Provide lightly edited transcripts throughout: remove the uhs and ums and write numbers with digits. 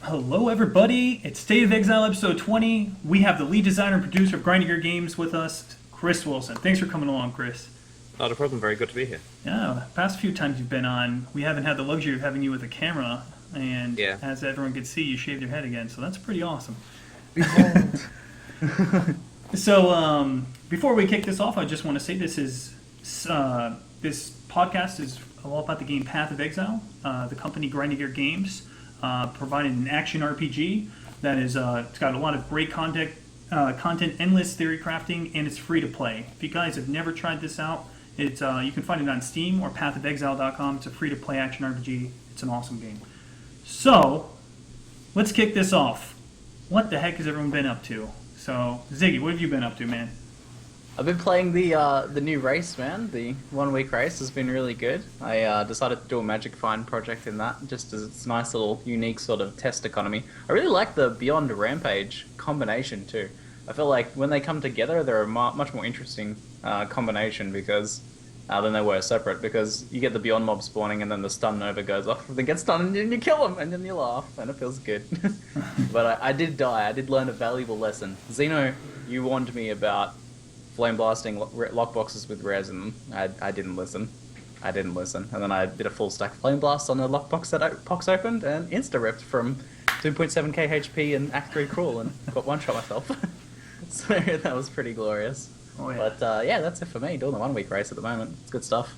Hello, everybody. It's State of Exile episode 20. We have the lead designer and producer of Grinding Your Games with us, Chris Wilson. Thanks for coming along, Chris. Not a problem. Very good to be here. Yeah, past few times you've been on, we haven't had the luxury of having you with a camera, and Yeah. as everyone could see, you shaved your head again, so that's pretty awesome. Behold. So, before we kick this off, I just want to say this podcast is all about the game Path of Exile, the company Grinding Your Games, providing an action RPG that is it's got a lot of great content, endless theory crafting, and it's free to play. If you guys have never tried this out, it's you can find it on Steam or pathofexile.com. It's a free to play action RPG. It's an awesome game. So, let's kick this off. What the heck has everyone been up to? So, Ziggy, what have you been up to, man? I've been playing the new race, man. The 1 week race has been really good. I decided to do a Magic Find project in that, just as it's a nice little unique sort of test economy. I really like the Beyond Rampage combination too. I feel like when they come together, they're a much more interesting combination because than they were separate. Because you get the Beyond mob spawning, and then the stun nova goes off. They get stunned, and then you kill them, and then you laugh, and it feels good. But I did die. I did learn a valuable lesson. Zeno, you warned me about flame blasting lockboxes with rares in them. I didn't listen. And then I did a full stack flame blast on the lockbox that Pox opened and insta-ripped from 2.7k HP and Act 3 Crawl and got one-shot myself. So that was pretty glorious. Oh, yeah. But yeah, that's it for me. Doing the 1 week race at the moment. It's good stuff.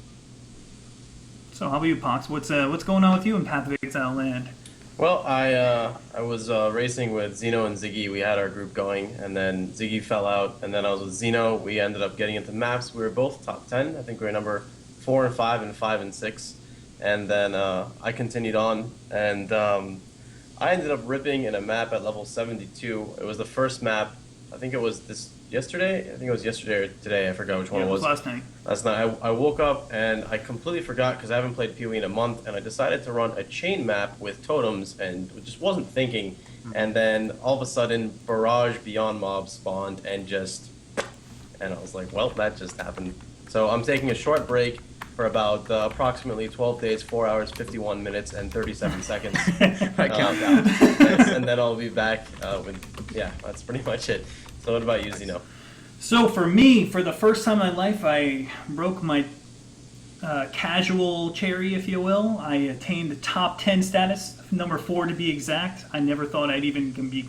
So, how about you, Pox? What's going on with you in Path of Exile land? Well, I was racing with Zeno and Ziggy. We had our group going, and then Ziggy fell out, and then I was with Zeno. We ended up getting into maps. We were both top 10. I think we were number 4 and 5 and 5 and 6. And then I continued on, and I ended up ripping in a map at level 72. It was the first map. I think it was yesterday. I think it was yesterday or today. I forgot which one Yeah, it was. last night. Last night, I woke up and I completely forgot because I haven't played PoE in a month, and I decided to run a chain map with totems and just wasn't thinking. And then all of a sudden, barrage beyond mobs spawned and I was like, well, that just happened. So I'm taking a short break for about approximately 12 days, 4 hours, 51 minutes, and 37 seconds. I count down. And then I'll be back yeah, that's pretty much it. So what about you, Zeno? So for me, for the first time in my life, I broke my casual cherry, if you will. I attained the top 10 status, number 4 to be exact. I never thought I'd even be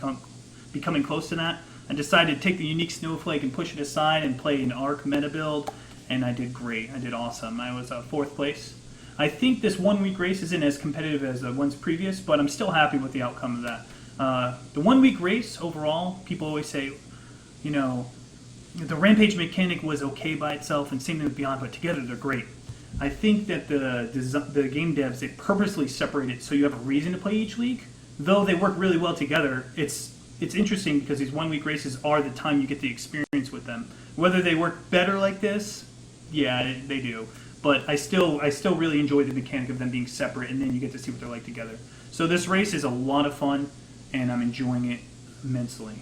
coming close to that. I decided to take the unique snowflake and push it aside and play an arc meta build, and I did great. I did awesome. I was 4th place. I think this 1 week race isn't as competitive as the ones previous, but I'm still happy with the outcome of that. The 1 week race overall, people always say, you know, the Rampage mechanic was okay by itself, and same thing with Beyond, but together they're great. I think that the game devs, they purposely separate it so you have a reason to play each league. Though they work really well together, it's interesting because these 1 week races are the time you get the experience with them. Whether they work better like this, yeah, they do. But I still really enjoy the mechanic of them being separate, and then you get to see what they're like together. So this race is a lot of fun, and I'm enjoying it immensely.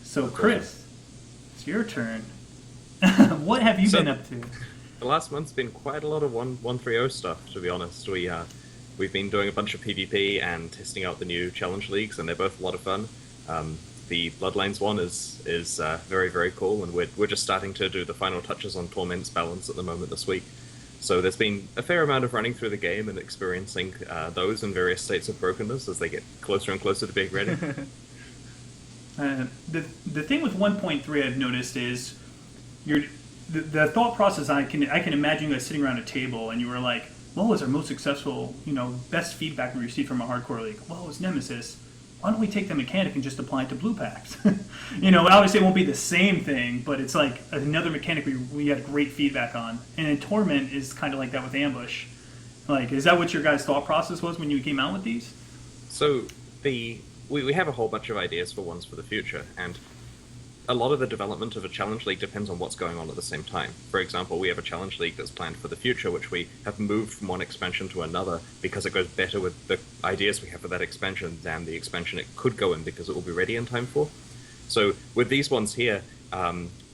So Chris, it's your turn. What have you been up to? The last month's been quite a lot of 1.3.0 stuff, to be honest. We've been doing a bunch of PvP and testing out the new challenge leagues, and they're both a lot of fun. The Bloodlines one is very, very cool, and we're just starting to do the final touches on Torment's balance at the moment this week. So there's been a fair amount of running through the game and experiencing those in various states of brokenness as they get closer and closer to being ready. The thing with 1.3 I've noticed is the thought process. I can imagine you guys sitting around a table and you were like, "What was our most successful, best feedback we received from a hardcore league?" Well, it was Nemesis. Why don't we take the mechanic and just apply it to blue packs? Obviously it won't be the same thing, but it's like another mechanic we had great feedback on. And then Torment is kind of like that with Ambush. Like, is that what your guys' thought process was when you came out with these? So we have a whole bunch of ideas for ones for the future, and a lot of the development of a challenge league depends on what's going on at the same time. For example, we have a challenge league that's planned for the future, which we have moved from one expansion to another because it goes better with the ideas we have for that expansion than the expansion it could go in because it will be ready in time for. So with these ones here,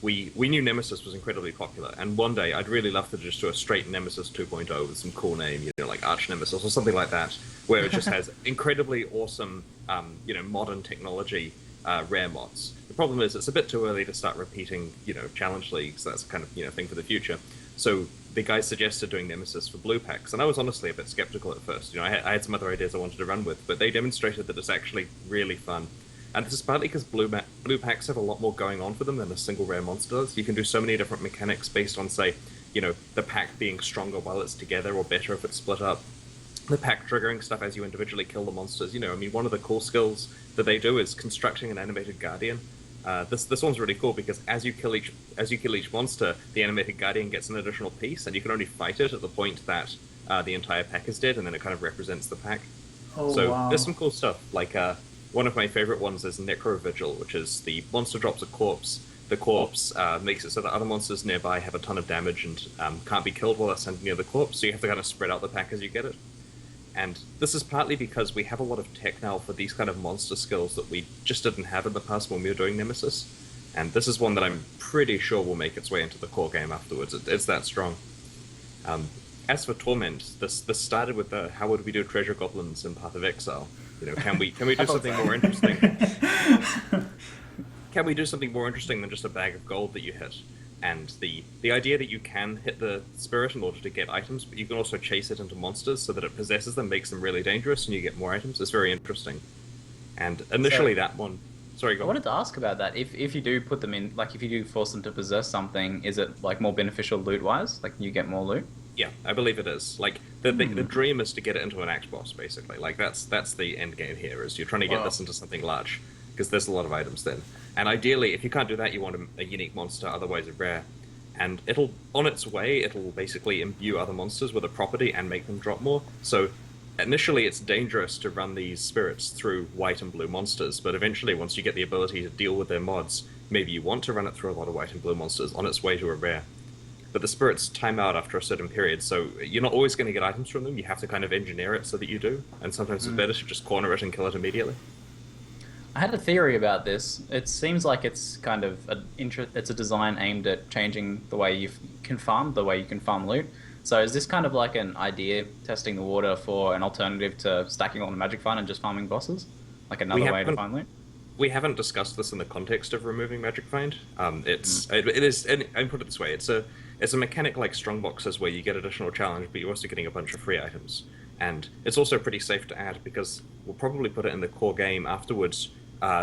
we knew Nemesis was incredibly popular, and one day I'd really love to just do a straight Nemesis 2.0 with some cool name, like Arch Nemesis or something like that, where it just has incredibly awesome, modern technology rare mods. The problem is it's a bit too early to start repeating, challenge leagues. That's a kind of thing for the future. So the guys suggested doing Nemesis for blue packs, and I was honestly a bit skeptical at first. I had some other ideas I wanted to run with, but they demonstrated that it's actually really fun. And this is partly because blue packs have a lot more going on for them than a single rare monster does. You can do so many different mechanics based on, say, the pack being stronger while it's together or better if it's split up. The pack triggering stuff as you individually kill the monsters. One of the cool skills that they do is constructing an animated guardian. This one's really cool because as you kill each monster, the animated guardian gets an additional piece, and you can only fight it at the point that the entire pack is dead, and then it kind of represents the pack. Wow. There's some cool stuff. Like one of my favorite ones is Necrovigil, which is the monster drops a corpse. The corpse makes it so that other monsters nearby have a ton of damage and can't be killed while they're standing near the corpse. So you have to kind of spread out the pack as you get it. And this is partly because we have a lot of tech now for these kind of monster skills that we just didn't have in the past when we were doing Nemesis. And this is one that I'm pretty sure will make its way into the core game afterwards. It's that strong. As for Torment, this started with the how would we do treasure goblins in Path of Exile? Can we do something more interesting? Can we do something more interesting than just a bag of gold that you hit? And the idea that you can hit the spirit in order to get items, but you can also chase it into monsters so that it possesses them, makes them really dangerous, and you get more items, is very interesting. And initially that one... Sorry, go on. I wanted to ask about that. If you do put them in, like if you do force them to possess something, is it like more beneficial loot-wise? Like you get more loot? Yeah, I believe it is. Like the dream is to get it into an axe boss, basically. Like that's the end game here, is you're trying to get this into something large, because there's a lot of items then. And ideally, if you can't do that, you want a unique monster, otherwise a rare. And on its way, it'll basically imbue other monsters with a property and make them drop more. So initially, it's dangerous to run these spirits through white and blue monsters, but eventually, once you get the ability to deal with their mods, maybe you want to run it through a lot of white and blue monsters on its way to a rare. But the spirits time out after a certain period, so you're not always going to get items from them. You have to kind of engineer it so that you do, and sometimes it's better to just corner it and kill it immediately. I had a theory about this. It seems like it's kind of it's a design aimed at changing the way you can farm loot. So is this kind of like an idea testing the water for an alternative to stacking all the magic find and just farming bosses? Like another way to find loot? We haven't discussed this in the context of removing magic find. It is, and put it this way, it's a mechanic like strongboxes where you get additional challenge, but you're also getting a bunch of free items. And it's also pretty safe to add because we'll probably put it in the core game afterwards.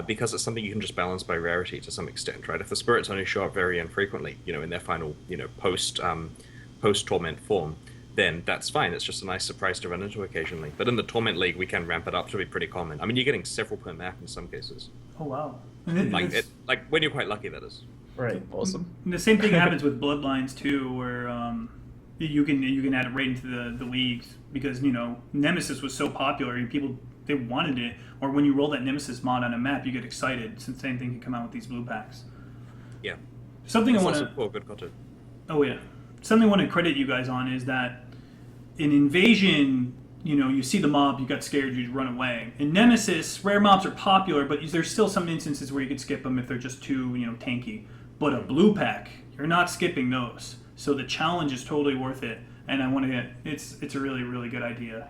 Because it's something you can just balance by rarity to some extent, right? If the spirits only show up very infrequently, in their final, post-Torment form, then that's fine. It's just a nice surprise to run into occasionally. But in the Torment League, we can ramp it up to be pretty common. I mean, you're getting several per map in some cases. Oh, wow. Like when you're quite lucky, that is. Right. Awesome. And the same thing happens with Bloodlines, too, where you can add it right into the leagues because, Nemesis was so popular and people... they wanted it, or when you roll that Nemesis mod on a map, you get excited. Since same thing can come out with these blue packs. Yeah. Something it's I want to. Cool, good content. Oh yeah. Something I want to credit you guys on is that in Invasion, you see the mob, you got scared, you run away. In Nemesis, rare mobs are popular, but there's still some instances where you could skip them if they're just too, tanky. But a blue pack, you're not skipping those. So the challenge is totally worth it, and I want to get. It's a really, really good idea.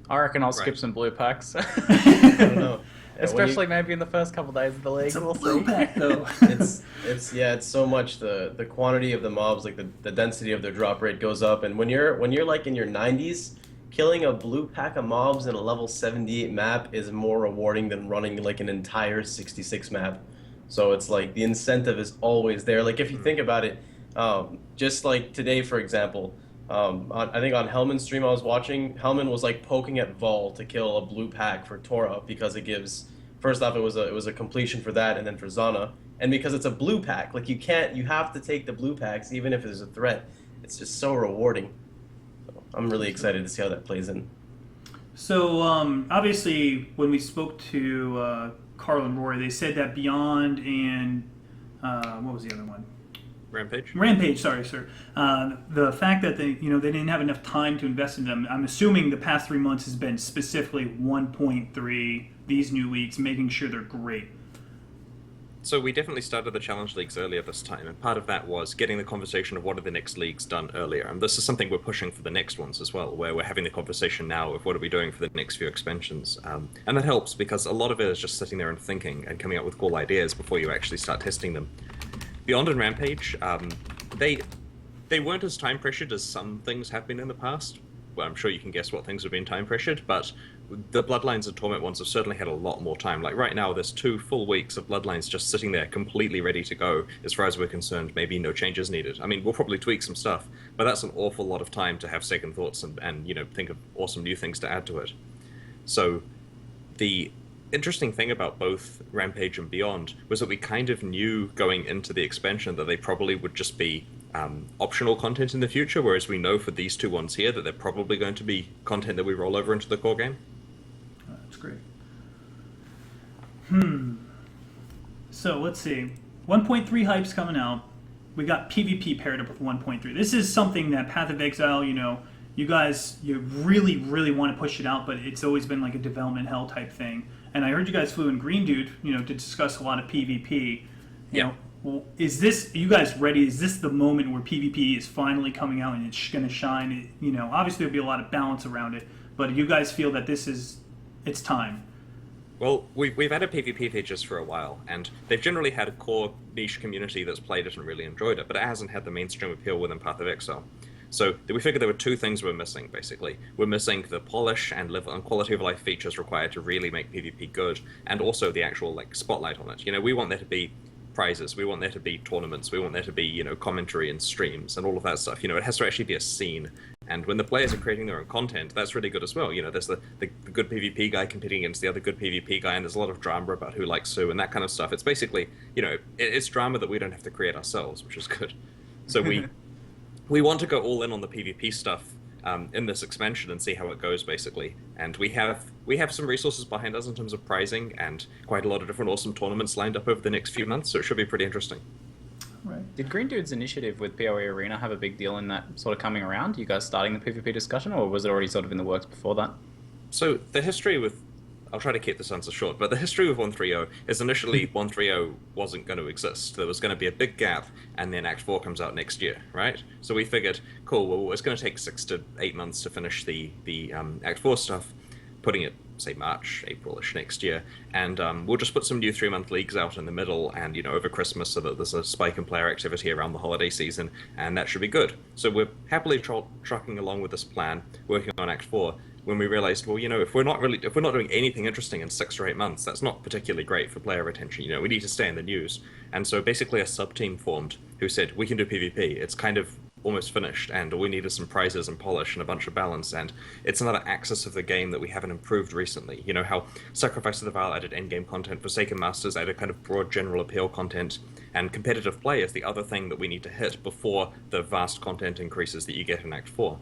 I reckon I'll skip some blue packs. I don't know. Especially maybe in the first couple days of the league. It's a blue pack though. It's so much the quantity of the mobs, like the density of their drop rate goes up, and when you're like in your 90s, killing a blue pack of mobs in a level 78 map is more rewarding than running like an entire 66 map. So it's like the incentive is always there. Like if you think about it, just like today, for example. I think on Hellman's stream I was watching, Hellman was like poking at Vol to kill a blue pack for Tora because it gives, first off it was a completion for that and then for Zana, and because it's a blue pack, like you have to take the blue packs even if there's a threat. It's just so rewarding. So I'm really excited to see how that plays in. So obviously when we spoke to Carl and Rory, they said that Beyond and what was the other one? Rampage, sorry, sir. The fact that they didn't have enough time to invest in them, I'm assuming the past 3 months has been specifically 1.3, these new leagues, making sure they're great. So we definitely started the challenge leagues earlier this time, and part of that was getting the conversation of what are the next leagues done earlier. And this is something we're pushing for the next ones as well, where we're having the conversation now of what are we doing for the next few expansions. And that helps because a lot of it is just sitting there and thinking and coming up with cool ideas before you actually start testing them. Beyond and Rampage, they weren't as time pressured as some things have been in the past. Well, I'm sure you can guess what things have been time pressured, but the Bloodlines and Torment ones have certainly had a lot more time. Like right now, there's 2 full weeks of Bloodlines just sitting there completely ready to go. As far as we're concerned, maybe no changes needed. I mean, we'll probably tweak some stuff, but that's an awful lot of time to have second thoughts and think of awesome new things to add to it. So the interesting thing about both Rampage and Beyond was that we kind of knew going into the expansion that they probably would just be optional content in the future, whereas we know for these 2 ones here that they're probably going to be content that we roll over into the core game. That's great. So let's see. 1.3 hype's coming out. We got PvP paired up with 1.3. This is something that Path of Exile, you guys, you really, really want to push it out, but it's always been like a development hell type thing. And I heard you guys flew in Green Dude, to discuss a lot of PvP. Well, is this, are you guys ready? Is this the moment where PvP is finally coming out and it's going to shine? Obviously there'll be a lot of balance around it, but do you guys feel that it's time? Well, we've added PvP features for a while, and they've generally had a core niche community that's played it and really enjoyed it, but it hasn't had the mainstream appeal within Path of Exile. So we figured there were 2 things we're missing, basically. We're missing the polish and quality of life features required to really make PvP good, and also the actual spotlight on it. We want there to be prizes, we want there to be tournaments, we want there to be commentary and streams and all of that stuff. It has to actually be a scene, and when the players are creating their own content, that's really good as well. There's the good PvP guy competing against the other good PvP guy, and there's a lot of drama about who likes who and that kind of stuff. It's basically it's drama that we don't have to create ourselves, which is good. So we want to go all in on the PvP stuff in this expansion and see how it goes, basically. And we have some resources behind us in terms of prizing and quite a lot of different awesome tournaments lined up over the next few months, so it should be pretty interesting. Right. Did Green Dude's initiative with PoE Arena have a big deal in that sort of coming around? You guys starting the PvP discussion, or was it already sort of in the works before that? So the history with... I'll try to keep this answer short, but the history with 130 is initially 130 wasn't going to exist. There was going to be a big gap, and then Act 4 comes out next year, right? So we figured, cool, well, it's going to take 6 to 8 months to finish the Act 4 stuff, putting it, say, March, April-ish next year, and we'll just put some new 3-month leagues out in the middle and, over Christmas so that there's a spike in player activity around the holiday season, and that should be good. So we're happily trucking along with this plan, working on Act 4, when we realized, well, if we're not doing anything interesting in 6 or 8 months, that's not particularly great for player retention. We need to stay in the news. And so basically a sub-team formed who said, we can do PvP. It's kind of almost finished, and all we need is some prizes and polish and a bunch of balance, and it's another axis of the game that we haven't improved recently. How Sacrifice of the Vile added endgame content, Forsaken Masters added kind of broad general appeal content, and competitive play is the other thing that we need to hit before the vast content increases that you get in Act 4.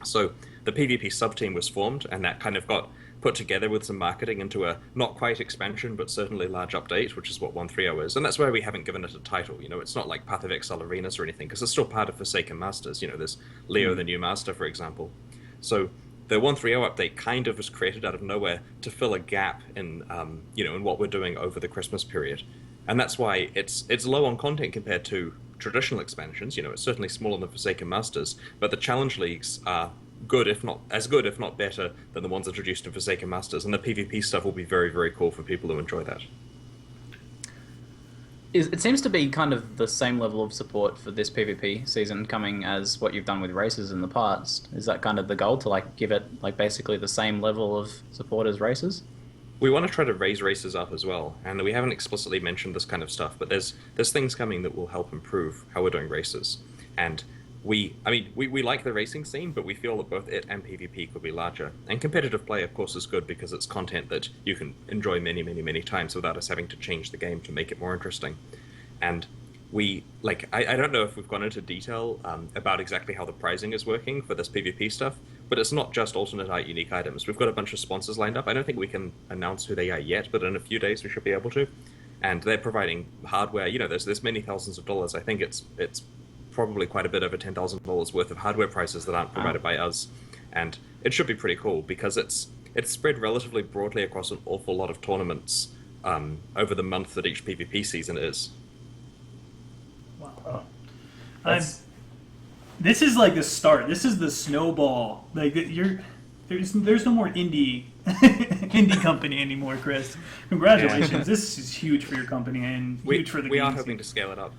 So the PvP sub-team was formed, and that kind of got put together with some marketing into a not quite expansion, but certainly large update, which is what 130 is. And that's why we haven't given it a title. It's not like Path of Exile Arenas or anything, because it's still part of Forsaken Masters. There's Leo the New Master, for example. So the 130 update kind of was created out of nowhere to fill a gap in, in what we're doing over the Christmas period. And that's why it's low on content compared to traditional expansions. It's certainly smaller than Forsaken Masters, but the challenge leagues are good, if not better than the ones introduced in Forsaken Masters, and the PvP stuff will be very, very cool for people who enjoy that. It seems to be kind of the same level of support for this PvP season coming as what you've done with races in the past. Is that kind of the goal, to give it basically the same level of support as races? We want to try to raise races up as well, and we haven't explicitly mentioned this kind of stuff, but there's things coming that will help improve how we're doing races. And we like the racing scene, but we feel that both it and PvP could be larger. And competitive play, of course, is good because it's content that you can enjoy many, many, many times without us having to change the game to make it more interesting. And I don't know if we've gone into detail about exactly how the pricing is working for this PvP stuff, but it's not just alternate art unique items. We've got a bunch of sponsors lined up. I don't think we can announce who they are yet, but in a few days we should be able to. And they're providing hardware. There's many thousands of dollars. I think it's probably quite a bit over $10,000 worth of hardware prices that aren't provided by us, and it should be pretty cool because it's spread relatively broadly across an awful lot of tournaments over the month that each PvP season is. Wow. Oh, I'm, that's- this is like the start. This is the snowball. Like there's no more indie indie company anymore, Chris. Congratulations. This is huge for your company and huge for the We are game hoping scene. to scale it up.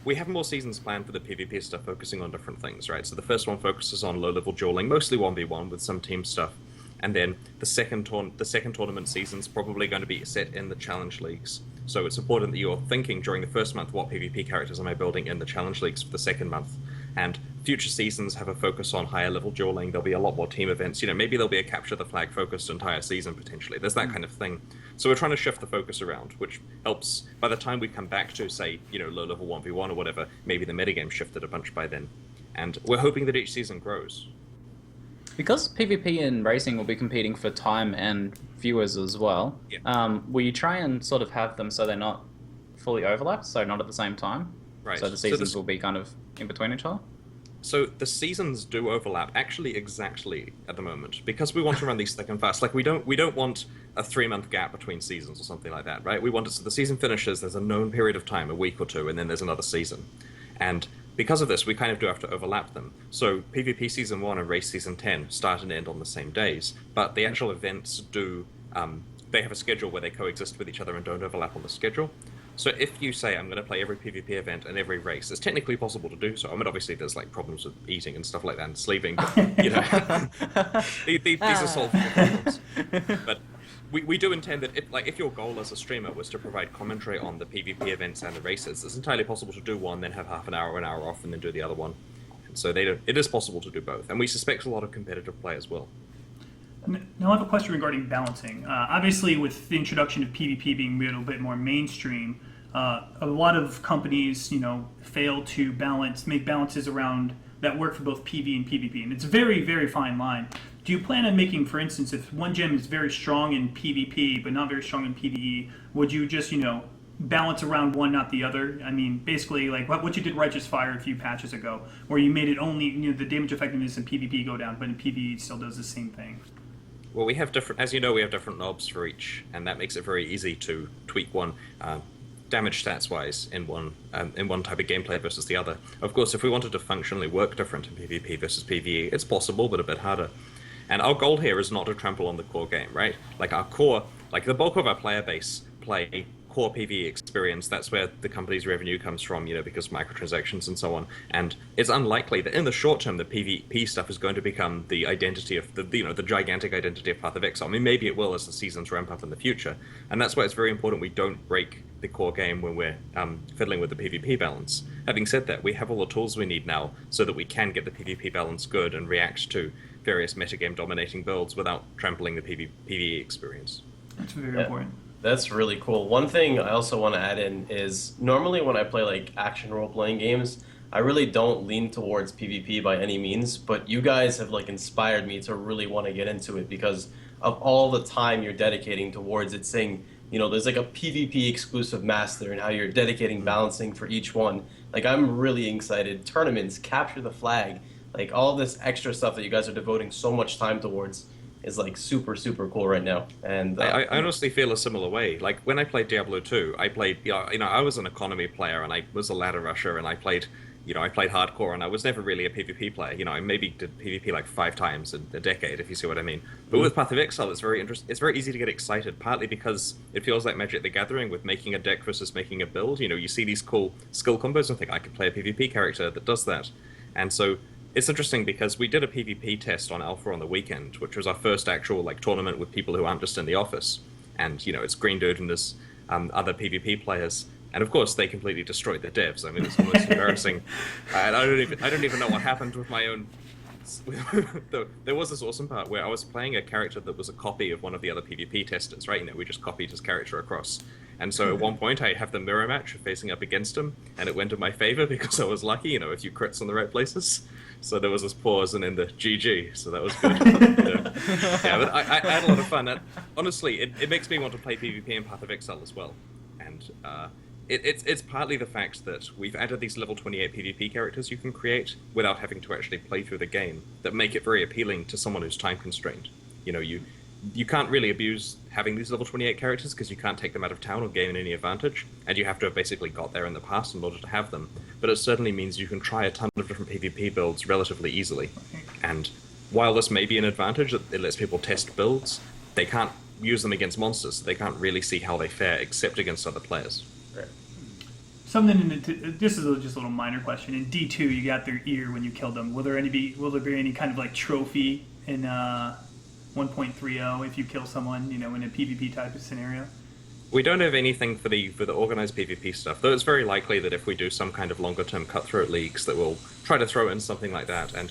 We have more seasons planned for the PvP stuff, focusing on different things, right? So the first one focuses on low-level dueling, mostly 1v1 with some team stuff, and then the second tournament season's probably going to be set in the challenge leagues. So it's important that you're thinking during the first month, what PvP characters am I building in the challenge leagues for the second month, and future seasons have a focus on higher level dueling. There'll be a lot more team events. Maybe there'll be a capture the flag focused entire season potentially. There's that kind of thing. So we're trying to shift the focus around, which helps by the time we come back to, say, low level 1v1 or whatever, maybe the metagame shifted a bunch by then. And we're hoping that each season grows. Because PvP and racing will be competing for time and viewers as well, Yeah. will you try and sort of have them so they're not fully overlapped, so not at the same time? Right. So the So seasons this- will be kind of in between each other? So the seasons do overlap actually exactly at the moment because we want to run these thick and fast. Like we don't want a 3-month gap between seasons or something like that, right? We want it so the season finishes, there's a known period of time, a week or two, and then there's another season. And because of this, we kind of do have to overlap them. So PvP Season 1 and Race Season 10 start and end on the same days, but the actual events do, they have a schedule where they coexist with each other and don't overlap on the schedule. So if you say, I'm going to play every PvP event and every race, it's technically possible to do so. I mean, obviously there's like problems with eating and stuff like that and sleeping, but, these are solvable problems. But we do intend that if your goal as a streamer was to provide commentary on the PvP events and the races, it's entirely possible to do one, then have half an hour off, and then do the other one. And so it is possible to do both. And we suspect a lot of competitive play as well. Now I have a question regarding balancing. Obviously, with the introduction of PvP being a little bit more mainstream, a lot of companies, fail to make balances around that work for both PV and PvP, and it's a very, very fine line. Do you plan on making, for instance, if one gem is very strong in PvP but not very strong in PvE, would you just, balance around one, not the other? I mean, basically, like what you did Righteous Fire a few patches ago, where you made it only, the damage effectiveness in PvP go down, but in PvE it still does the same thing. Well, we have different, as you know, we have different knobs for each, and that makes it very easy to tweak one damage stats-wise in one type of gameplay versus the other. Of course, if we wanted to functionally work different in PvP versus PvE, it's possible, but a bit harder. And our goal here is not to trample on the core game, right? Like our core, like the bulk of our player base play core PvE experience. That's where the company's revenue comes from, because microtransactions and so on. And it's unlikely that in the short term the PvP stuff is going to become the identity of the gigantic identity of Path of Exile. I mean, maybe it will as the seasons ramp up in the future. And that's why it's very important we don't break the core game when we're fiddling with the PvP balance. Having said that, we have all the tools we need now so that we can get the PvP balance good and react to various metagame dominating builds without trampling the PvE experience. That's very important. That's really cool. One thing I also want to add in is normally when I play like action role-playing games, I really don't lean towards PvP by any means, but you guys have like inspired me to really want to get into it because of all the time you're dedicating towards it, saying, there's like a PvP exclusive master and how you're dedicating balancing for each one. Like I'm really excited. Tournaments, capture the flag, like all this extra stuff that you guys are devoting so much time towards is like super, super cool right now. And I honestly feel a similar way. Like when I played Diablo 2, I played, I was an economy player and I was a ladder rusher and I played hardcore and I was never really a PvP player. I maybe did PvP like 5 times in a decade, if you see what I mean. But with Path of Exile, it's very easy to get excited, partly because it feels like Magic the Gathering with making a deck versus making a build. You see these cool skill combos and think, I could play a PvP character that does that. And so it's interesting because we did a PvP test on Alpha on the weekend, which was our first actual tournament with people who aren't just in the office. And it's Green Dude and there's other PvP players, and of course they completely destroyed the devs. I mean, it's almost embarrassing. And I don't even know what happened with my own. There was this awesome part where I was playing a character that was a copy of one of the other PvP testers, right? We just copied his character across. And so at one point I have the mirror match facing up against him, and it went in my favor because I was lucky, a few crits on the right places. So there was this pause and then the GG, so that was good. But I had a lot of fun. Honestly, it makes me want to play PvP in Path of Exile as well. And it's partly the fact that we've added these level 28 PvP characters you can create without having to actually play through the game that make it very appealing to someone who's time constrained. you can't really abuse having these level 28 characters because you can't take them out of town or gain any advantage, and you have to have basically got there in the past in order to have them. But it certainly means you can try a ton of different PvP builds relatively easily. And while this may be an advantage that it lets people test builds, they can't use them against monsters, so they can't really see how they fare except against other players. Something this is just a little minor question. In D2, you got their ear when you killed them. Will there be any kind of like trophy in 1.30 if you kill someone, in a PvP type of scenario? We don't have anything for the organized PvP stuff, though it's very likely that if we do some kind of longer term Cutthroat leagues, that we'll try to throw in something like that. And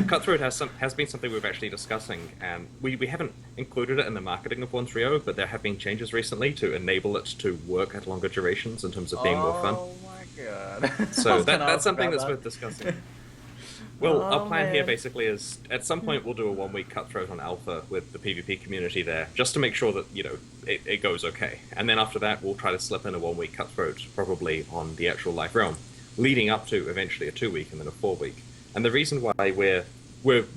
Cutthroat has been something we've actually discussing, and we haven't included it in the marketing of 1.30, but there have been changes recently to enable it to work at longer durations in terms of being more fun. Oh my god. So that's something that's worth discussing. Well, our plan here man. basically is, at some point we'll do a 1 week Cutthroat on Alpha with the PvP community there, just to make sure that, it goes okay. And then after that we'll try to slip in a 1 week Cutthroat, probably on the actual live realm, leading up to eventually a 2 week and then a 4 week. And the reason why we're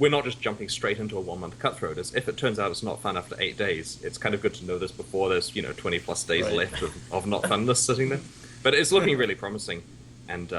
not just jumping straight into a 1 month Cutthroat is if it turns out it's not fun after 8 days, it's kind of good to know this before there's 20 plus days left of not funness sitting there. But it's looking really promising, and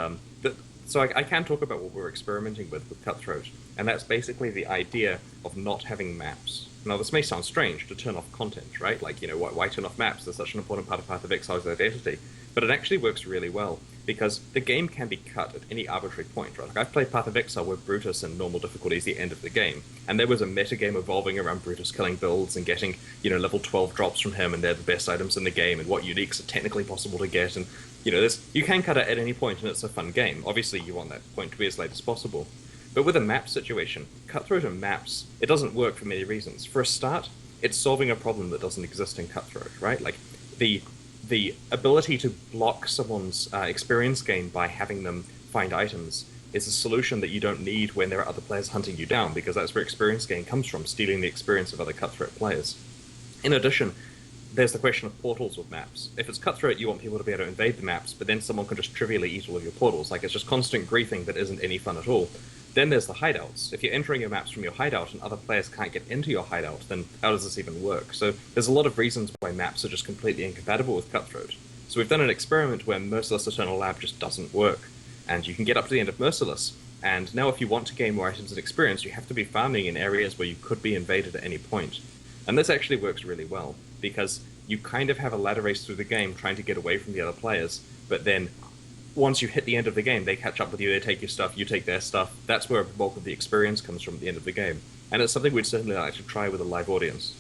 so I can talk about what we're experimenting with Cutthroat, and that's basically the idea of not having maps. Now this may sound strange to turn off content, right? Like, why turn off maps? They're such an important part of Path of Exile's identity. But it actually works really well, because the game can be cut at any arbitrary point, right? Like, I've played Path of Exile with Brutus in normal difficulty is the end of the game, and there was a metagame evolving around Brutus killing builds and getting, level 12 drops from him, and they're the best items in the game, and what uniques are technically possible to get, and, you can cut it at any point, and it's a fun game. Obviously, you want that point to be as late as possible. But with a map situation, Cutthroat and maps, it doesn't work for many reasons. For a start, it's solving a problem that doesn't exist in Cutthroat, right? Like, the ability to block someone's experience gain by having them find items is a solution that you don't need when there are other players hunting you down, because that's where experience gain comes from, stealing the experience of other Cutthroat players. In addition, there's the question of portals with maps. If it's Cutthroat, you want people to be able to invade the maps, but then someone can just trivially eat all of your portals. Like, it's just constant griefing that isn't any fun at all. Then there's the hideouts. If you're entering your maps from your hideout and other players can't get into your hideout, then how does this even work? So there's a lot of reasons why maps are just completely incompatible with Cutthroat. So we've done an experiment where Merciless Eternal Lab just doesn't work, and you can get up to the end of Merciless, and now if you want to gain more items and experience, you have to be farming in areas where you could be invaded at any point. And this actually works really well, because you kind of have a ladder race through the game trying to get away from the other players, but then once you hit the end of the game, they catch up with you, they take your stuff, you take their stuff. That's where the bulk of the experience comes from at the end of the game. And it's something we'd certainly like to try with a live audience.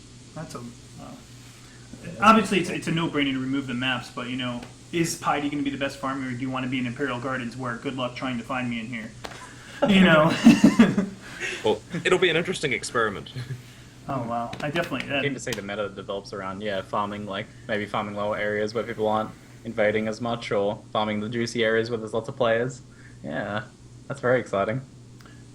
Obviously, it's a no-brainer to remove the maps, but, is Piety going to be the best farmer, or do you want to be in Imperial Gardens where good luck trying to find me in here? Well, it'll be an interesting experiment. Oh, wow. I definitely... Keen to see the meta that develops around, farming, maybe farming lower areas where people aren't invading as much, or farming the juicy areas where there's lots of players. Yeah, that's very exciting.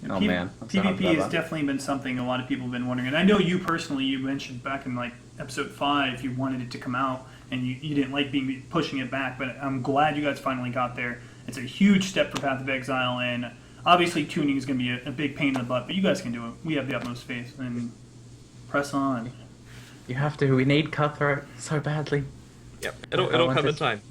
Oh man, PvP has definitely been something a lot of people have been wondering, and I know you personally, you mentioned back in episode 5 you wanted it to come out, and you didn't like pushing it back, but I'm glad you guys finally got there. It's a huge step for Path of Exile, and obviously tuning is going to be a big pain in the butt, but you guys can do it. We have the utmost faith, and press on. You have to. We need Cutthroat so badly. Yep, it'll come in time.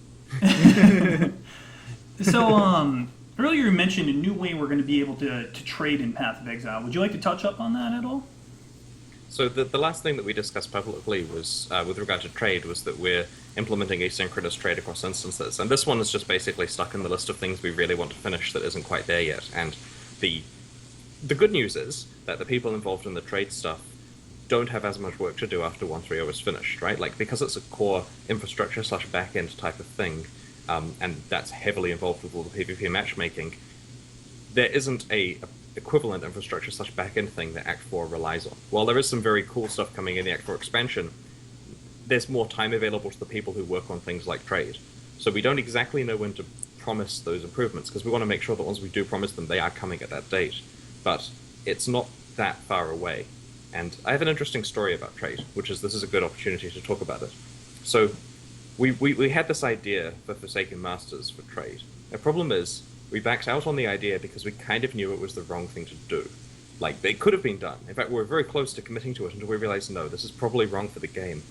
So, earlier you mentioned a new way we're going to be able to trade in Path of Exile. Would you like to touch up on that at all? So the last thing that we discussed publicly was, with regard to trade, was that we're implementing asynchronous trade across instances. And this one is just basically stuck in the list of things we really want to finish that isn't quite there yet. And the good news is that the people involved in the trade stuff don't have as much work to do after 1.30 is finished, right? Like, because it's a core infrastructure / backend type of thing, and that's heavily involved with all the PvP matchmaking, there isn't a equivalent infrastructure / backend thing that Act 4 relies on. While there is some very cool stuff coming in the Act 4 expansion, there's more time available to the people who work on things like trade. So we don't exactly know when to promise those improvements, because we want to make sure that once we do promise them, they are coming at that date. But it's not that far away. And I have an interesting story about trade, which is this is a good opportunity to talk about it. So we had this idea for Forsaken Masters for trade. The problem is we backed out on the idea because we kind of knew it was the wrong thing to do. Like, they could have been done. In fact, we were very close to committing to it until we realized, no, this is probably wrong for the game.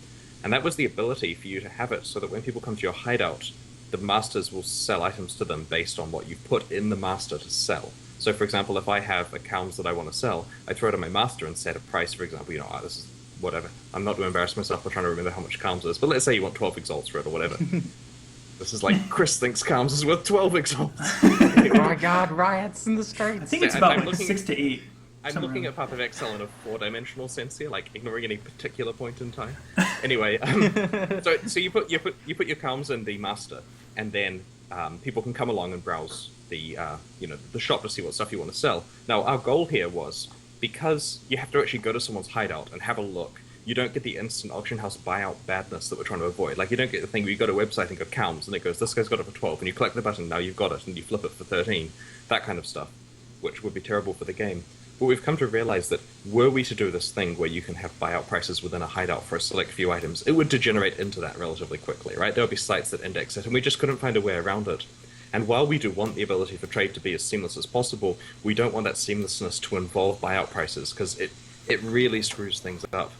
And that was the ability for you to have it so that when people come to your hideout, the masters will sell items to them based on what you've put in the master to sell. So, for example, if I have a Calms that I want to sell, I throw it on my master and set a price, for example, this is whatever. I'm not to embarrass myself by trying to remember how much Calms is, but let's say you want 12 exalts for it or whatever. This is like Chris thinks Calms is worth 12 exalts. Oh my god, riots in the I streets. think it's about like 6 to 8. I'm looking at Path of Exile in a 4-dimensional sense here, like ignoring any particular point in time. Anyway, so you put your Calms in the master, and then people can come along and browse the the shop to see what stuff you want to sell. Now, our goal here was, because you have to actually go to someone's hideout and have a look, you don't get the instant auction house buyout badness that we're trying to avoid. Like, you don't get the thing where you go to a website and go Calms, and it goes, this guy's got it for 12, and you click the button, now you've got it, and you flip it for 13. That kind of stuff, which would be terrible for the game. But we've come to realize that were we to do this thing where you can have buyout prices within a hideout for a select few items, it would degenerate into that relatively quickly, right? There would be sites that index it, and we just couldn't find a way around it. And while we do want the ability for trade to be as seamless as possible, we don't want that seamlessness to involve buyout prices, because it really screws things up.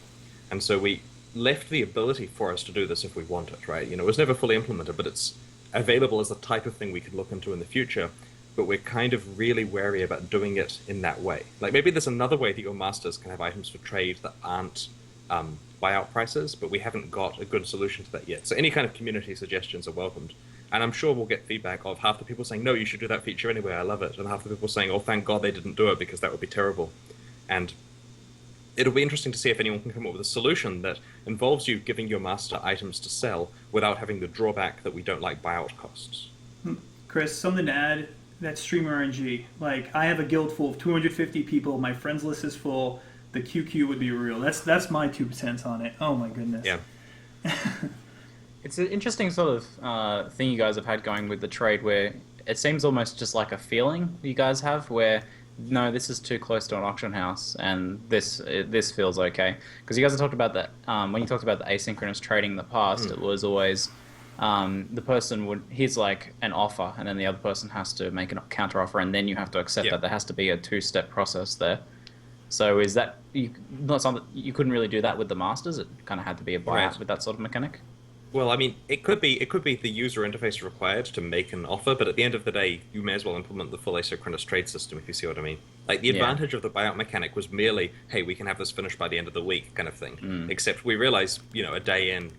And so we left the ability for us to do this if we want it, right? It was never fully implemented, but it's available as the type of thing we could look into in the future. But we're kind of really wary about doing it in that way. Like, maybe there's another way that your masters can have items for trade that aren't buyout prices, but we haven't got a good solution to that yet. So any kind of community suggestions are welcomed. And I'm sure we'll get feedback of half the people saying, no, you should do that feature anyway, I love it. And half the people saying, oh, thank God they didn't do it because that would be terrible. And it'll be interesting to see if anyone can come up with a solution that involves you giving your master items to sell without having the drawback that we don't like buyout costs. Chris, something to add? That streamer RNG. Like, I have a guild full of 250 people. My friends list is full. The QQ would be real. That's my 2 cents on it. Oh my goodness. Yeah. It's an interesting sort of thing you guys have had going with the trade, where it seems almost just like a feeling you guys have, where no, this is too close to an auction house, and this feels okay. Because you guys have talked about that when you talked about the asynchronous trading in the past, it was always. The person here's like an offer, and then the other person has to make a counter offer, and then you have to accept that. There has to be a 2-step process there. So is that not something you couldn't really do that with the masters? It kind of had to be a buyout with that sort of mechanic. Well, I mean, it could be the user interface required to make an offer, but at the end of the day, you may as well implement the full asynchronous trade system, if you see what I mean. Like, the advantage of the buyout mechanic was merely, hey, we can have this finished by the end of the week, kind of thing. Except we realize, a day in,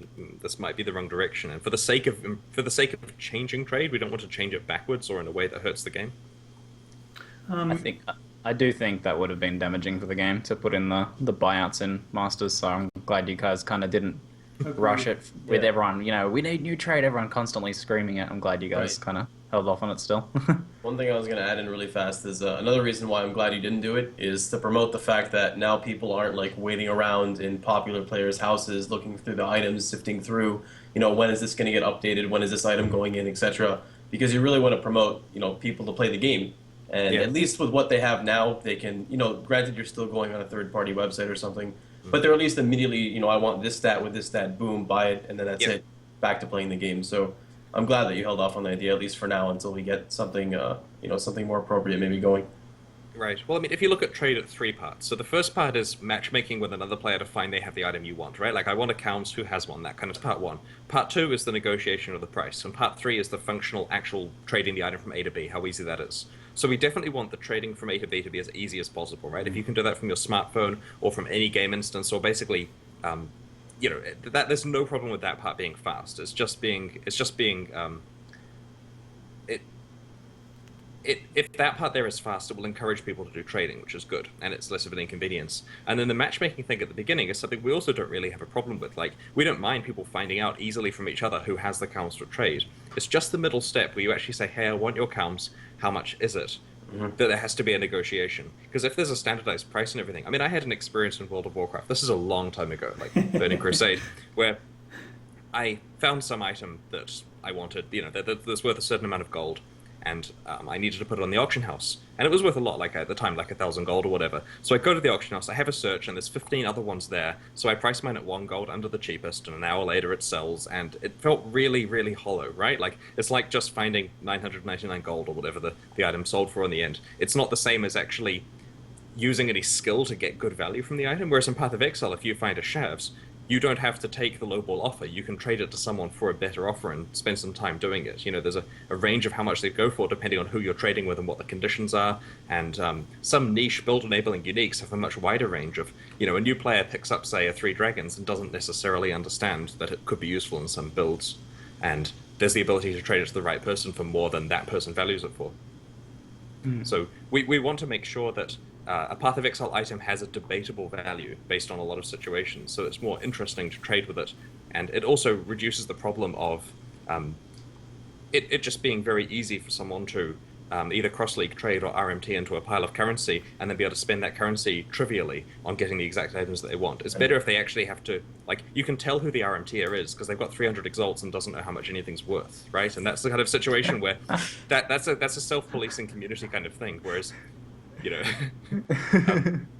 this might be the wrong direction, and for the sake of changing trade, we don't want to change it backwards or in a way that hurts the game. I do think that would have been damaging for the game to put in the buyouts in masters. So I'm glad you guys kind of didn't rush it with everyone. We need new trade. Everyone constantly screaming it. I'm glad you guys kind of held off on it still. One thing I was going to add in really fast is another reason why I'm glad you didn't do it is to promote the fact that now people aren't like waiting around in popular players' houses looking through the items, sifting through, when is this going to get updated, when is this item going in, etc. Because you really want to promote, people to play the game. And at least with what they have now, they can, granted you're still going on a third-party website or something, but they're at least immediately, I want this stat with this stat, boom, buy it, and then that's it, back to playing the game. So I'm glad that you held off on the idea, at least for now, until we get something, something more appropriate maybe going. Right. Well, I mean, if you look at trade at 3 parts, so the first part is matchmaking with another player to find they have the item you want, right? Like, I want a Calms who has one, that kind of part 1. Part 2 is the negotiation of the price, and part 3 is the functional, actual trading the item from A to B, how easy that is. So we definitely want the trading from A to B to be as easy as possible, right? If you can do that from your smartphone or from any game instance, or basically, that there's no problem with that part being fast. If that part there is fast, it will encourage people to do trading, which is good, and it's less of an inconvenience. And then the matchmaking thing at the beginning is something we also don't really have a problem with. Like, we don't mind people finding out easily from each other who has the Calms to trade. It's just the middle step where you actually say, hey, I want your Calms, how much is it? That there has to be a negotiation. Because if there's a standardized price and everything... I mean, I had an experience in World of Warcraft, this is a long time ago, like Burning Crusade, where I found some item that I wanted, that's worth a certain amount of gold, and I needed to put it on the auction house. And it was worth a lot, like at the time, like 1,000 gold or whatever. So I go to the auction house, I have a search, and there's 15 other ones there. So I price mine at 1 gold under the cheapest, and an hour later it sells, and it felt really, really hollow, right? Like, it's like just finding 999 gold or whatever the item sold for in the end. It's not the same as actually using any skill to get good value from the item. Whereas in Path of Exile, if you find a Shavs, you don't have to take the lowball offer. You can trade it to someone for a better offer and spend some time doing it. You know, there's a range of how much they go for depending on who you're trading with and what the conditions are. And some niche build-enabling uniques have a much wider range of, you know, a new player picks up, say, a 3 Dragons and doesn't necessarily understand that it could be useful in some builds. And there's the ability to trade it to the right person for more than that person values it for. So we want to make sure that a Path of Exile item has a debatable value based on a lot of situations, so it's more interesting to trade with it. And it also reduces the problem of it just being very easy for someone to either cross-league trade or RMT into a pile of currency and then be able to spend that currency trivially on getting the exact items that they want. It's better if they actually have to, like, you can tell who the RMTer is because they've got 300 exalts and doesn't know how much anything's worth, right? And that's the kind of situation where that's a self-policing community kind of thing, whereas, you know,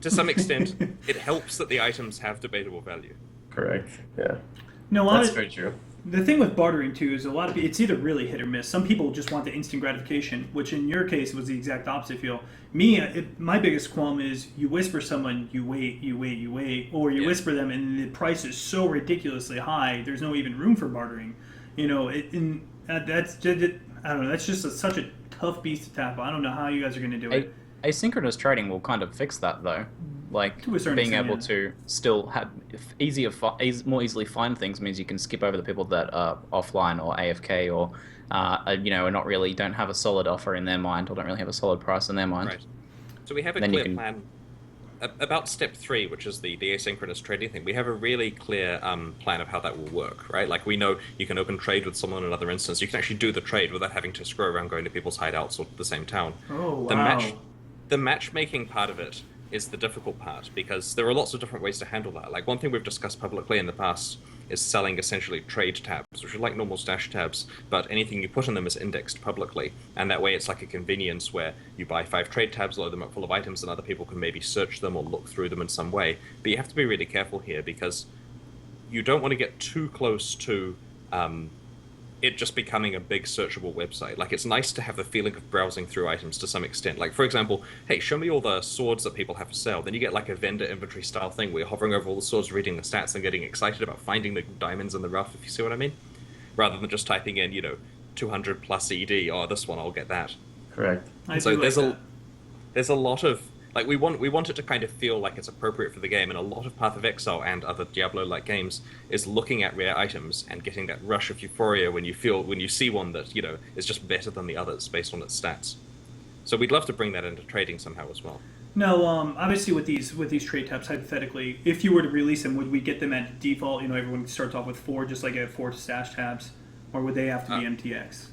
to some extent, it helps that the items have debatable value. Correct. Yeah. No, That's very true. the thing with bartering too is a lot of it's either really hit or miss. Some people just want the instant gratification, which in your case was the exact opposite. Feel me, my biggest qualm is you whisper someone, you wait, or you whisper them, and the price is so ridiculously high. There's no even room for bartering. You know, that's I don't know. That's just such a tough beast to tackle. I don't know how you guys are going to do it. Asynchronous trading will kind of fix that though. Like To a certain being extent, able yeah. to still have more easily find things means you can skip over the people that are offline or AFK or you know, are not really don't have a solid offer in their mind or don't really have a solid price in their mind. Right. So we have a Then you clear can- plan about step 3, which is the asynchronous trading thing. We have a really clear plan of how that will work, right? Like we know you can open trade with someone in another instance. You can actually do the trade without having to screw around going to people's hideouts or the same town. Oh wow! The matchmaking part of it is the difficult part because there are lots of different ways to handle that. Like one thing we've discussed publicly in the past is selling essentially trade tabs, which are like normal stash tabs, but anything you put in them is indexed publicly. And that way it's like a convenience where you buy 5 trade tabs, load them up full of items, and other people can maybe search them or look through them in some way. But you have to be really careful here because you don't want to get too close to it just becoming a big searchable website. Like, it's nice to have the feeling of browsing through items to some extent. Like, for example, hey, show me all the swords that people have for sale. Then you get like a vendor inventory style thing where you're hovering over all the swords, reading the stats, and getting excited about finding the diamonds in the rough, if you see what I mean? Rather than just typing in, 200 plus ED, oh, this one, I'll get that. Correct. So there's a lot of, like, we want it to kind of feel like it's appropriate for the game, and a lot of Path of Exile and other Diablo-like games is looking at rare items and getting that rush of euphoria when you see one that, is just better than the others based on its stats. So we'd love to bring that into trading somehow as well. No, obviously with these trade tabs, hypothetically, if you were to release them, would we get them at default? Everyone starts off with 4, just like at 4 stash tabs, or would they have to be MTX?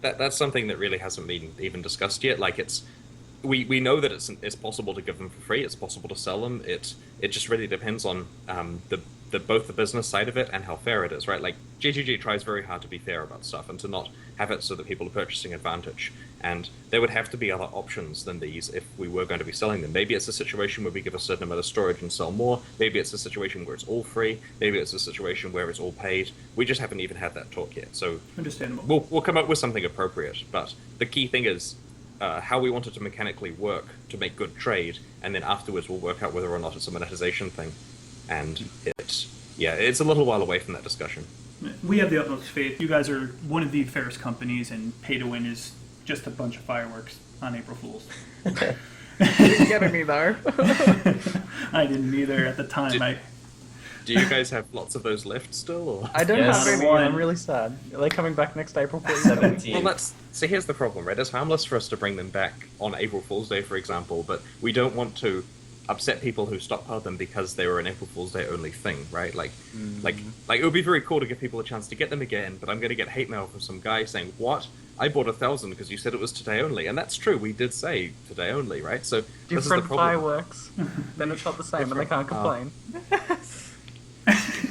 That's something that really hasn't been even discussed yet. Like, we know that it's possible to give them for free. It's possible to sell them. It just really depends on both the business side of it and how fair it is, right? Like, GGG tries very hard to be fair about stuff and to not have it so that people are purchasing advantage. And there would have to be other options than these if we were going to be selling them. Maybe it's a situation where we give a certain amount of storage and sell more. Maybe it's a situation where it's all free. Maybe it's a situation where it's all paid. We just haven't even had that talk yet. So Understandable. we'll come up with something appropriate. But the key thing is how we want it to mechanically work to make good trade, and then afterwards we'll work out whether or not it's a monetization thing. And it's a little while away from that discussion. We have the utmost faith. You guys are one of the fairest companies, and pay to win is just a bunch of fireworks on April Fools. Didn't get me though. I didn't either at the time. Do you guys have lots of those left still? Or? I don't Yes. have any. One. I'm really sad. Are they coming back next April? 17. Well, so here's the problem, right? It's harmless for us to bring them back on April Fool's Day, for example, but we don't want to upset people who stockpiled them because they were an April Fool's Day only thing, right? Like it would be very cool to give people a chance to get them again, but I'm going to get hate mail from some guy saying, "What? I bought 1,000 because you said it was today only," and that's true. We did say today only, right? So this is the Different problem. fireworks. Then it's not the same, and they can't complain.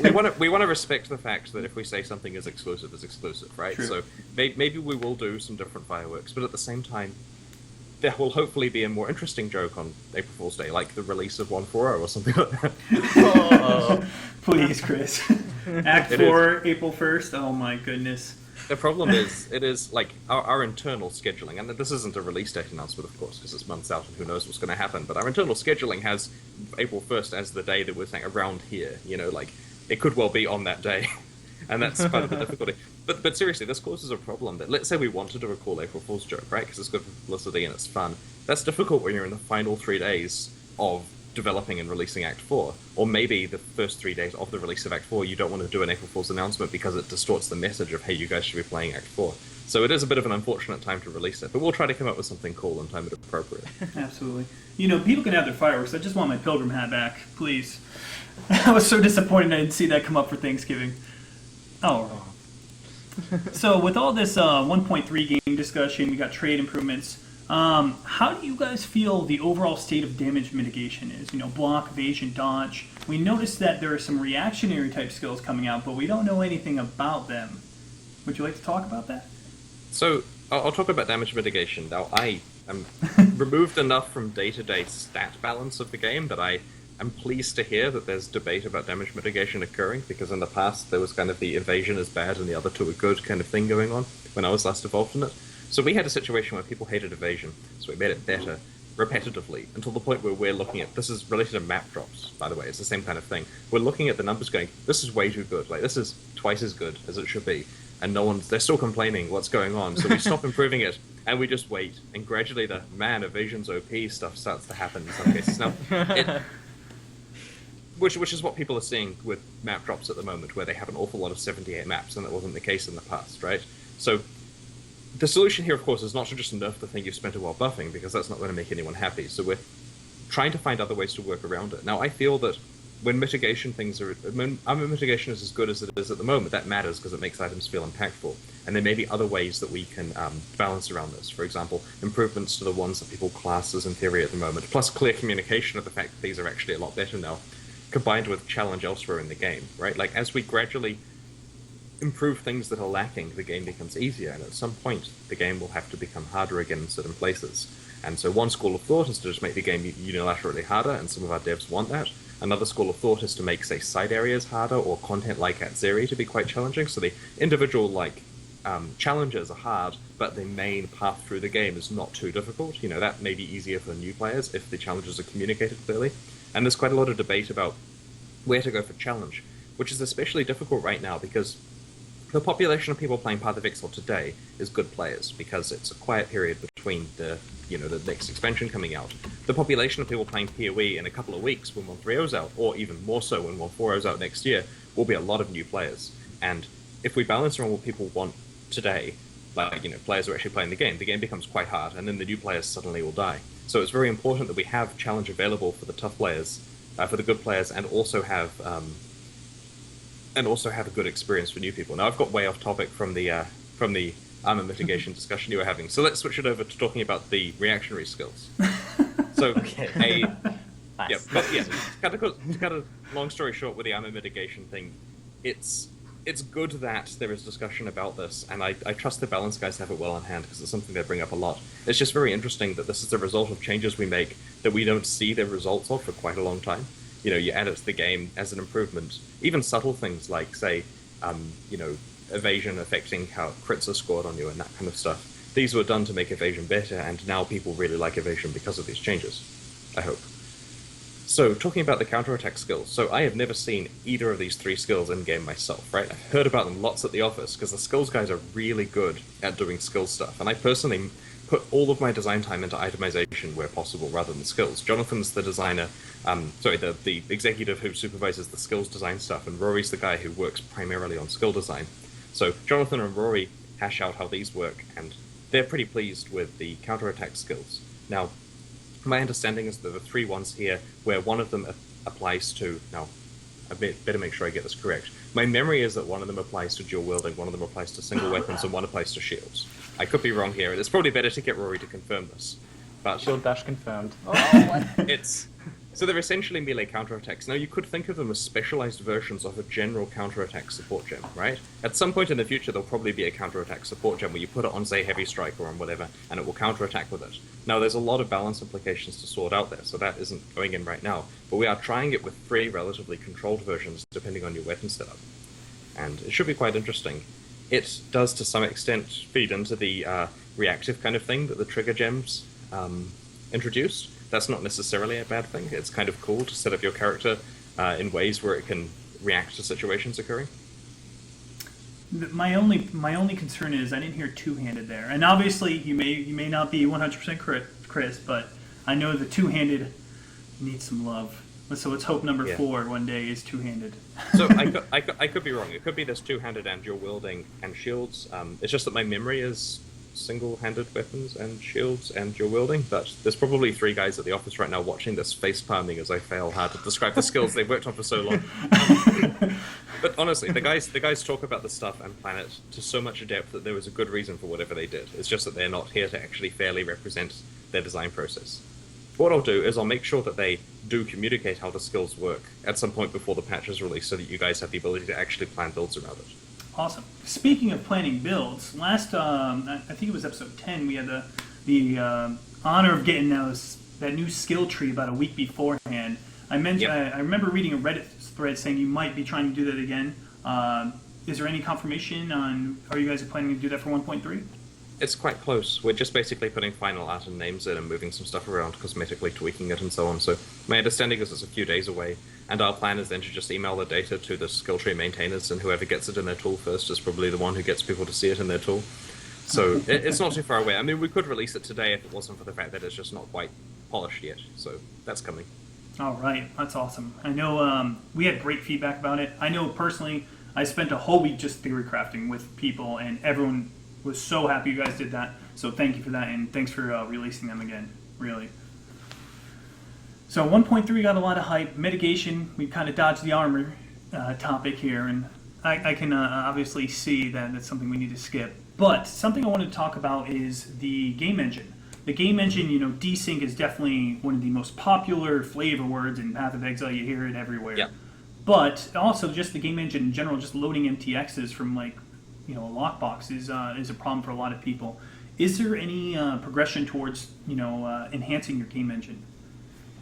we want to respect the fact that if we say something is exclusive, right? True. So maybe we will do some different fireworks, but at the same time, there will hopefully be a more interesting joke on April Fool's Day, like the release of 140 or something like that. Oh. Please, Chris. Act It 4, April 1st. Oh my goodness. The problem is, it is like our internal scheduling, and this isn't a release date announcement, of course, because it's months out and who knows what's going to happen. But our internal scheduling has April 1st as the day that we're saying around here. You know, like it could well be on that day, and that's part of the difficulty. But seriously, this causes a problem. That let's say we wanted to recall April Fool's joke, right? Because it's good for publicity and it's fun. That's difficult when you're in the final 3 days of developing and releasing Act 4, or maybe the first 3 days of the release of Act 4 you don't want to do an April Fool's announcement because it distorts the message of, hey, you guys should be playing Act 4. So it is a bit of an unfortunate time to release it, but we'll try to come up with something cool and time it appropriate. Absolutely. You know, people can have their fireworks. I just want my Pilgrim hat back, please. I was so disappointed I didn't see that come up for Thanksgiving. Oh. So with all this 1.3 game discussion, we got trade improvements. How do you guys feel the overall state of damage mitigation is? You know, block, evasion, dodge. We noticed that there are some reactionary type skills coming out, but we don't know anything about them. Would you like to talk about that? So, I'll talk about damage mitigation. Now, I am removed enough from day-to-day stat balance of the game that I am pleased to hear that there's debate about damage mitigation occurring, because in the past there was kind of the evasion is bad and the other two are good kind of thing going on when I was last involved in it. So we had a situation where people hated evasion, so we made it better repetitively until the point where we're looking at, this is related to map drops, by the way, it's the same kind of thing. We're looking at the numbers going, this is way too good, like this is twice as good as it should be, and they're still complaining what's going on, so we stop improving it, and we just wait, and gradually the, man, evasion's OP stuff starts to happen in some cases. Now, which is what people are seeing with map drops at the moment, where they have an awful lot of 78 maps, and that wasn't the case in the past, right? So the solution here, of course, is not to just nerf the thing you've spent a while buffing, because that's not going to make anyone happy. So we're trying to find other ways to work around it. Now, I feel that when armor mitigation is as good as it is at the moment, that matters because it makes items feel impactful. And there may be other ways that we can balance around this. For example, improvements to the ones that people class as inferior at the moment, plus clear communication of the fact that these are actually a lot better now, combined with challenge elsewhere in the game, right? Like, as we gradually improve things that are lacking, the game becomes easier, and at some point the game will have to become harder again in certain places. And so one school of thought is to just make the game unilaterally harder, and some of our devs want that. Another school of thought is to make, say, side areas harder, or content like at Zeri to be quite challenging, so the individual, like, challenges are hard, but the main path through the game is not too difficult. You know, that may be easier for new players if the challenges are communicated clearly. And there's quite a lot of debate about where to go for challenge, which is especially difficult right now because the population of people playing Path of Exile today is good players, because it's a quiet period between the next expansion coming out. The population of people playing PoE in a couple of weeks when 1.3.0's out, or even more so when 1.4.0's out next year, will be a lot of new players. And if we balance around what people want today, like, players who are actually playing the game becomes quite hard, and then the new players suddenly will die. So it's very important that we have challenge available for the tough players, for the good players, and also have a good experience for new people. Now, I've got way off topic from the armor mitigation discussion you were having, so let's switch it over to talking about the reactionary skills. So, Okay. Nice. to cut a long story short with the armor mitigation thing, it's good that there is discussion about this, and I trust the balance guys have it well on hand, because it's something they bring up a lot. It's just very interesting that this is the result of changes we make that we don't see the results of for quite a long time. You add it to the game as an improvement. Even subtle things like, say, evasion affecting how crits are scored on you and that kind of stuff. These were done to make evasion better, and now people really like evasion because of these changes, I hope. So, talking about the counterattack skills. So, I have never seen either of these three skills in-game myself, right? I've heard about them lots at the office, because the skills guys are really good at doing skill stuff, and I personally put all of my design time into itemization where possible rather than skills. Jonathan's the designer, the executive who supervises the skills design stuff, and Rory's the guy who works primarily on skill design. So Jonathan and Rory hash out how these work, and they're pretty pleased with the counterattack skills. Now, my understanding is that there are three ones here where one of them applies to... Now, I better make sure I get this correct. My memory is that one of them applies to dual wielding, one of them applies to single weapons, and one applies to shields. I could be wrong here, and it's probably better to get Rory to confirm this. But Shield dash confirmed. So they're essentially melee counterattacks. Now, you could think of them as specialized versions of a general counterattack support gem, right? At some point in the future, there'll probably be a counterattack support gem where you put it on, say, Heavy Strike or on whatever, and it will counterattack with it. Now, there's a lot of balance implications to sort out there, so that isn't going in right now. But we are trying it with three relatively controlled versions, depending on your weapon setup. And it should be quite interesting. it does to some extent feed into the reactive kind of thing that the trigger gems introduced. That's not necessarily a bad thing. It's kind of cool to set up your character in ways where it can react to situations occurring. My only concern is I didn't hear two-handed there, and obviously you may not be 100% Chris, but I know the two-handed needs some love. So let's hope number 4 one day is two-handed. So I could be wrong. It could be this two-handed and dual wielding and shields. It's just that my memory is single-handed weapons and shields and dual wielding. But there's probably 3 guys at the office right now watching this face palming as I fail hard to describe the skills they've worked on for so long. But honestly, the guys talk about the stuff and plan it to so much depth that there was a good reason for whatever they did. It's just that they're not here to actually fairly represent their design process. What I'll do is I'll make sure that they do communicate how the skills work at some point before the patch is released so that you guys have the ability to actually plan builds around it. Awesome. Speaking of planning builds, last I think it was episode 10, we had the honor of getting that new skill tree about a week beforehand. I remember reading a Reddit thread saying you might be trying to do that again. Is there any confirmation on, are you guys planning to do that for 1.3? It's quite close. We're just basically putting final art and names in and moving some stuff around, cosmetically tweaking it and so on. So my understanding is it's a few days away, and our plan is then to just email the data to the skill tree maintainers, and whoever gets it in their tool first is probably the one who gets people to see it in their tool. So it's not too far away. I mean, we could release it today if it wasn't for the fact that it's just not quite polished yet. So that's coming. All right, that's awesome. I know we had great feedback about it. I know personally, I spent a whole week just theory crafting with people, and everyone was so happy you guys did that. So thank you for that, and thanks for releasing them again, really. So 1.3 got a lot of hype. Mitigation, we kind of dodged the armor topic here, and I can obviously see that that's something we need to skip. But something I want to talk about is the game engine. The game engine, desync is definitely one of the most popular flavor words in Path of Exile. You hear it everywhere. Yeah. But also just the game engine in general, just loading MTXs from a lockbox is a problem for a lot of people. Is there any progression towards enhancing your game engine?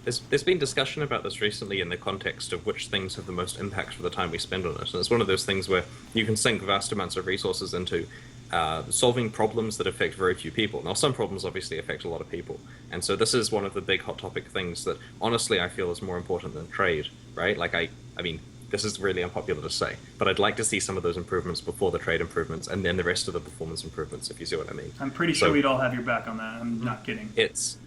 There's been discussion about this recently in the context of which things have the most impact for the time we spend on it. And it's one of those things where you can sink vast amounts of resources into solving problems that affect very few people. Now, some problems obviously affect a lot of people. And so this is one of the big hot topic things that honestly I feel is more important than trade, right? Like, I mean, this is really unpopular to say, but I'd like to see some of those improvements before the trade improvements and then the rest of the performance improvements, if you see what I mean. I'm pretty sure we'd all have your back on that. I'm not kidding. It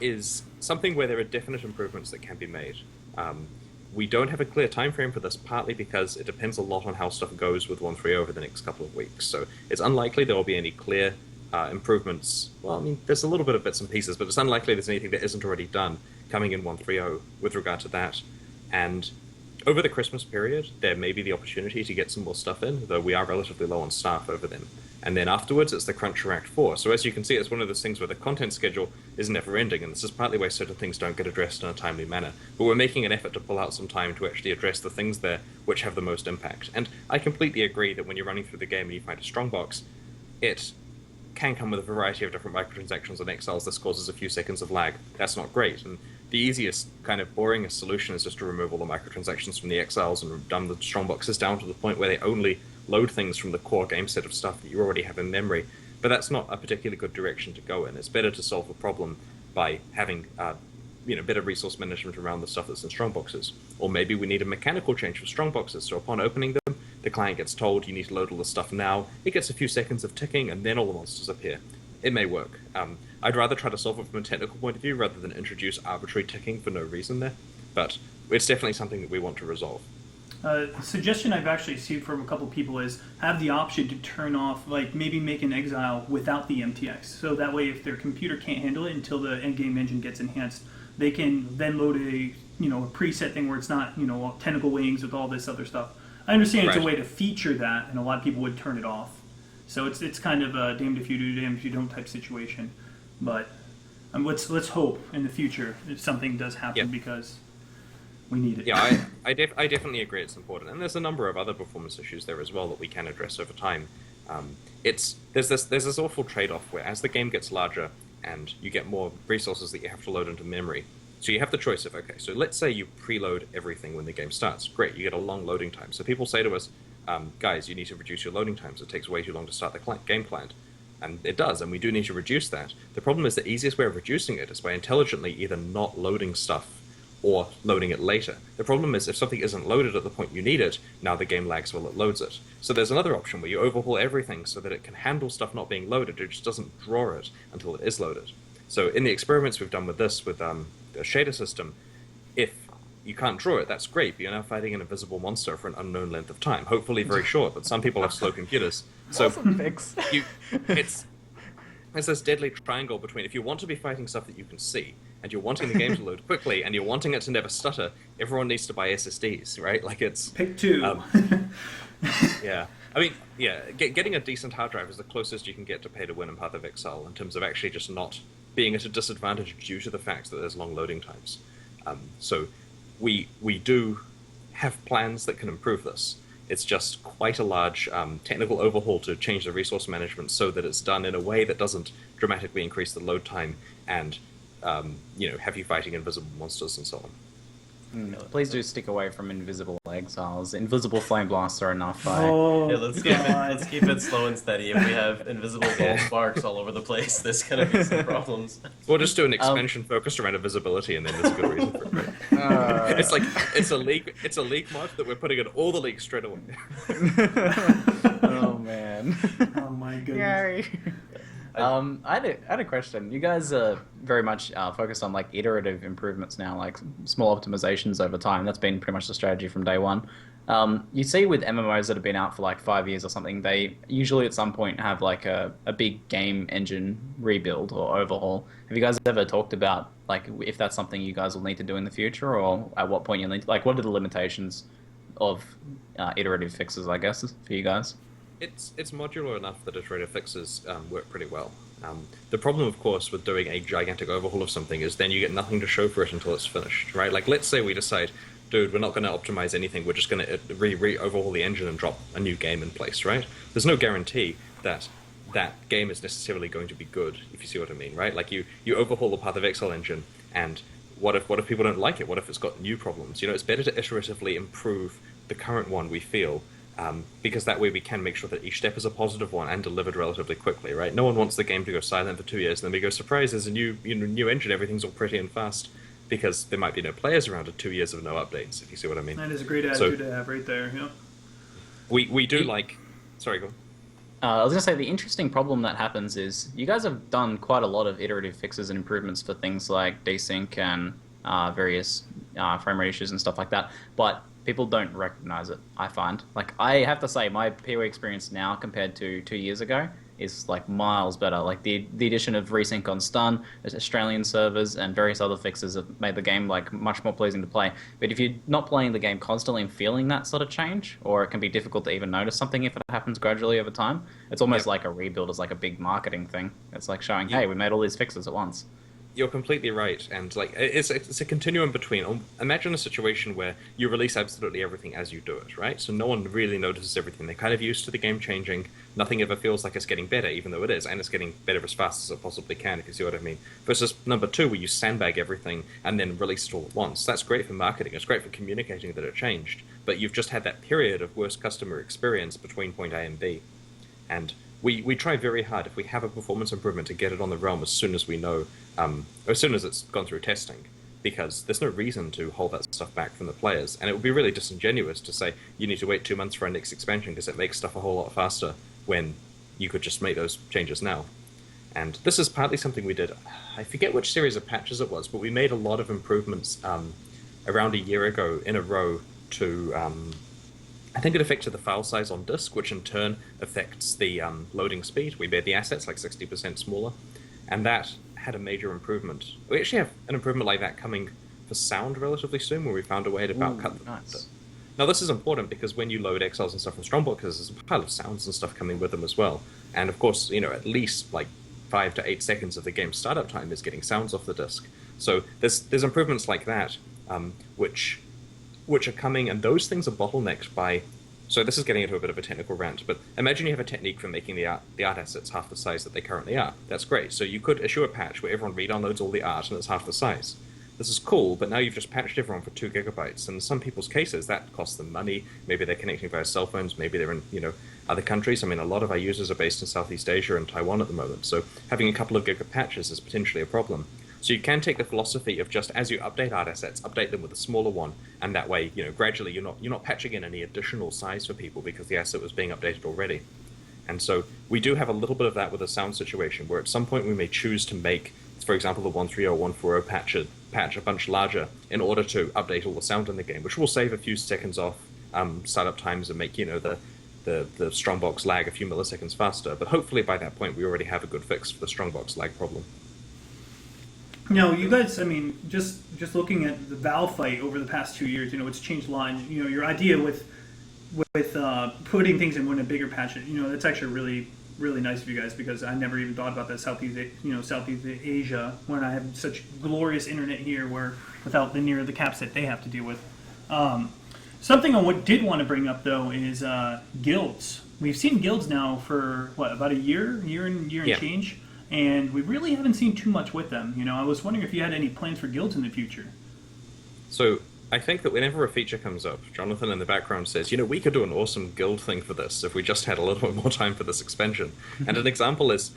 is something where there are definite improvements that can be made. We don't have a clear time frame for this, partly because it depends a lot on how stuff goes with 1.3 over the next couple of weeks. So it's unlikely there will be any clear improvements. Well, I mean, there's a little bit of bits and pieces, but it's unlikely there's anything that isn't already done coming in 1.3 with regard to that. And over the Christmas period, there may be the opportunity to get some more stuff in, though we are relatively low on staff over them. And then afterwards, it's the crunch for Act 4. So as you can see, it's one of those things where the content schedule is never ending, and this is partly why certain things don't get addressed in a timely manner. But we're making an effort to pull out some time to actually address the things there which have the most impact. And I completely agree that when you're running through the game and you find a strongbox, it can come with a variety of different microtransactions and exiles. This causes a few seconds of lag. That's not great. And the easiest, kind of boringest solution is just to remove all the microtransactions from the exiles and dumb the strongboxes down to the point where they only load things from the core game set of stuff that you already have in memory. But that's not a particularly good direction to go in. It's better to solve a problem by having better resource management around the stuff that's in strongboxes. Or maybe we need a mechanical change for strongboxes, so upon opening them, the client gets told you need to load all the stuff now, it gets a few seconds of ticking, and then all the monsters appear. It may work. I'd rather try to solve it from a technical point of view rather than introduce arbitrary ticking for no reason there, but it's definitely something that we want to resolve. A suggestion I've actually seen from a couple people is have the option to turn off, like maybe make an Exile without the MTX. So that way if their computer can't handle it until the endgame engine gets enhanced, they can then load a preset thing where it's not, tentacle wings with all this other stuff. I understand it's a way to feature that, and a lot of people would turn it off. So it's kind of a damned if you do, damned if you don't type situation. But let's hope in the future if something does happen because we need it. Yeah, I definitely agree it's important. And there's a number of other performance issues there as well that we can address over time. There's this awful trade-off where as the game gets larger and you get more resources that you have to load into memory, so you have the choice of, okay, so let's say you preload everything when the game starts. Great, you get a long loading time. So people say to us, guys, you need to reduce your loading times. It takes way too long to start the game client. And it does, and we do need to reduce that. The problem is the easiest way of reducing it is by intelligently either not loading stuff or loading it later. The problem is if something isn't loaded at the point you need it, now the game lags while it loads it. So there's another option where you overhaul everything so that it can handle stuff not being loaded, it just doesn't draw it until it is loaded. So in the experiments we've done with this, with the shader system, if you can't draw it, that's great, but you're now fighting an invisible monster for an unknown length of time. Hopefully very short, but some people have slow computers. So Awesome fix. it's this deadly triangle between if you want to be fighting stuff that you can see, and you're wanting the game to load quickly, and you're wanting it to never stutter, everyone needs to buy SSDs, right? Like it's... Pick two. Yeah. I mean, yeah, getting a decent hard drive is the closest you can get to pay to win in Path of Exile in terms of actually just not being at a disadvantage due to the fact that there's long loading times. So we do have plans that can improve this. It's just quite a large technical overhaul to change the resource management so that it's done in a way that doesn't dramatically increase the load time and have you fighting invisible monsters and so on. Please do stick away from invisible exiles. Invisible flame blasts are enough. Oh, Yeah, let's keep it slow and steady. If we have invisible gold sparks all over the place, there's gonna be some problems. We'll just do an expansion focused around invisibility, and then there's a good reason for it. Right? It's like it's a league mod that we're putting in all the leagues straight away. Oh man. Oh my goodness. Yay. I had a question. You guys are very much focused on like iterative improvements now, like small optimizations over time. That's been pretty much the strategy from day one. You see with MMOs that have been out for like 5 years or something, they usually at some point have like a big game engine rebuild or overhaul. Have you guys ever talked about like if that's something you guys will need to do in the future, or at what point you'll need to, like what are the limitations of iterative fixes, I guess, for you guys? It's modular enough that iterative fixes work pretty well. The problem, of course, with doing a gigantic overhaul of something is then you get nothing to show for it until it's finished, right? Like, let's say we decide, dude, we're not going to optimize anything, we're just going to re-overhaul the engine and drop a new game in place, right? There's no guarantee that that game is necessarily going to be good, if you see what I mean, right? Like, you overhaul the Path of Exile engine, and what if people don't like it? What if it's got new problems? It's better to iteratively improve the current one, we feel, because that way we can make sure that each step is a positive one and delivered relatively quickly, right? No one wants the game to go silent for 2 years and then we go, surprise, there's a new engine, everything's all pretty and fast, because there might be no players around at 2 years of no updates, if you see what I mean. That is a great attitude to have right there, yeah. We do like... Sorry, go on. I was going to say, the interesting problem that happens is you guys have done quite a lot of iterative fixes and improvements for things like desync and various frame rate issues and stuff like that, but people don't recognize it, I find. Like, I have to say, my PoE experience now compared to 2 years ago is like miles better. Like the addition of resync on stun, Australian servers, and various other fixes have made the game like much more pleasing to play. But if you're not playing the game constantly and feeling that sort of change, or it can be difficult to even notice something if it happens gradually over time, it's almost like a rebuild is like a big marketing thing. It's like showing, hey, we made all these fixes at once. You're completely right, and like it's a continuum between. Imagine a situation where you release absolutely everything as you do it, right? So no one really notices everything. They're kind of used to the game changing. Nothing ever feels like it's getting better, even though it is, and it's getting better as fast as it possibly can, if you see what I mean. Versus number two, where you sandbag everything and then release it all at once. That's great for marketing. It's great for communicating that it changed, but you've just had that period of worst customer experience between point A and B, and we try very hard, if we have a performance improvement, to get it on the realm as soon as we know, as soon as it's gone through testing, because there's no reason to hold that stuff back from the players, and it would be really disingenuous to say you need to wait 2 months for our next expansion because it makes stuff a whole lot faster when you could just make those changes now. And this is partly something we did, I forget which series of patches it was, but we made a lot of improvements around a year ago in a row to... I think it affected the file size on disk, which in turn affects the loading speed. We made the assets like 60% smaller, and that had a major improvement. We actually have an improvement like that coming for sound relatively soon, where we found a way to about cut nice. Now this is important because when you load Exiles and stuff from Strongbox, there's a pile of sounds and stuff coming with them as well. And of course, at least like 5 to 8 seconds of the game's startup time is getting sounds off the disk. So there's improvements like that, which are coming, and those things are bottlenecked by... So this is getting into a bit of a technical rant, but imagine you have a technique for making the art assets half the size that they currently are. That's great. So you could issue a patch where everyone re-downloads all the art and it's half the size. this is cool, but now you've just patched everyone for 2 gigabytes. And in some people's cases, that costs them money. Maybe they're connecting via cell phones. Maybe they're in, other countries. I mean, a lot of our users are based in Southeast Asia and Taiwan at the moment. So having a couple of gig of patches is potentially a problem. So you can take the philosophy of just as you update art assets, update them with a smaller one, and that way, gradually you're not patching in any additional size for people because the asset was being updated already. And so we do have a little bit of that with the sound situation, where at some point we may choose to make, for example, the 130 or 140 patch a bunch larger in order to update all the sound in the game, which will save a few seconds off startup times and make the strongbox lag a few milliseconds faster. But hopefully by that point we already have a good fix for the strongbox lag problem. No, you guys, I mean, just looking at the Valve fight over the past 2 years, it's changed a lot. And, your idea with putting things in one a bigger patch, that's actually really, really nice of you guys, because I never even thought about that Southeast Asia, when I have such glorious internet here, where without the caps that they have to deal with. Something I did want to bring up though is guilds. We've seen guilds now for about a year and change. And we really haven't seen too much with them. I was wondering if you had any plans for guilds in the future. So I think that whenever a feature comes up, Jonathan in the background says, we could do an awesome guild thing for this if we just had a little bit more time for this expansion. And an example is,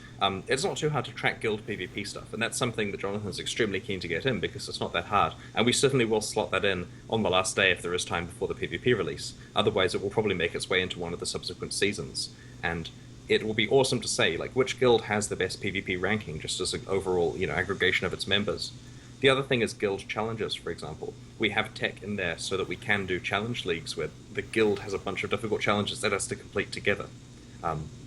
it's not too hard to track guild PvP stuff, and that's something that Jonathan's extremely keen to get in because it's not that hard. And we certainly will slot that in on the last day if there is time before the PvP release. Otherwise, it will probably make its way into one of the subsequent seasons. And it will be awesome to say, which guild has the best PvP ranking, just as an overall, aggregation of its members. The other thing is guild challenges, for example. We have tech in there so that we can do challenge leagues where the guild has a bunch of difficult challenges that has to complete together.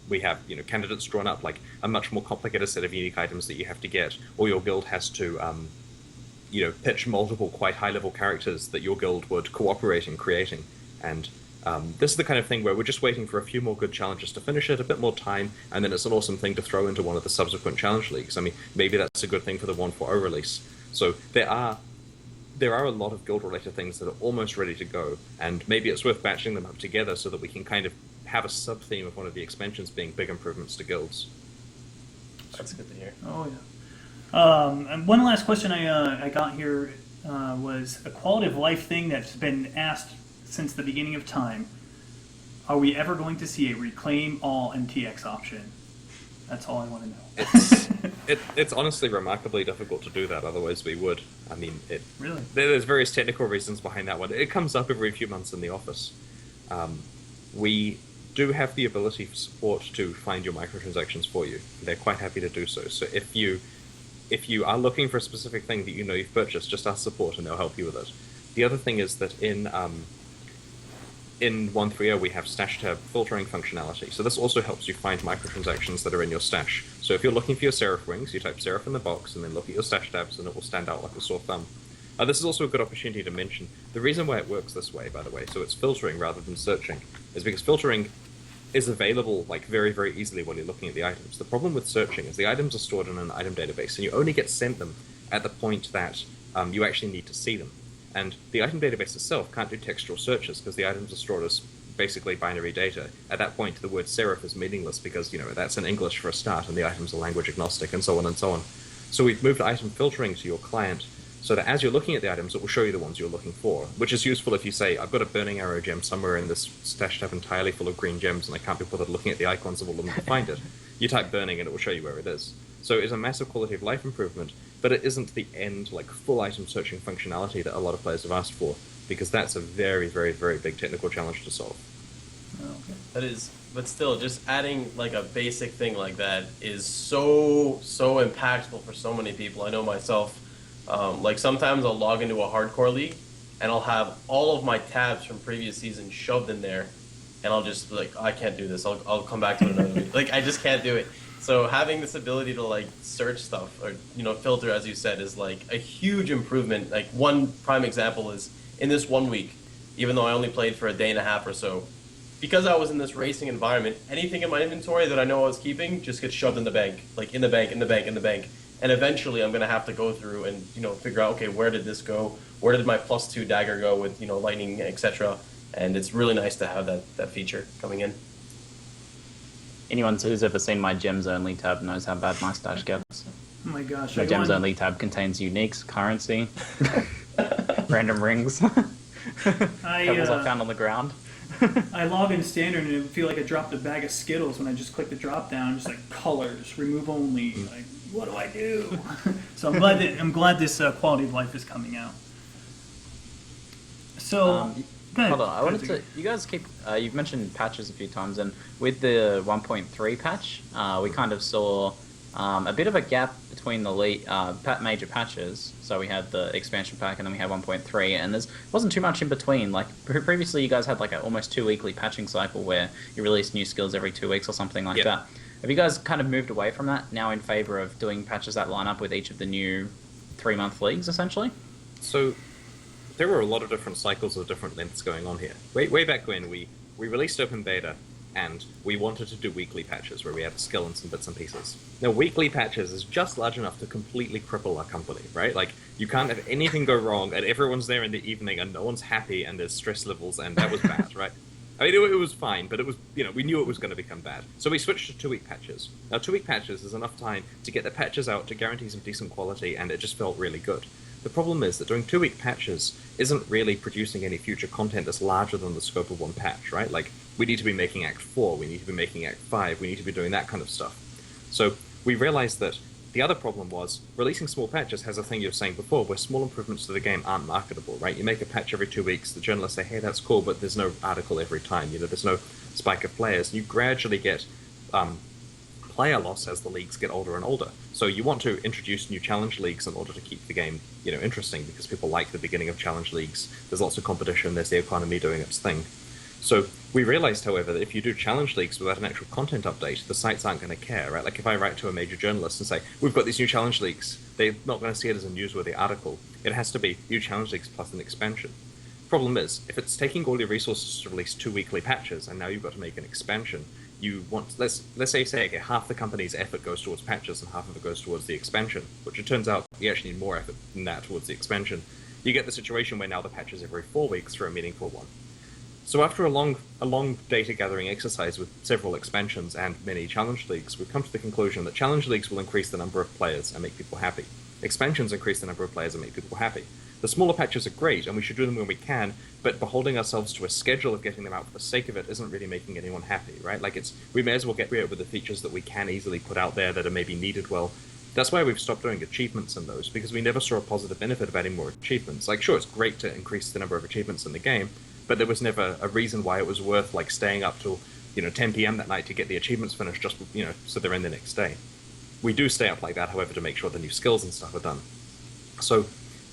We have, candidates drawn up, a much more complicated set of unique items that you have to get, or your guild has to, pitch multiple quite high-level characters that your guild would cooperate in creating. And this is the kind of thing where we're just waiting for a few more good challenges to finish it, a bit more time, and then it's an awesome thing to throw into one of the subsequent challenge leagues. I mean, maybe that's a good thing for the 1.4 release. So there are a lot of guild-related things that are almost ready to go, and maybe it's worth batching them up together so that we can kind of have a sub-theme of one of the expansions being big improvements to guilds. That's good to hear. Oh, yeah. And one last question I got here was a quality of life thing that's been asked since the beginning of time. Are we ever going to see a reclaim all MTX option? That's all I want to know. It's honestly remarkably difficult to do that, otherwise we would. I mean, Really? There's various technical reasons behind that one. It comes up every few months in the office. We do have the ability for support to find your microtransactions for you. They're quite happy to do so. So if you are looking for a specific thing that you've purchased, just ask support and they'll help you with it. The other thing is that in 1.3.0 we have stash tab filtering functionality. So this also helps you find microtransactions that are in your stash. So if you're looking for your Seraph wings, you type Seraph in the box and then look at your stash tabs and it will stand out like a sore thumb. This is also a good opportunity to mention the reason why it works this way, by the way, so it's filtering rather than searching, is because filtering is available very, very easily while you're looking at the items. The problem with searching is the items are stored in an item database and you only get sent them at the point that you actually need to see them. And the item database itself can't do textual searches because the items are stored as basically binary data. At that point, the word serif is meaningless because, that's in English for a start and the items are language agnostic and so on and so on. So we've moved item filtering to your client so that as you're looking at the items, it will show you the ones you're looking for, which is useful if you say, I've got a burning arrow gem somewhere in this stash tab entirely full of green gems and I can't be bothered looking at the icons of all of them to find it. You type burning and it will show you where it is. So it's a massive quality of life improvement, but it isn't the end, full item searching functionality that a lot of players have asked for, because that's a very, very, very big technical challenge to solve. Okay. That is, but still, just adding a basic thing like that is so impactful for so many people. I know myself, sometimes I'll log into a hardcore league and I'll have all of my tabs from previous seasons shoved in there, and I'll just be I can't do this. I'll come back to it another week. I just can't do it. So having this ability to search stuff or filter, as you said, is a huge improvement. One prime example is in this 1 week, even though I only played for a day and a half or so, because I was in this racing environment, anything in my inventory that I know I was keeping just gets shoved in the bank, in the bank. And eventually I'm gonna have to go through and figure out, okay, where did this go? Where did my +2 dagger go with lightning, etc. And it's really nice to have that feature coming in. Anyone who's ever seen my gems only tab knows how bad my stash gets. Oh my gosh. The I go gems on- only tab contains uniques, currency, random rings, pebbles I found on the ground. I log in standard and it would feel like I dropped a bag of Skittles when I just click the drop down, just like colors, remove only. Like, what do I do? So I'm glad this quality of life is coming out. So, go ahead. Hold on, I wanted to. You guys keep. You've mentioned patches a few times, and with the 1.3 patch, we kind of saw a bit of a gap between the major patches. So we had the expansion pack, and then we had 1.3, and there wasn't too much in between. Like previously, you guys had like an almost 2-weekly patching cycle where you released new skills every 2 weeks or something like that. Have you guys kind of moved away from that now in favor of doing patches that line up with each of the new 3-month leagues, essentially? So there were a lot of different cycles of different lengths going on here. Way back when we released open beta, and we wanted to do weekly patches where we had a skill and some bits and pieces. Now, weekly patches is just large enough to completely cripple our company, right? Like, you can't have anything go wrong, and everyone's there in the evening, and no one's happy, and there's stress levels, and that was bad, right? I mean, it was fine, but it was, we knew it was going to become bad. So we switched to 2-week patches. Now, 2-week patches is enough time to get the patches out, to guarantee some decent quality, and it just felt really good. The problem is that doing 2-week patches isn't really producing any future content that's larger than the scope of one patch, right? Like, we need to be making Act 4, we need to be making Act 5, we need to be doing that kind of stuff. So we realized that the other problem was releasing small patches has a thing you were saying before, where small improvements to the game aren't marketable, right? You make a patch every 2 weeks, the journalists say, hey, that's cool, but there's no article every time, there's no spike of players. You gradually get player loss as the leagues get older and older. So you want to introduce new challenge leagues in order to keep the game, interesting, because people like the beginning of challenge leagues. There's lots of competition, there's the economy doing its thing. So we realized, however, that if you do challenge leagues without an actual content update, the sites aren't going to care, right? Like if I write to a major journalist and say, we've got these new challenge leagues, they're not going to see it as a newsworthy article. It has to be new challenge leagues plus an expansion. Problem is, if it's taking all your resources to release 2 weekly patches, and now you've got to make an expansion, you want, let's say, okay, half the company's effort goes towards patches and half of it goes towards the expansion, which it turns out you actually need more effort than that towards the expansion. You get the situation where now the patch is every 4 weeks for a meaningful one. So after a long data gathering exercise with several expansions and many challenge leagues, we've come to the conclusion that challenge leagues will increase the number of players and make people happy. Expansions increase the number of players and make people happy. The smaller patches are great, and we should do them when we can, but beholding ourselves to a schedule of getting them out for the sake of it isn't really making anyone happy, right? Like we may as well get rid of the features that we can easily put out there that are maybe needed well. That's why we've stopped doing achievements in those, because we never saw a positive benefit of adding more achievements. Like, sure, it's great to increase the number of achievements in the game, but there was never a reason why it was worth, like, staying up till, 10 p.m. that night to get the achievements finished just, so they're in the next day. We do stay up like that, however, to make sure the new skills and stuff are done. So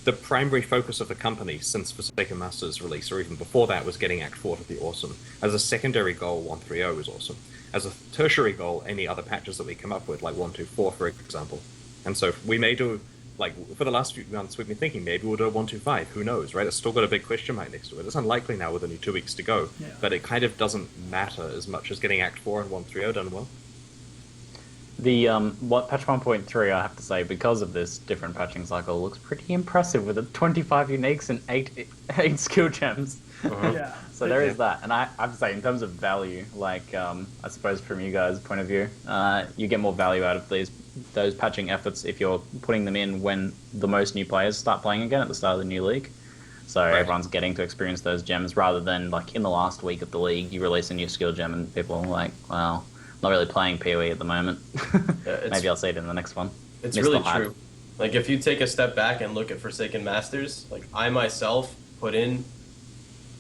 the primary focus of the company since Forsaken Masters release, or even before that, was getting Act 4 to be awesome. As a secondary goal, 130 is awesome. As a tertiary goal, any other patches that we come up with, like 124, for example. And so we may do, like, for the last few months, we've been thinking maybe we'll do a 125. Who knows, right? It's still got a big question mark next to it. It's unlikely now with only 2 weeks to go, but it kind of doesn't matter as much as getting Act 4 and 130 done well. The patch 1.3, I have to say, because of this different patching cycle, looks pretty impressive with 25 uniques and 8 skill gems. Yeah. So there is that, and I have to say, in terms of value, like I suppose from you guys' point of view, you get more value out of those patching efforts if you're putting them in when the most new players start playing again at the start of the new league. So everyone's getting to experience those gems rather than like in the last week of the league you release a new skill gem and people are like, well, not really playing PoE at the moment. Maybe I'll see it in the next one. It's really true. Like if you take a step back and look at Forsaken Masters, like I myself put in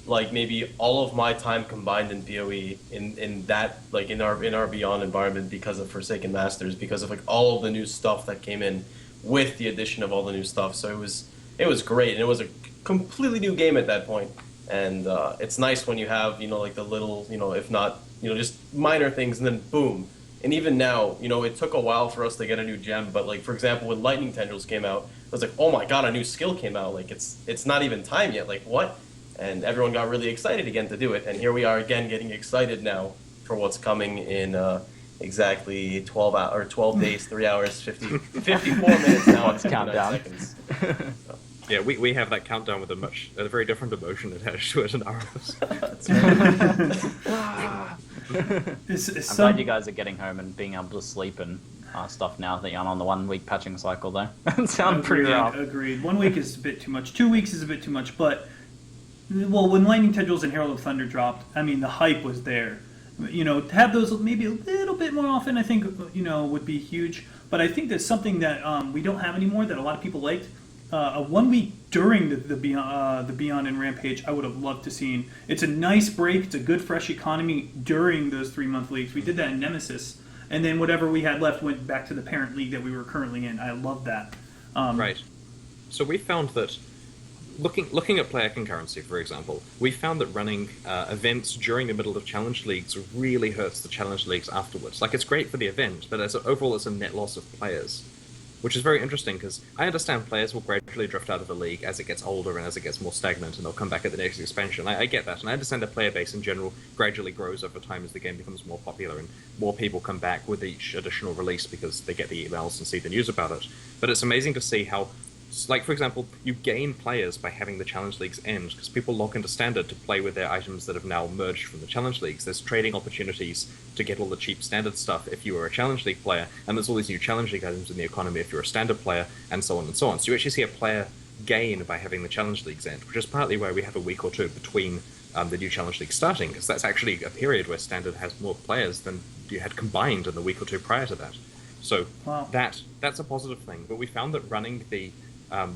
like maybe all of my time combined in PoE in that, like in our Beyond environment because of Forsaken Masters, because of like all of the new stuff that came in with the addition of all the new stuff. So it was great, and it was a completely new game at that point. And it's nice when you have, like the little, if not, just minor things, and then boom. And even now, it took a while for us to get a new gem, but like, for example, when Lightning Tendrils came out, I was like, oh my god, a new skill came out. Like, it's not even time yet. Like, what? And everyone got really excited again to do it. And here we are again getting excited now for what's coming in exactly 12 days, 3 hours, 54 minutes now. Let's count down. Seconds. So. Yeah, we have that countdown with a very different emotion attached to it in our office. I'm glad you guys are getting home and being able to sleep and stuff now that you're on the 1 week patching cycle, though. It sounds pretty rough. Agreed. 1 week is a bit too much. 2 weeks is a bit too much. But well, when Lightning Tendrils and Herald of Thunder dropped, I mean, the hype was there. You know, to have those maybe a little bit more often, I think, you know, would be huge. But I think that's something that we don't have anymore that a lot of people liked. A 1 week during the Beyond and Rampage, I would have loved to seen. It's a nice break. It's a good fresh economy during those 3 month leagues. We did that in Nemesis, and then whatever we had left went back to the parent league that we were currently in. I love that. Right. So we found that looking at player concurrency, for example, we found that running events during the middle of challenge leagues really hurts the challenge leagues afterwards. Like, it's great for the event, but overall it's a net loss of players, which is very interesting because I understand players will gradually drift out of the league as it gets older and as it gets more stagnant, and they'll come back at the next expansion. I get that, and I understand the player base in general gradually grows over time as the game becomes more popular and more people come back with each additional release because they get the emails and see the news about it. But it's amazing to see how, like, for example, you gain players by having the challenge leagues end because people lock into standard to play with their items that have now merged from the challenge leagues. There's trading opportunities to get all the cheap standard stuff if you are a challenge league player, and there's all these new challenge league items in the economy if you're a standard player, and so on and so on. So you actually see a player gain by having the challenge leagues end, which is partly why we have a week or two between the new challenge league starting, because that's actually a period where standard has more players than you had combined in the week or two prior to that. So Wow. that's a positive thing. But we found that running the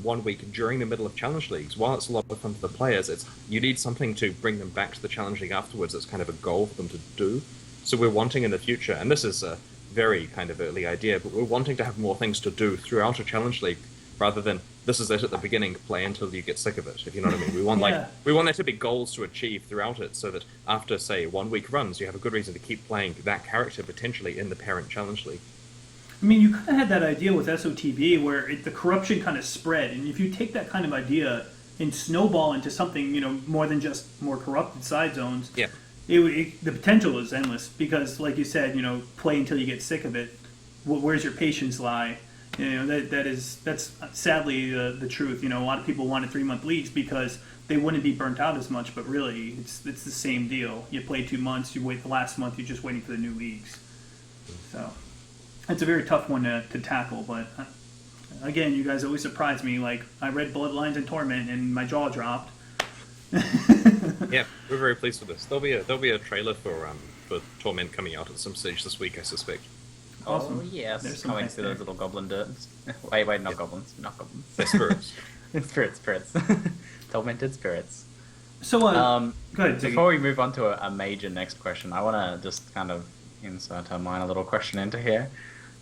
1 week during the middle of challenge leagues, while it's a lot of fun for the players, you need something to bring them back to the challenge league afterwards. It's kind of a goal for them to do. So we're wanting in the future, and this is a very kind of early idea, but we're wanting to have more things to do throughout a challenge league rather than this is it at the beginning, play until you get sick of it, if you know what I mean. We want Yeah. we want there to be goals to achieve throughout it so that after, say, 1 week runs, you have a good reason to keep playing that character potentially in the parent challenge league. I mean, you kind of had that idea with SOTB where the corruption kind of spread, and if you take that kind of idea and snowball into something, you know, more than just more corrupted side zones, Yeah. the potential is endless because, like you said, you know, play until you get sick of it. Where's your patience lie? You know, that's sadly the truth. You know, a lot of people wanted 3 month leagues because they wouldn't be burnt out as much, but really, it's the same deal. You play 2 months, you wait the last month, you're just waiting for the new leagues. So it's a very tough one to tackle, but again, you guys always surprise me. Like, I read Bloodlines and Torment, and my jaw dropped. Yeah, we're very pleased with this. There'll be a trailer for Torment coming out at some stage this week, I suspect. Awesome. Oh, yes. There's some Coming hype to there. those little goblin dirts. Wait, not goblins. Not goblins. They're spirits. spirits. Tormented spirits. So, go ahead, Ziggy. Before we move on to a major next question, I want to just kind of insert a minor little question into here.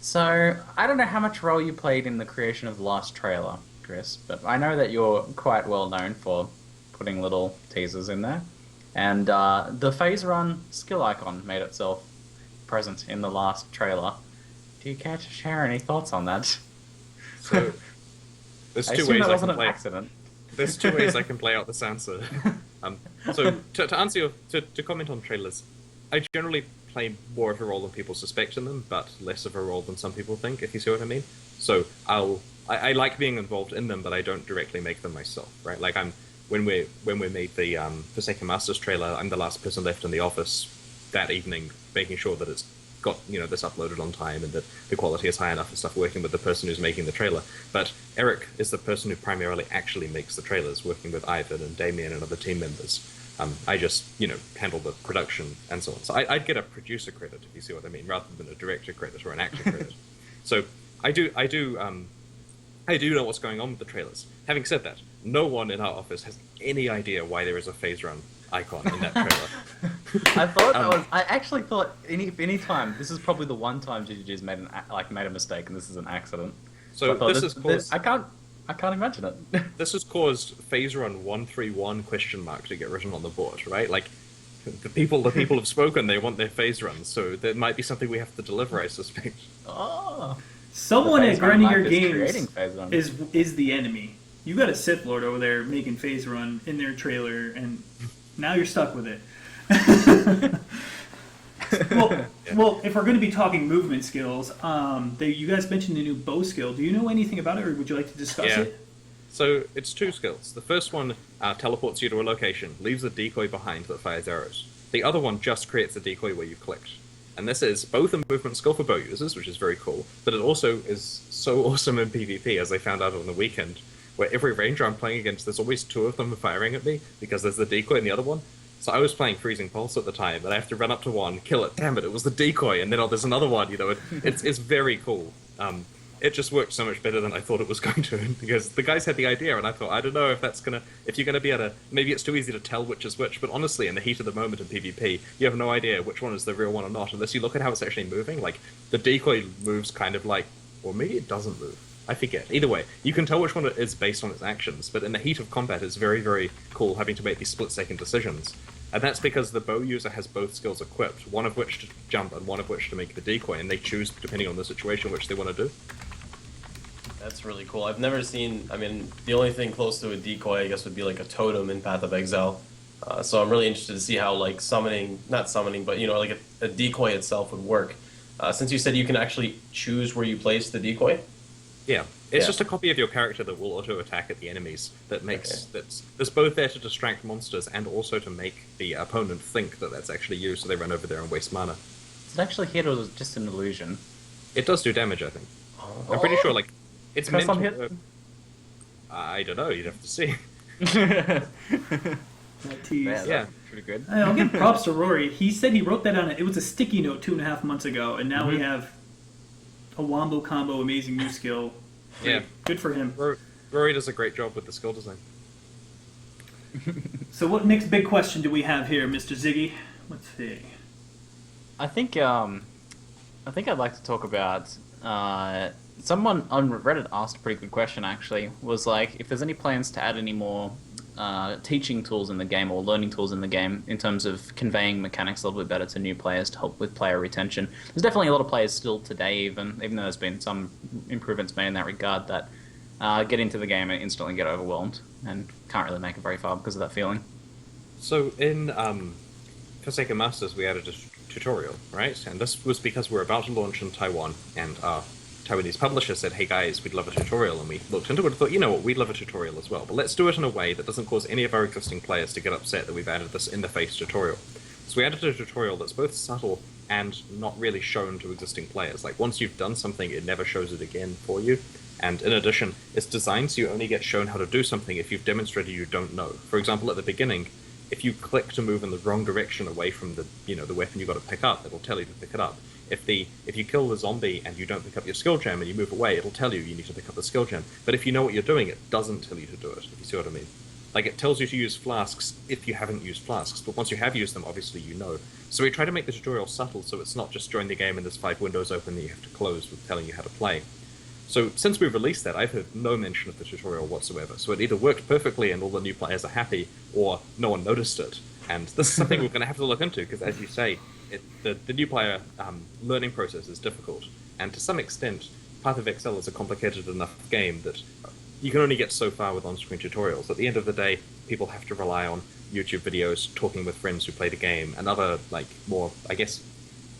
So, I don't know how much role you played in the creation of the last trailer, Chris, but I know that you're quite well known for putting little teasers in there. And the phase run skill icon made itself present in the last trailer. Do you care to share any thoughts on that? So there's I two assume ways that I wasn't can an play. accident. There's 2 ways I can play out this answer. So to answer to comment on trailers, I generally play more of a role than people suspect in them, but less of a role than some people think, if you see what I mean. So I like being involved in them, but I don't directly make them myself, right? Like when we made the Forsaken Masters trailer, I'm the last person left in the office that evening, making sure that it's got, you know, this uploaded on time and that the quality is high enough and stuff, working with the person who's making the trailer. But Eric is the person who primarily actually makes the trailers, working with Ivan and Damien and other team members. I just, you know, handle the production and so on. So I'd get a producer credit, if you see what I mean, rather than a director credit or an actor credit. So I do know what's going on with the trailers. Having said that, no one in our office has any idea why there is a phase run icon in that trailer. I thought I actually thought any time, this is probably the one time GGG's made a mistake, and this is an accident. So I thought this has caused I can't imagine it. this has caused phase run 131 ? To get written on the board, right? Like the people have spoken. They want their phase runs, so there might be something we have to deliver, I suspect. Oh. Someone The at phase run Grinding Your hype is creating Games phase run. is the enemy. You got a Sith Lord over there making phase run in their trailer, and now you're stuck with it. Well, if we're going to be talking movement skills, you guys mentioned the new bow skill. Do you know anything about it, or would you like to discuss Yeah. it? So it's 2 skills. The first one teleports you to a location, leaves a decoy behind that fires arrows. The other one just creates a decoy where you clicked. And this is both a movement skill for bow users, which is very cool, but it also is so awesome in PvP, as I found out on the weekend, where every ranger I'm playing against, there's always two of them firing at me, because there's the decoy and the other one. So I was playing Freezing Pulse at the time, and I have to run up to one, kill it, damn it was the decoy, and then there's another one, it's very cool. It just worked so much better than I thought it was going to, because the guys had the idea, and I thought, I don't know if you're gonna be able to, maybe it's too easy to tell which is which, but honestly, in the heat of the moment in PvP, you have no idea which one is the real one or not, unless you look at how it's actually moving. Like, the decoy moves kind of like, or maybe it doesn't move. I forget. Either way, you can tell which one it is based on its actions, but in the heat of combat, it's very, very cool having to make these split-second decisions. And that's because the bow user has both skills equipped, one of which to jump and one of which to make the decoy, and they choose, depending on the situation, which they want to do. That's really cool. I've never seen, I mean, the only thing close to a decoy, I guess, would be like a totem in Path of Exile. So I'm really interested to see how, like, not summoning, but, like a decoy itself would work. Since you said you can actually choose where you place the decoy? Yeah. It's Yeah. just a copy of your character that will auto-attack at the enemies, that's both there to distract monsters and also to make the opponent think that that's actually you, so they run over there and waste mana. Is it actually hit or is it just an illusion? It does do damage, I think. I'm pretty sure, like, it's Curse meant on to hit? work. I don't know, you'd have to see. That tease. Yeah, Yeah. pretty good. Hey, I'll give props to Rory. He said he wrote that on it was a sticky note 2.5 months ago, and now we have a wombo combo amazing new skill. Yeah. Good for him. Rory does a great job with the skill design. So what next big question do we have here, Mr. Ziggy? Let's see. I think I'd like to talk about someone on Reddit asked a pretty good question actually. Was like if there's any plans to add any more teaching tools in the game or learning tools in the game in terms of conveying mechanics a little bit better to new players to help with player retention. There's definitely a lot of players still today, even though there's been some improvements made in that regard, that get into the game and instantly get overwhelmed and can't really make it very far because of that feeling. So in Forsaken Masters, we added a tutorial, right? And this was because we're about to launch in Taiwan, and our Taiwanese publisher said, hey guys, we'd love a tutorial, and we looked into it and thought, you know what, we'd love a tutorial as well, but let's do it in a way that doesn't cause any of our existing players to get upset that we've added this in-the-face tutorial. So we added a tutorial that's both subtle and not really shown to existing players. Like, once you've done something, it never shows it again for you. And in addition, it's designed so you only get shown how to do something if you've demonstrated you don't know. For example, at the beginning, if you click to move in the wrong direction away from the weapon you've got to pick up, it'll tell you to pick it up. If you kill the zombie and you don't pick up your skill gem and you move away, it'll tell you need to pick up the skill gem. But if you know what you're doing, it doesn't tell you to do it, if you see what I mean. Like, it tells you to use flasks if you haven't used flasks, but once you have used them, obviously you know. So we try to make the tutorial subtle, so it's not just join the game and there's 5 windows open that you have to close with telling you how to play. So since we've released that, I've heard no mention of the tutorial whatsoever. So it either worked perfectly and all the new players are happy, or no one noticed it. And this is something we're going to have to look into, because as you say, the new player learning process is difficult. And to some extent, Path of Exile is a complicated enough game that you can only get so far with on-screen tutorials. At the end of the day, people have to rely on YouTube videos, talking with friends who play the game, and other, like, more, I guess,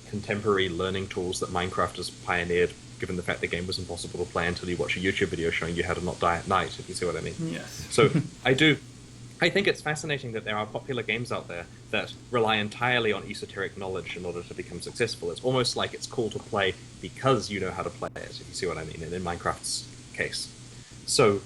contemporary learning tools that Minecraft has pioneered, given the fact the game was impossible to play until you watch a YouTube video showing you how to not die at night, if you see what I mean. Yes. So I think it's fascinating that there are popular games out there that rely entirely on esoteric knowledge in order to become successful. It's almost like it's cool to play because you know how to play it, if you see what I mean, in Minecraft's case. So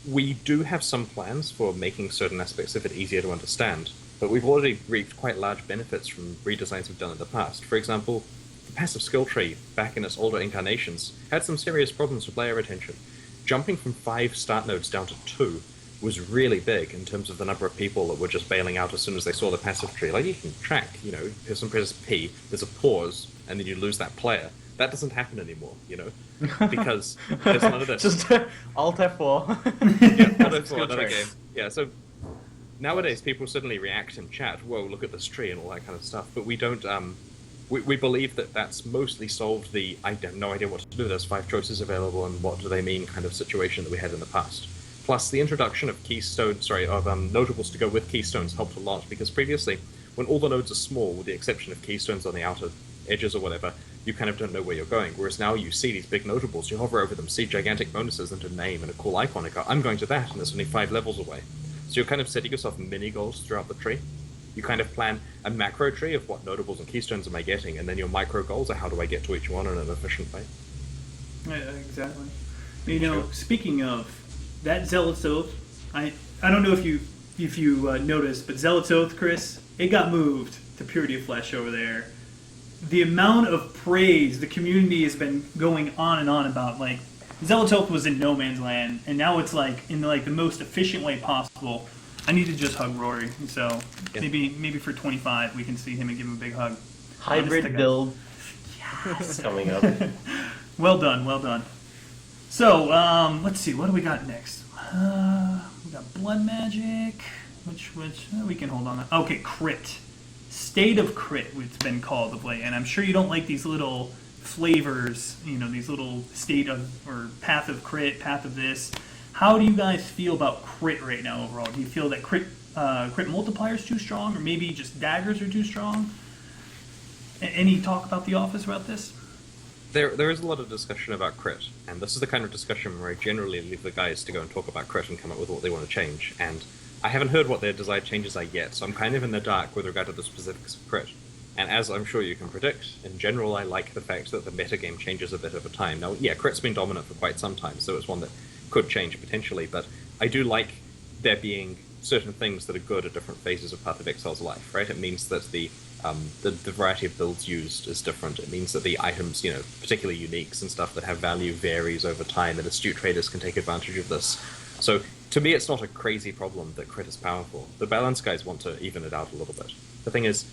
we do have some plans for making certain aspects of it easier to understand, but we've already reaped quite large benefits from redesigns we've done in the past. For example, the passive skill tree, back in its older incarnations, had some serious problems with player retention. Jumping from 5 start nodes down to 2 was really big in terms of the number of people that were just bailing out as soon as they saw the passive tree. Like, you can track, person presses P, there's a pause, and then you lose that player. That doesn't happen anymore, because there's none of this. Just Alt F4. Yeah, another game. Yeah, so nowadays people suddenly react in chat, whoa, look at this tree and all that kind of stuff, but we don't, we believe that that's mostly solved the I have no idea what to do, there's 5 choices available and what do they mean kind of situation that we had in the past. Plus, the introduction of notables to go with keystones helped a lot, because previously, when all the nodes are small, with the exception of keystones on the outer edges or whatever, you kind of don't know where you're going, whereas now you see these big notables, you hover over them, see gigantic bonuses and a name and a cool icon, and go, I'm going to that, and there's only 5 levels away. So you're kind of setting yourself mini goals throughout the tree. You kind of plan a macro tree of what notables and keystones am I getting, and then your micro goals are how do I get to each one in an efficient way. Yeah, exactly. You know, speaking of that Zealot's Oath, I don't know if you noticed, but Zealot's Oath, Chris, it got moved to Purity of Flesh over there. The amount of praise the community has been going on and on about, like, Zealot's Oath was in no man's land, and now it's like in the most efficient way possible. I need to just hug Rory, so maybe for 25 we can see him and give him a big hug. Hybrid build coming up. Well done, well done. So, let's see, what do we got next? We got Blood Magic, which we can hold on that. Okay, Crit. State of Crit, it's been called of late, and I'm sure you don't like these little flavors, these little state of, or path of crit, path of this. How do you guys feel about crit right now overall? Do you feel that crit multiplier is too strong, or maybe just daggers are too strong? Any talk about the office about this? There is a lot of discussion about crit, and this is the kind of discussion where I generally leave the guys to go and talk about crit and come up with what they want to change, and I haven't heard what their desired changes are yet, so I'm kind of in the dark with regard to the specifics of crit. And as I'm sure you can predict, in general I like the fact that the metagame changes a bit over time. Now, yeah, crit's been dominant for quite some time, so it's one that could change potentially, but I do like there being certain things that are good at different phases of Path of Exile's life, right? It means that the variety of builds used is different. It means that the items, particularly uniques and stuff that have value varies over time, and astute traders can take advantage of this. So, to me, it's not a crazy problem that crit is powerful. The balance guys want to even it out a little bit. The thing is,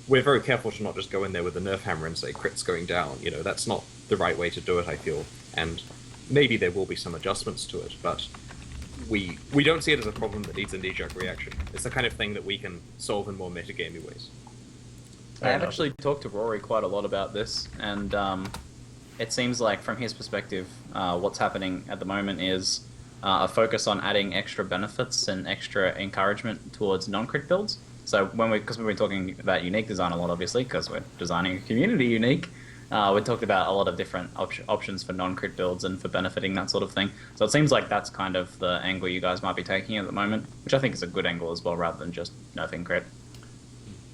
we're very careful to not just go in there with a nerf hammer and say crit's going down. That's not the right way to do it, I feel. And maybe there will be some adjustments to it, but we don't see it as a problem that needs a knee-jerk reaction. It's the kind of thing that we can solve in more metagamey ways. I have actually talked to Rory quite a lot about this, and it seems like from his perspective, what's happening at the moment is a focus on adding extra benefits and extra encouragement towards non-crit builds. So because we've been talking about unique design a lot, obviously, because we're designing a community unique, we talked about a lot of different options for non-crit builds and for benefiting that sort of thing. So it seems like that's kind of the angle you guys might be taking at the moment, which I think is a good angle as well, rather than just nerfing crit.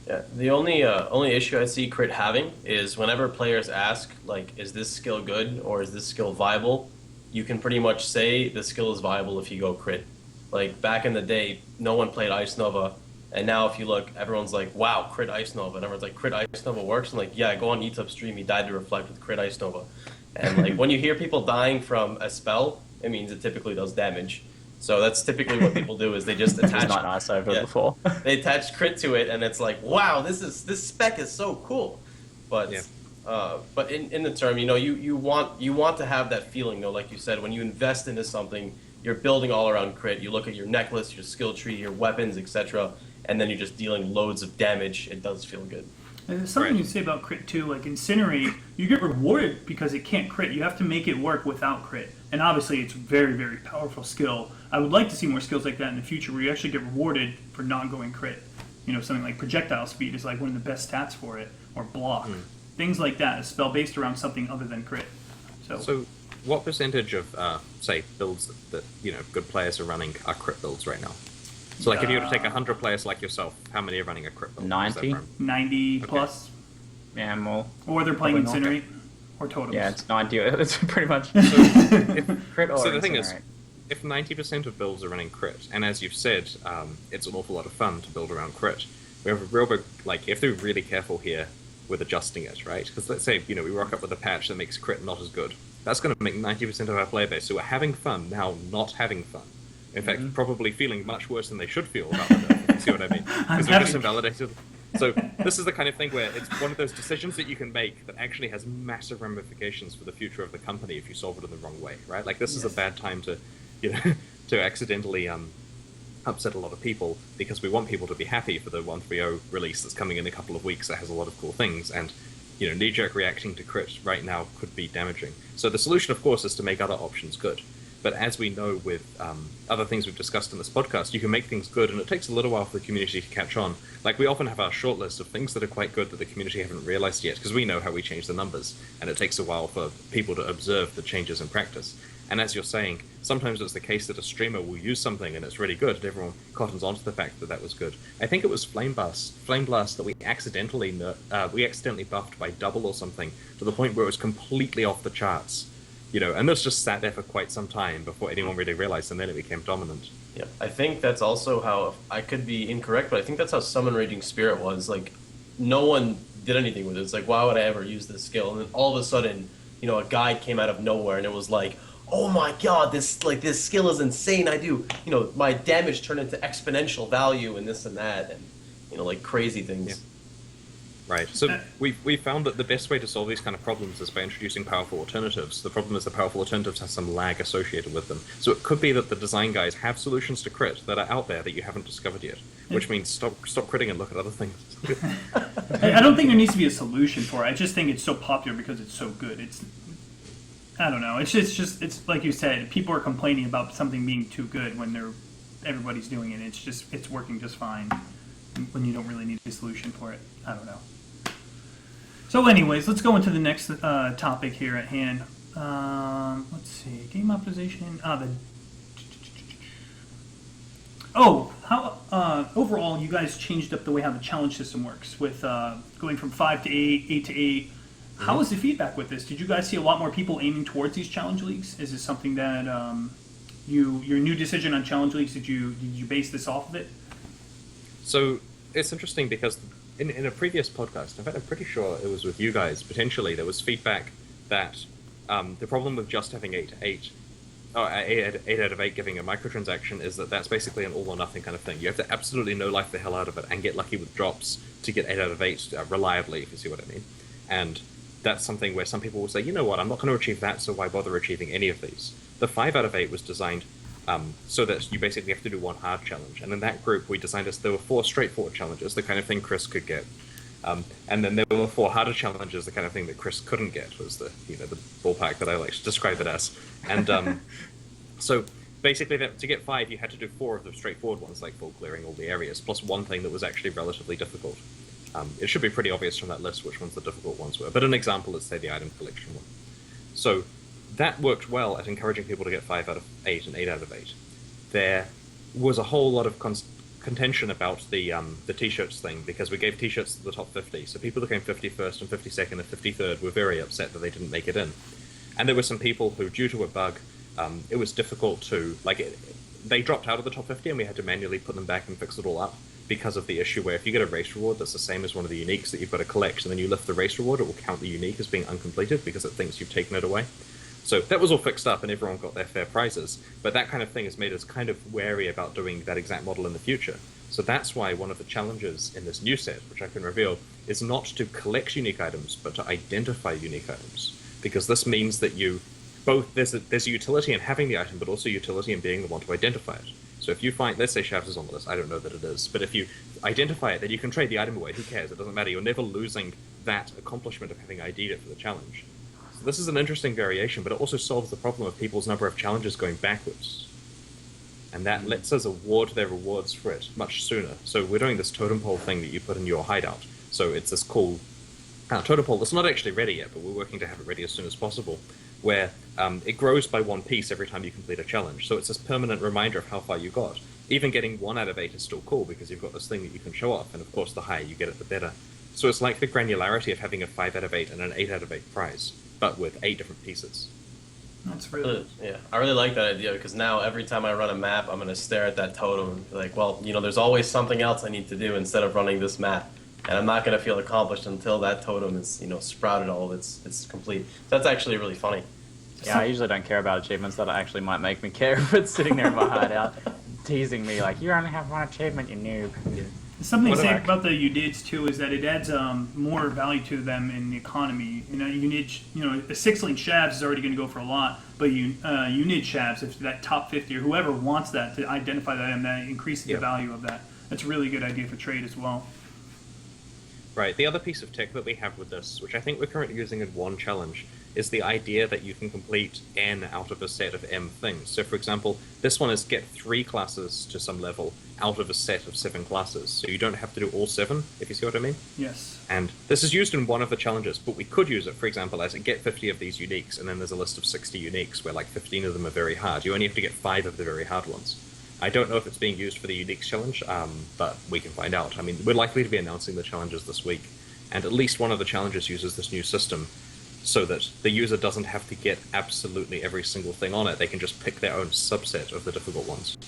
Yeah, the only issue I see crit having is whenever players ask, like, is this skill good or is this skill viable, you can pretty much say the skill is viable if you go crit. Like, back in the day, no one played Ice Nova, and now if you look, everyone's like, wow, crit Ice Nova. And everyone's like, crit Ice Nova works? And like, yeah, go on ETUB stream, he died to reflect with crit Ice Nova. And like, when you hear people dying from a spell, it means it typically does damage. So that's typically what people do, is they just attach... It's not nice over before. They attach crit to it, and it's like, wow, this spec is so cool. But but in the term, you want to have that feeling, though, like you said, when you invest into something, you're building all around crit. You look at your necklace, your skill tree, your weapons, etc., and then you're just dealing loads of damage. It does feel good. And there's something you say about crit too, like Incinerate, you get rewarded because it can't crit. You have to make it work without crit. And obviously it's a very, very powerful skill. I would like to see more skills like that in the future where you actually get rewarded for not going crit. Something like projectile speed is like one of the best stats for it, or block. Things like that, a spell based around something other than crit. So what percentage of, say, builds that good players are running are crit builds right now? So, like, if you were to take 100 players like yourself, how many are running a crit build? 90. 90 plus. Yeah, more. Or they're playing Probably Incinerate or Totems. Yeah, it's 90. It's pretty much So crit or the thing is, Incinerate. if 90% of builds are running crit, and as you've said, it's an awful lot of fun to build around crit, we have a real big, like, you have to be really careful here with adjusting it, right? Because let's say, we rock up with a patch that makes crit not as good. That's going to make 90% of our player base who are having fun now not having fun. In fact, probably feeling much worse than they should feel about it, if you see what I mean. Because we're just invalidated. So this is the kind of thing where it's one of those decisions that you can make that actually has massive ramifications for the future of the company if you solve it in the wrong way, right? Like, this is a bad time to, to accidentally upset a lot of people, because we want people to be happy for the 1.3.0 release that's coming in a couple of weeks that has a lot of cool things, and knee-jerk reacting to crit right now could be damaging. So the solution, of course, is to make other options good. But as we know with other things we've discussed in this podcast, you can make things good, and it takes a little while for the community to catch on. Like, we often have our short list of things that are quite good that the community haven't realized yet, because we know how we change the numbers, and it takes a while for people to observe the changes in practice. And as you're saying, sometimes it's the case that a streamer will use something and it's really good, and everyone cottons onto the fact that that was good. I think it was Flame Blast that we accidentally buffed by double or something, to the point where it was completely off the charts. And this just sat there for quite some time before anyone really realized, and then it became dominant. Yeah, I think that's also how, I could be incorrect, but I think that's how Summon Raging Spirit was. Like, no one did anything with it. It's like, why would I ever use this skill? And then all of a sudden, a guide came out of nowhere, and it was like, oh my god, this skill is insane. I do, my damage turned into exponential value and this and that, and, like crazy things. Yeah. Right. So we found that the best way to solve these kind of problems is by introducing powerful alternatives. The problem is the powerful alternatives have some lag associated with them. So it could be that the design guys have solutions to crit that are out there that you haven't discovered yet, which means stop critting and look at other things. I don't think there needs to be a solution for it. I just think it's so popular because it's so good. I don't know. It's like you said, people are complaining about something being too good when everybody's doing it. It's working just fine when you don't really need a solution for it. I don't know. So anyways, let's go into the next topic here at hand. Let's see. Game optimization. How overall you guys changed up the way how the challenge system works with going from 5 to 8, 8 to 8. How was the feedback with this? Did you guys see a lot more people aiming towards these challenge leagues? Is this something that your new decision on challenge leagues, did you base this off of it? So it's interesting because in a previous podcast, in fact, I'm pretty sure it was with you guys, potentially, there was feedback that the problem with just having 8 out of 8 giving a microtransaction is that that's basically an all or nothing kind of thing. You have to absolutely no-life the hell out of it and get lucky with drops to get 8 out of 8 reliably, if you see what I mean. And that's something where some people will say, you know what, I'm not going to achieve that, so why bother achieving any of these? The 5 out of 8 was designed so that you basically have to do one hard challenge. And in that group, we designed there were 4 straightforward challenges, the kind of thing Chris could get. And then there were 4 harder challenges, the kind of thing that Chris couldn't get, was the ballpark that I like to describe it as. And so basically to get 5, you had to do 4 of the straightforward ones, like full clearing all the areas, plus one thing that was actually relatively difficult. It should be pretty obvious from that list which ones the difficult ones were, but an example is, say, the item collection one. So that worked well at encouraging people to get 5 out of 8 and 8 out of 8. There was a whole lot of contention about the t-shirts thing, because we gave t-shirts to the top 50, so people who came 51st and 52nd and 53rd were very upset that they didn't make it in. And there were some people who, due to a bug, it was difficult to, they dropped out of the top 50 and we had to manually put them back and fix it all up, because of the issue where if you get a race reward that's the same as one of the uniques that you've got to collect, and then you lift the race reward, it will count the unique as being uncompleted because it thinks you've taken it away. So that was all fixed up and everyone got their fair prizes, but that kind of thing has made us kind of wary about doing that exact model in the future. So that's why one of the challenges in this new set, which I can reveal, is not to collect unique items, but to identify unique items. Because this means that there's a utility in having the item, but also utility in being the one to identify it. So if you find, let's say Shavs is on the list, I don't know that it is, but if you identify it, then you can trade the item away. Who cares? It doesn't matter. You're never losing that accomplishment of having ID'd it for the challenge. So this is an interesting variation, but it also solves the problem of people's number of challenges going backwards. And that lets us award their rewards for it much sooner. So we're doing this totem pole thing that you put in your hideout. So it's this cool totem pole that's not actually ready yet, but we're working to have it ready as soon as possible, where it grows by 1 piece every time you complete a challenge. So it's this permanent reminder of how far you got. Even getting 1 out of 8 is still cool because you've got this thing that you can show off, and of course the higher you get it, the better. So it's like the granularity of having a 5 out of 8 and an 8 out of 8 prize, but with 8 different pieces. That's really... Yeah, I really like that idea, because now every time I run a map, I'm going to stare at that totem and be like, well, there's always something else I need to do instead of running this map. And I'm not going to feel accomplished until that totem is, sprouted all of it's complete. That's actually really funny. Yeah, I usually don't care about achievements that actually might make me care if it's sitting there in my hideout, teasing me like, you only have 1 achievement, you noob. Something to say about the unids too is that it adds more value to them in the economy. Unid, the 6-link Shavs is already going to go for a lot, but unid Shavs, if that top 50 or whoever wants that to identify that, and that increases the value of that. That's a really good idea for trade as well. Right. The other piece of tech that we have with this, which I think we're currently using in one challenge, is the idea that you can complete n out of a set of m things. So, for example, this one is get 3 classes to some level out of a set of 7 classes. So you don't have to do all 7, if you see what I mean. Yes. And this is used in one of the challenges, but we could use it, for example, as get 50 of these uniques, and then there's a list of 60 uniques where like 15 of them are very hard. You only have to get 5 of the very hard ones. I don't know if it's being used for the uniques challenge, but we can find out. I mean, we're likely to be announcing the challenges this week, and at least one of the challenges uses this new system so that the user doesn't have to get absolutely every single thing on it. They can just pick their own subset of the difficult ones.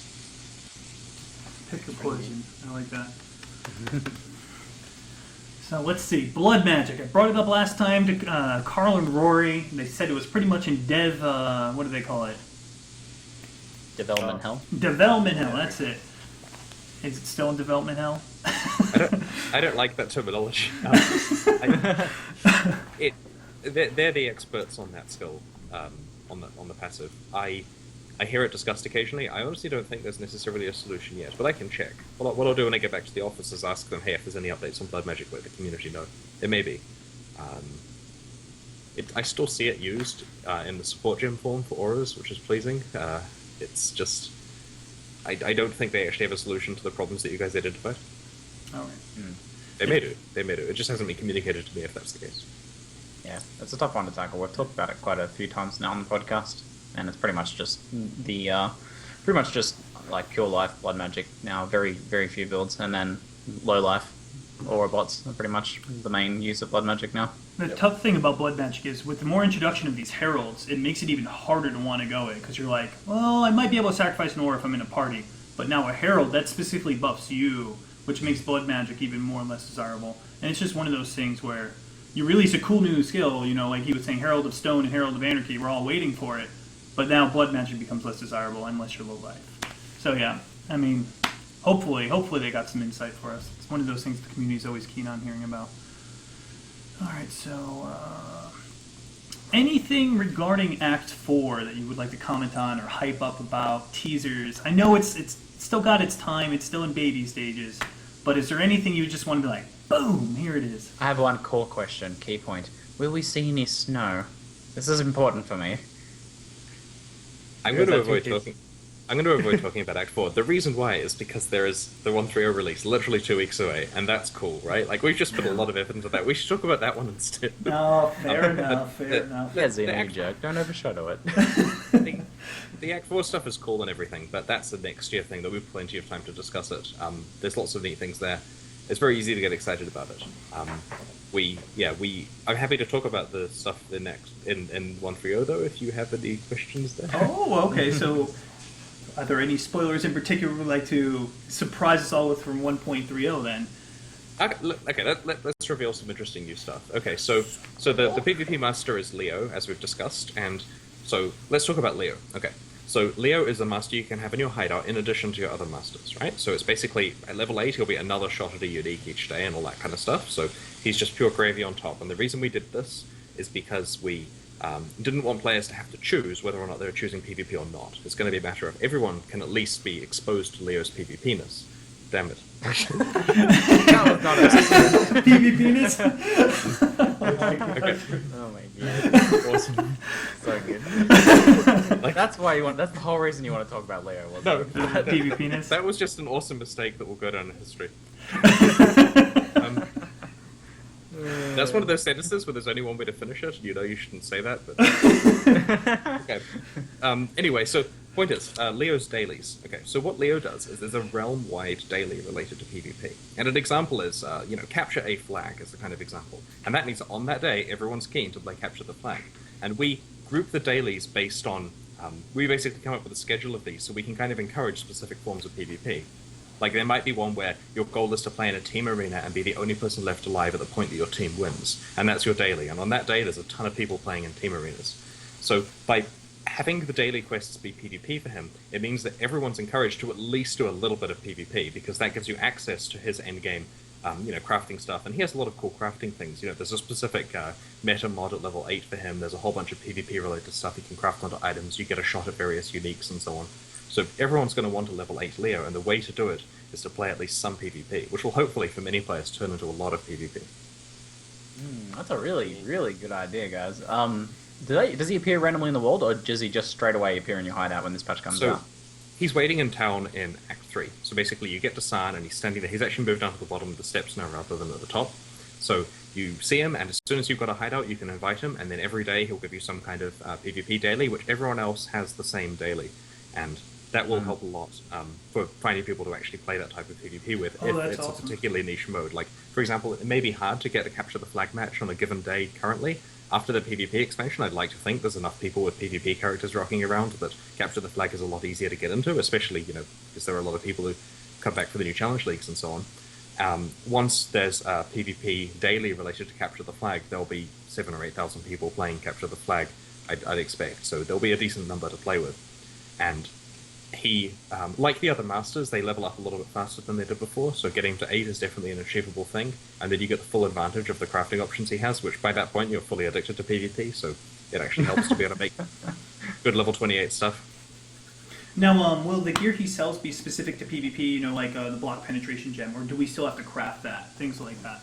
Pick a poison. I like that. So let's see. Blood magic. I brought it up last time to Carl and Rory. They said it was pretty much in dev. What do they call it? Development hell. Development hell. That's it. Is it still in development hell? I don't like that terminology. They're the experts on that skill, on the passive. I hear it discussed occasionally. I honestly don't think there's necessarily a solution yet, but I can check. What I'll do when I get back to the office is ask them, hey, if there's any updates on Blood Magic, let the community know. It may be. I still see it used in the support gem form for auras, which is pleasing. It's just... I don't think they actually have a solution to the problems that you guys identified. All right. They may do. They may do. It just hasn't been communicated to me if that's the case. Yeah, it's a tough one to tackle. We've talked about it quite a few times now on the podcast, and it's pretty much just like pure life blood magic now. Very, very few builds, and then low life aura bots are pretty much the main use of blood magic now. The tough thing about blood magic is with the more introduction of these heralds, it makes it even harder to want to go it because you're like, well, I might be able to sacrifice an aura if I'm in a party, but now a herald that specifically buffs you, which makes blood magic even more or less desirable. And it's just one of those things where you release a cool new skill, you know, like he was saying, Herald of Stone and Herald of Anarchy, we're all waiting for it, but now blood magic becomes less desirable unless you're low life. So yeah, I mean, hopefully they got some insight for us. It's one of those things the community is always keen on hearing about. All right, so anything regarding Act 4 that you would like to comment on or hype up about? Teasers. I know it's still got its time, it's still in baby stages, but is there anything you just want to be like, boom, here it is? I have one core question, key point. Will we see any snow? This is important for me. I'm going to avoid talking about Act 4. The reason why is because there is the 1.3.0 release literally 2 weeks away, and that's cool, right? Like, we've just put a lot of effort into that. We should talk about that one instead. No, fair enough. Yeah, Zeno, you jerk. Don't overshadow it. The Act 4 stuff is cool and everything, but that's the next year thing. There'll be plenty of time to discuss it. There's lots of neat things there. It's very easy to get excited about it. I'm happy to talk about the stuff in 1.3.0 though, if you have any questions there. Oh, okay. So, are there any spoilers in particular you would like to surprise us all with from 1.3.0 then? Let's reveal some interesting new stuff. Okay, so the PvP master is Leo, as we've discussed, and so let's talk about Leo. Okay, so Leo is a master you can have in your hideout in addition to your other masters, right? So it's basically, at level 8, he'll be another shot at a unique each day and all that kind of stuff, so he's just pure gravy on top. And the reason we did this is because we didn't want players to have to choose whether or not they were choosing PvP or not. It's going to be a matter of everyone can at least be exposed to Leo's PvP-ness. Damn it. That was not a PvP-ness? Okay. Oh my god. Awesome. So good. That's the whole reason you want to talk about Leo, wasn't it? PvP-ness? That was just an awesome mistake that will go down in history. That's one of those sentences where there's only one way to finish it. You know you shouldn't say that, but... Okay. Anyway, so point is, Leo's dailies. Okay, so what Leo does is there's a realm-wide daily related to PvP. And an example is, capture a flag is the kind of example. And that means that on that day, everyone's keen to play capture the flag. And we group the dailies based on... we basically come up with a schedule of these so we can kind of encourage specific forms of PvP. Like, there might be one where your goal is to play in a team arena and be the only person left alive at the point that your team wins. And that's your daily. And on that day, there's a ton of people playing in team arenas. So by having the daily quests be PvP for him, it means that everyone's encouraged to at least do a little bit of PvP, because that gives you access to his endgame, crafting stuff. And he has a lot of cool crafting things. There's a specific meta mod at level 8 for him. There's a whole bunch of PvP-related stuff he can craft onto items. You get a shot at various uniques and so on. So everyone's going to want to level 8 Leo, and the way to do it is to play at least some PvP, which will hopefully, for many players, turn into a lot of PvP. That's a really, really good idea, guys. Does he appear randomly in the world, or does he just straight away appear in your hideout when this patch comes out? He's waiting in town in Act 3. So basically you get to San and he's standing there. He's actually moved down to the bottom of the steps now rather than at the top. So you see him, and as soon as you've got a hideout, you can invite him, and then every day he'll give you some kind of PvP daily, which everyone else has the same daily. And that will help a lot for finding people to actually play that type of PvP with if it's awesome. a particularly niche mode. Like, for example, it may be hard to get a Capture the Flag match on a given day currently. After the PvP expansion, I'd like to think there's enough people with PvP characters rocking around that Capture the Flag is a lot easier to get into, especially, because there are a lot of people who come back for the new Challenge Leagues and so on. Once there's a PvP daily related to Capture the Flag, there'll be 7,000 or 8,000 people playing Capture the Flag, I'd expect, so there'll be a decent number to play with. And he, like the other masters, they level up a little bit faster than they did before, so getting to 8 is definitely an achievable thing, and then you get the full advantage of the crafting options he has, which by that point you're fully addicted to PvP, so it actually helps to be able to make good level 28 stuff. Now, will the gear he sells be specific to PvP, like the block penetration gem, or do we still have to craft that? Things like that.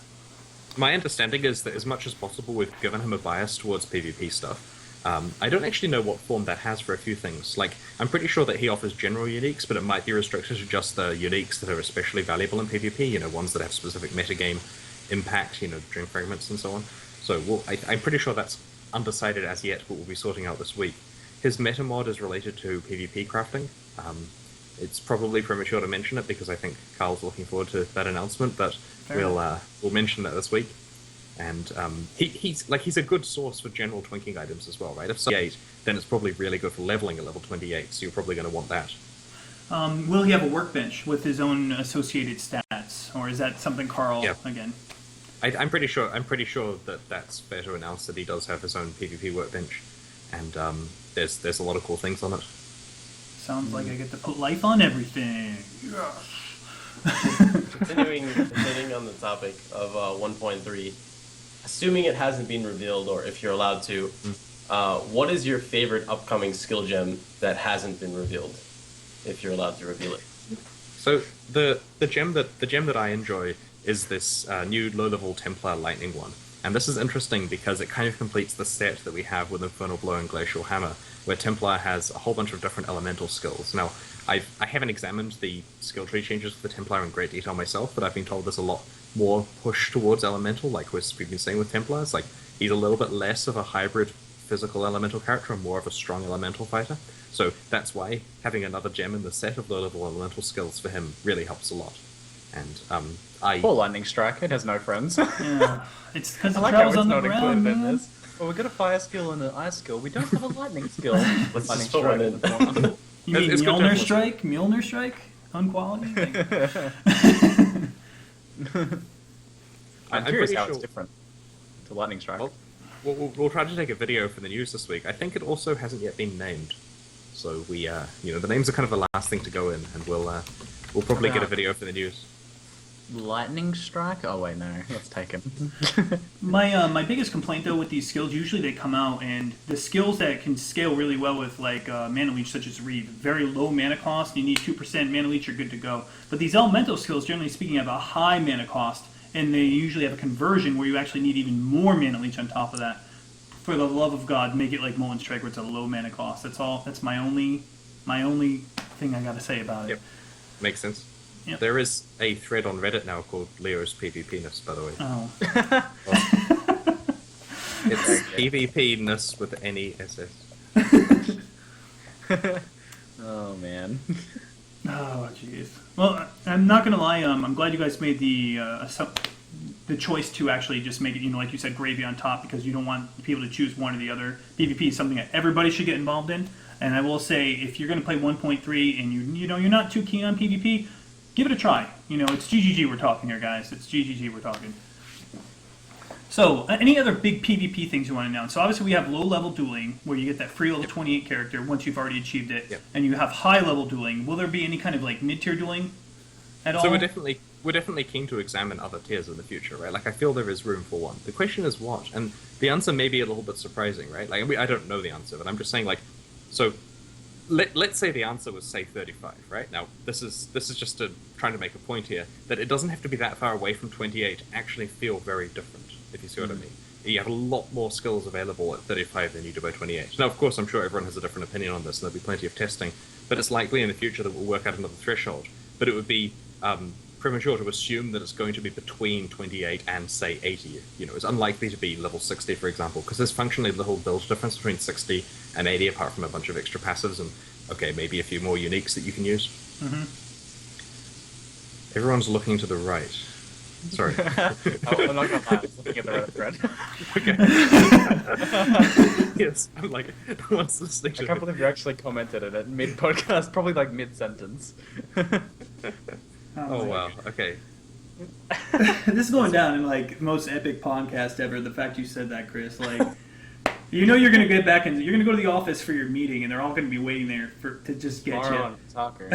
My understanding is that as much as possible we've given him a bias towards PvP stuff. I don't actually know what form that has for a few things. Like, I'm pretty sure that he offers general uniques, but it might be restricted to just the uniques that are especially valuable in PvP, ones that have specific metagame impact, during fragments and so on. So I'm pretty sure that's undecided as yet, but we'll be sorting out this week. His meta mod is related to PvP crafting. It's probably premature to mention it because I think Carl's looking forward to that announcement, but we'll mention that this week. And he's a good source for general twinking items as well, right? If 8, then it's probably really good for leveling at level 28, so you're probably going to want that. Will he have a workbench with his own associated stats, or is that something Carl again? I'm pretty sure that that's fair to announce that he does have his own PvP workbench, and there's a lot of cool things on it. Sounds like I get to put life on everything. Continuing on the topic of 1.3, assuming it hasn't been revealed, or if you're allowed to, what is your favorite upcoming skill gem that hasn't been revealed, if you're allowed to reveal it? So the gem that I enjoy is this new low-level Templar Lightning one. And this is interesting because it kind of completes the set that we have with Infernal Blow and Glacial Hammer, where Templar has a whole bunch of different elemental skills. Now, I haven't examined the skill tree changes for the Templar in great detail myself, but I've been told there's a lot more push towards elemental, like we've been saying with Templars. Like, he's a little bit less of a hybrid physical elemental character and more of a strong elemental fighter. So that's why having another gem in the set of low-level elemental skills for him really helps a lot. And Poor Lightning Strike, it has no friends. Yeah, it's because I it like how travels it's on the not ground, included in man. this. Well, we've got a fire skill and an ice skill. We don't have a lightning skill. Let's Lightning just put one in. Strike. You mean It's good Mjolnir to- Strike? Mjolnir Strike? Unquality? I'm I'm curious pretty how it's sure- different to Lightning Strike. Well, we'll try to take a video for the news this week. I think it also hasn't yet been named. So we, the names are kind of the last thing to go in, and we'll probably get a video for the news. Lightning Strike? Oh wait, no, that's taken. My biggest complaint though with these skills, usually they come out and the skills that can scale really well with like mana leech, such as Reeve, very low mana cost. You need 2% mana leech, you're good to go. But these elemental skills, generally speaking, have a high mana cost, and they usually have a conversion where you actually need even more mana leech on top of that. For the love of God, make it like Mullen Strike, where it's a low mana cost. That's all. That's my only thing I gotta say about it. Yep, makes sense. Yep. There is a thread on Reddit now called Leo's PvP-ness, by the way. Oh. It's PvP-ness with NESS. Oh man. Oh, jeez. Well, I'm not gonna lie. I'm glad you guys made the choice to actually just make it, like you said, gravy on top, because you don't want people to choose one or the other. PvP is something that everybody should get involved in. And I will say, if you're gonna play 1.3 and you're not too keen on PvP, give it a try. It's GGG we're talking here, guys. It's GGG we're talking. So, any other big PvP things you want to announce? So obviously we have low-level dueling, where you get that free level 28 character once you've already achieved it. Yep. And you have high-level dueling. Will there be any kind of like mid-tier dueling at all? So we're definitely keen to examine other tiers in the future, right? Like, I feel there is room for one. The question is what? And the answer may be a little bit surprising, right? Like, I don't know the answer, but I'm just saying, like, so let's say the answer was say 35, right? Now this is just trying to make a point here that it doesn't have to be that far away from 28 to actually feel very different, if you see what I mean. You have a lot more skills available at 35 than you do by 28. Now, of course, I'm sure everyone has a different opinion on this, and there'll be plenty of testing, but it's likely in the future that we'll work out another threshold. But it would be premature to assume that it's going to be between 28 and, say, 80. You know, it's unlikely to be level 60, for example, because there's functionally little build difference between 60 and 80, apart from a bunch of extra passives and, okay, maybe a few more uniques that you can use. Everyone's looking to the right. Sorry. I'm not gonna lie, I was looking at the Reddit thread. Okay. Yes, I'm like, no one's listening to I can't believe you actually commented on it mid-podcast, probably like mid-sentence. Oh, wow. Okay. This is going down in like most epic podcast ever. The fact you said that, Chris, like, you know, you're gonna get back and you're gonna go to the office for your meeting, and they're all gonna be waiting there to just get Moron talker.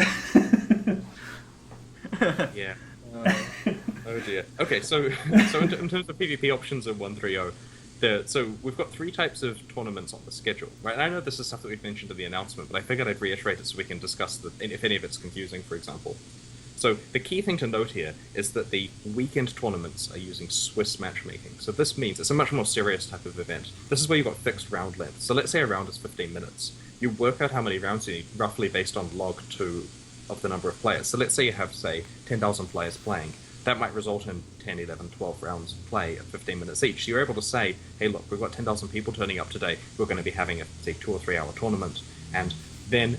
Yeah. Oh dear. Okay, so in terms of PvP options in 1.3.0, so we've got 3 types of tournaments on the schedule, right? And I know this is stuff that we've mentioned in the announcement, but I figured I'd reiterate it so we can discuss if any of it's confusing, for example. So the key thing to note here is that the weekend tournaments are using Swiss matchmaking. So this means it's a much more serious type of event. This is where you've got fixed round length. So let's say a round is 15 minutes. You work out how many rounds you need, roughly based on log 2 of the number of players. So let's say you have, say, 10,000 players playing. That might result in 10, 11, 12 rounds of play at 15 minutes each. So you're able to say, hey, look, we've got 10,000 people turning up today. We're going to be having a, say, 2 or 3 hour tournament. And then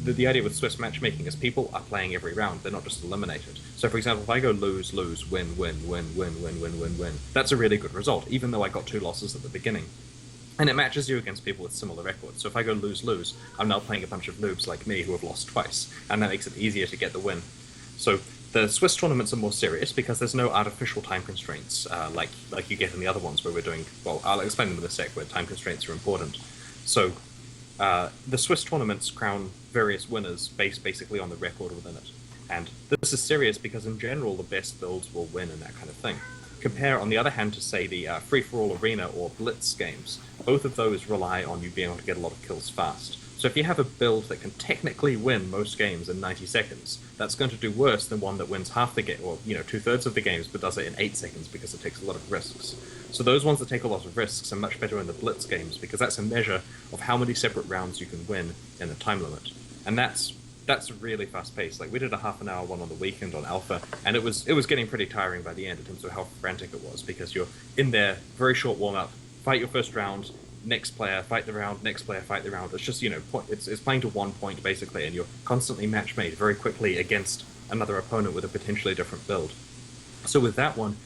the idea with Swiss matchmaking is people are playing every round. They're not just eliminated. So, for example, if I go lose, lose, win, win, win, win, win, win, win, win, that's a really good result, even though I got 2 losses at the beginning. And it matches you against people with similar records. So if I go lose, lose, I'm now playing a bunch of noobs like me who have lost twice. And that makes it easier to get the win. So the Swiss tournaments are more serious because there's no artificial time constraints like you get in the other ones where we're doing, well, I'll explain them in a sec, where time constraints are important. So the Swiss tournaments crown various winners based basically on the record within it. And this is serious because in general the best builds will win and that kind of thing. Compare, on the other hand, to say the free-for-all arena or blitz games. Both of those rely on you being able to get a lot of kills fast. So if you have a build that can technically win most games in 90 seconds, that's going to do worse than one that wins half the game, or 2/3 of the games, but does it in 8 seconds because it takes a lot of risks. So those ones that take a lot of risks are much better in the blitz games because that's a measure of how many separate rounds you can win in a time limit, and that's really fast paced. Like we did a half-an-hour one on the weekend on Alpha, and it was getting pretty tiring by the end in terms of how frantic it was because you're in there, very short warm-up, fight your first round, next player, fight the round, next player, fight the round. It's just, it's playing to one point basically, and you're constantly match-made very quickly against another opponent with a potentially different build. So with that one,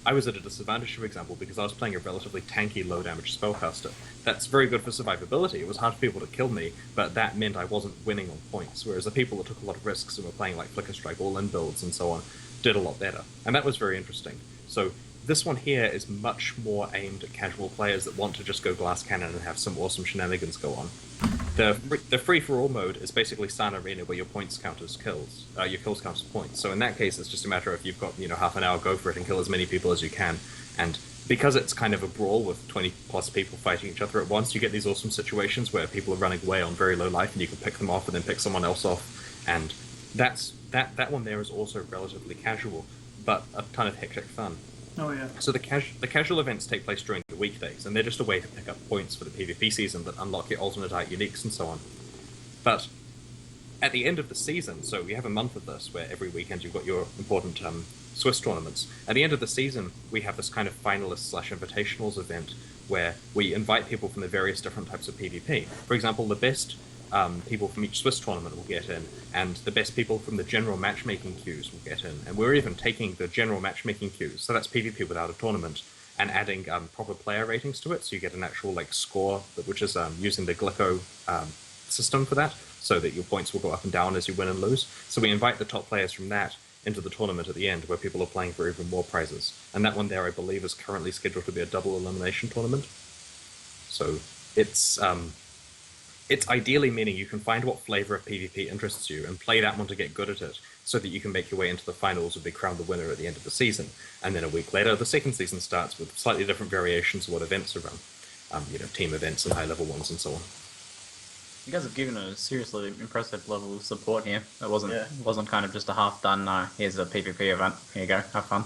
I was at a disadvantage, for example, because I was playing a relatively tanky, low-damage spellcaster. That's very good for survivability. It was hard for people to kill me, but that meant I wasn't winning on points, whereas the people that took a lot of risks and were playing like Flicker Strike all-in builds and so on did a lot better. And that was very interesting. So this one here is much more aimed at casual players that want to just go glass cannon and have some awesome shenanigans go on. The free-for-all mode is basically San Arena, where your points count as kills. Your kills count as points. So in that case, it's just a matter of you've got half an hour, go for it and kill as many people as you can. And because it's kind of a brawl with 20+ people fighting each other at once, you get these awesome situations where people are running away on very low life, and you can pick them off and then pick someone else off. And that one there is also relatively casual, but a ton of hectic fun. Oh yeah. So the casual events take place during the weekdays, and they're just a way to pick up points for the PvP season that unlock your alternate art uniques and so on. But at the end of the season, so we have a month of this where every weekend you've got your important Swiss tournaments. At the end of the season, we have this kind of finalists/invitationals event where we invite people from the various different types of PvP. For example, the best people from each Swiss tournament will get in, and the best people from the general matchmaking queues will get in. And we're even taking the general matchmaking queues, so that's PvP without a tournament, and adding proper player ratings to it, so you get an actual score, which is using the Glyco system for that, so that your points will go up and down as you win and lose. So we invite the top players from that into the tournament at the end, where people are playing for even more prizes. And that one there, I believe, is currently scheduled to be a double elimination tournament. So it's ideally meaning you can find what flavor of PvP interests you and play that one to get good at it, so that you can make your way into the finals and be crowned the winner at the end of the season. And then a week later, the second season starts with slightly different variations of what events are run. Team events and high-level ones and so on. You guys have given a seriously impressive level of support here. It wasn't Yeah. wasn't kind of just a half done. Here's a PvP event. Here you go. Have fun.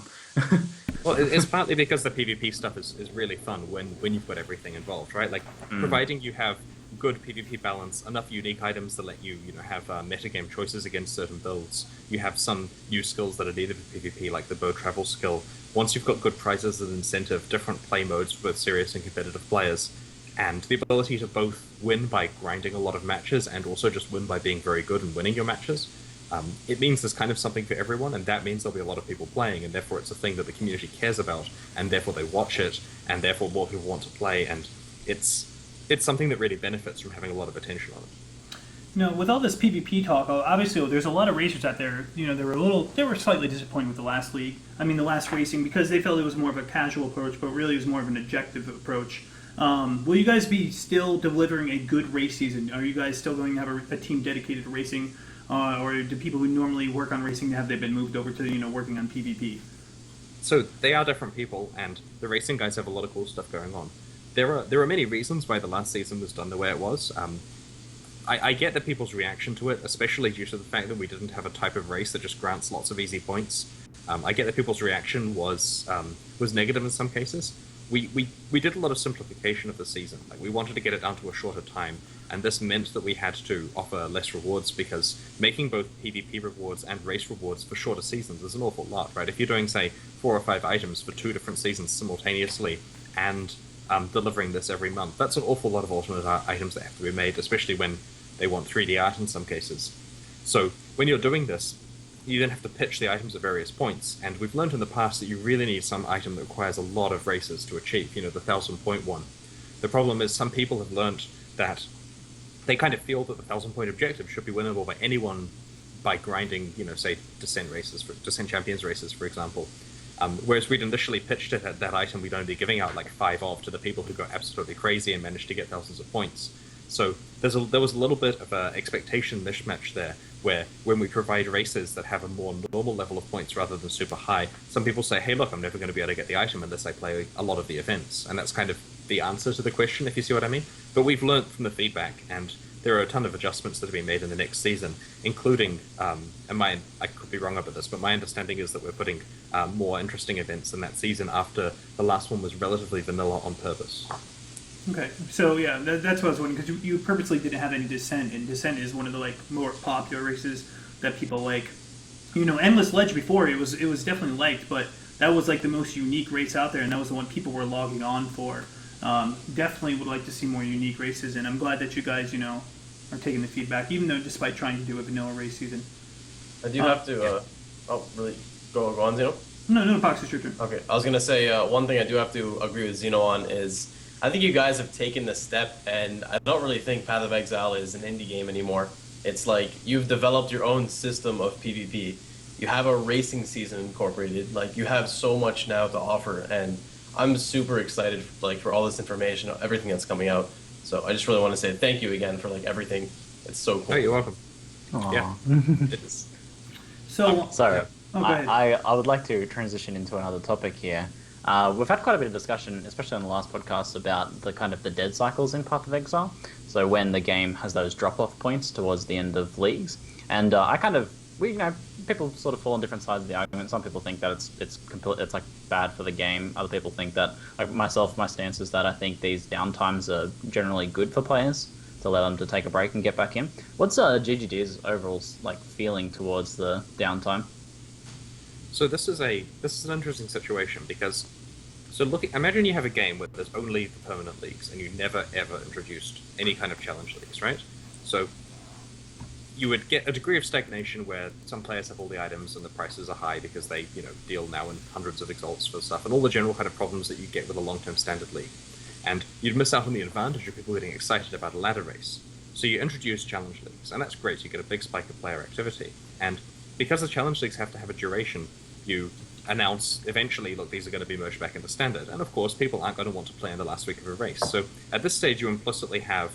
Well, it's partly because the PvP stuff is really fun when you've got everything involved, right? Like, providing you have good PvP balance, enough unique items that let you, have metagame choices against certain builds. You have some new skills that are needed for PvP, like the bow travel skill. Once you've got good prizes and incentive, different play modes for both serious and competitive players, and the ability to both win by grinding a lot of matches and also just win by being very good and winning your matches, it means there's kind of something for everyone, and that means there'll be a lot of people playing, and therefore it's a thing that the community cares about, and therefore they watch it, and therefore more people want to play, and it's something that really benefits from having a lot of attention on it. With all this PvP talk, obviously there's a lot of racers out there. They were slightly disappointed with the last league. I mean, the last racing, because they felt it was more of a casual approach, but really it was more of an objective approach. Will you guys be still delivering a good race season? Are you guys still going to have a team dedicated to racing, or do people who normally work on racing have they been moved over to working on PvP? So they are different people, and the racing guys have a lot of cool stuff going on. There are many reasons why the last season was done the way it was. I get that people's reaction to it, especially due to the fact that we didn't have a type of race that just grants lots of easy points. I get that people's reaction was negative in some cases. We did a lot of simplification of the season. Like, we wanted to get it down to a shorter time, and this meant that we had to offer less rewards, because making both PvP rewards and race rewards for shorter seasons is an awful lot, right? If you're doing, say, 4 or 5 items for 2 different seasons simultaneously, and delivering this every month, that's an awful lot of alternate items that have to be made, especially when they want 3D art in some cases. So when you're doing this, you then have to pitch the items at various points, and we've learned in the past that you really need some item that requires a lot of races to achieve, the 1,000-point one. The problem is some people have learned that they kind of feel that the 1,000-point objective should be winnable by anyone by grinding, say, Descent Champions races, for example. Whereas we'd initially pitched it at that item we'd only be giving out like 5 of to the people who go absolutely crazy and managed to get thousands of points. So there was a little bit of an expectation mismatch there, where when we provide races that have a more normal level of points rather than super high, some people say, hey, look, I'm never going to be able to get the item unless I play a lot of the events. And that's kind of the answer to the question, if you see what I mean. But we've learned from the feedback, and there are a ton of adjustments that have been made in the next season, including, I could be wrong about this, but my understanding is that we're putting more interesting events in that season after the last one was relatively vanilla on purpose. Okay, so yeah, that's what I was wondering, because you purposely didn't have any Descent, and Descent is one of the more popular races that people like. Endless Ledge before, it was definitely liked, but that was the most unique race out there, and that was the one people were logging on for. Definitely would like to see more unique races, and I'm glad that you guys, are taking the feedback, even though despite trying to do a vanilla race season. I do have to. Really? Go on, Zeno. No, Pox, it's your turn. Okay, I was gonna say one thing I do have to agree with Zeno on is I think you guys have taken the step, and I don't really think Path of Exile is an indie game anymore. It's like you've developed your own system of PvP. You have a racing season incorporated. You have so much now to offer, and I'm super excited for all this information, everything that's coming out. So I just really want to say thank you again for everything. It's so cool. Oh, you're welcome. Aww. Yeah, it is. So, Sorry, go ahead. I would like to transition into another topic here. We've had quite a bit of discussion, especially on the last podcast, about the kind of the dead cycles in Path of Exile. So when the game has those drop-off points towards the end of leagues, and people sort of fall on different sides of the argument. Some people think that it's bad for the game. Other people think that, my stance is that I think these downtimes are generally good for players to allow them to take a break and get back in. What's ZiggyD's overall feeling towards the downtime? So this is an interesting situation, because imagine you have a game where there's only the permanent leagues and you never ever introduced any kind of challenge leagues, right? So you would get a degree of stagnation where some players have all the items and the prices are high because they, deal now in hundreds of exalts for stuff, and all the general kind of problems that you get with a long-term standard league. And you'd miss out on the advantage of people getting excited about a ladder race. So you introduce challenge leagues, and that's great. You get a big spike of player activity. And because the challenge leagues have to have a duration, you announce eventually, look, these are going to be merged back into standard. And of course, people aren't going to want to play in the last week of a race. So at this stage, you implicitly have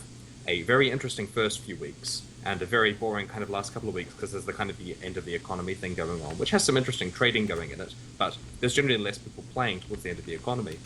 a very interesting first few weeks and a very boring kind of last couple of weeks, because there's the kind of the end of the economy thing going on, which has some interesting trading going in it, but there's generally less people playing towards the end of the economy.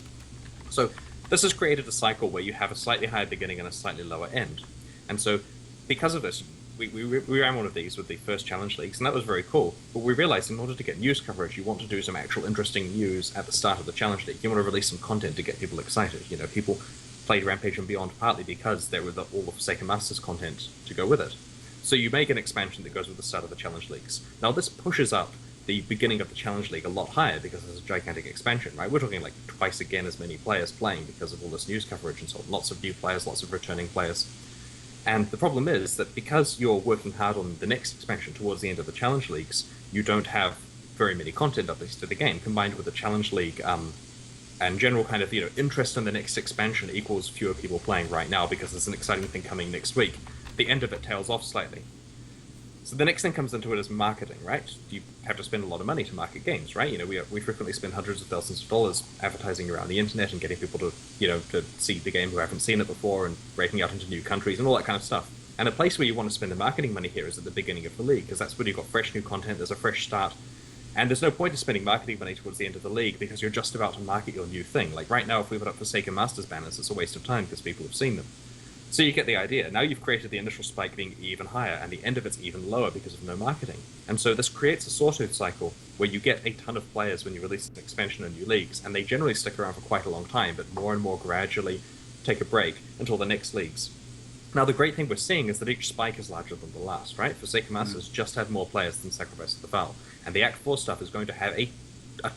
So this has created a cycle where you have a slightly higher beginning and a slightly lower end. And so because of this, we ran one of these with the first challenge leagues, and that was very cool. But we realized in order to get news coverage, you want to do some actual interesting news at the start of the challenge league. You want to release some content to get people excited. You know, people played Rampage and Beyond partly because there was all of Forsaken Masters content to go with it. So you make an expansion that goes with the start of the challenge leagues. Now this pushes up the beginning of the challenge league a lot higher because there's a gigantic expansion, right? We're talking like twice again as many players playing because of all this news coverage and so on. Lots of new players, lots of returning players. And the problem is that because you're working hard on the next expansion towards the end of the challenge leagues, you don't have very many content updates to the game, combined with the challenge league and general kind of, interest in the next expansion equals fewer people playing right now because there's an exciting thing coming next week. The end of it tails off slightly. So the next thing comes into it is marketing, right? You have to spend a lot of money to market games, right? We frequently spend hundreds of thousands of dollars advertising around the internet and getting people to, to see the game who haven't seen it before and breaking out into new countries and all that kind of stuff. And a place where you want to spend the marketing money here is at the beginning of the league, because that's when you've got fresh new content, there's a fresh start, and there's no point in spending marketing money towards the end of the league because you're just about to market your new thing. Like right now, if we put up Forsaken Masters banners, it's a waste of time because people have seen them. So you get the idea. Now you've created the initial spike being even higher, and the end of it's even lower because of no marketing. And so this creates a sawtooth cycle where you get a ton of players when you release an expansion in new leagues, and they generally stick around for quite a long time, but more and more gradually take a break until the next leagues. Now the great thing we're seeing is that each spike is larger than the last, right? Forsaken Masters just had more players than Sacrifice of the Fowl, and the Act 4 stuff is going to have a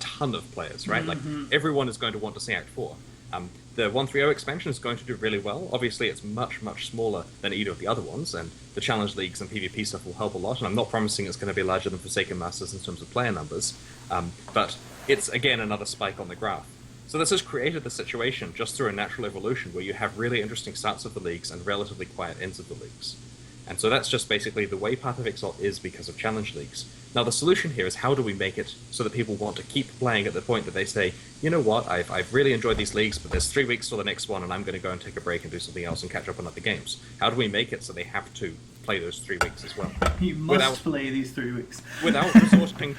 ton of players, right? Like everyone is going to want to see Act 4. The 130 expansion is going to do really well. Obviously, it's much, much smaller than either of the other ones, and the challenge leagues and PvP stuff will help a lot, and I'm not promising it's going to be larger than Forsaken Masters in terms of player numbers, but it's, again, another spike on the graph. So this has created the situation just through a natural evolution where you have really interesting starts of the leagues and relatively quiet ends of the leagues. And so that's just basically the way Path of Exile is because of challenge leagues. Now the solution here is how do we make it so that people want to keep playing at the point that they say, you know what, I've really enjoyed these leagues, but there's 3 weeks till the next one and I'm going to go and take a break and do something else and catch up on other games. How do we make it so they have to play those 3 weeks as well? You must play these 3 weeks. Without resorting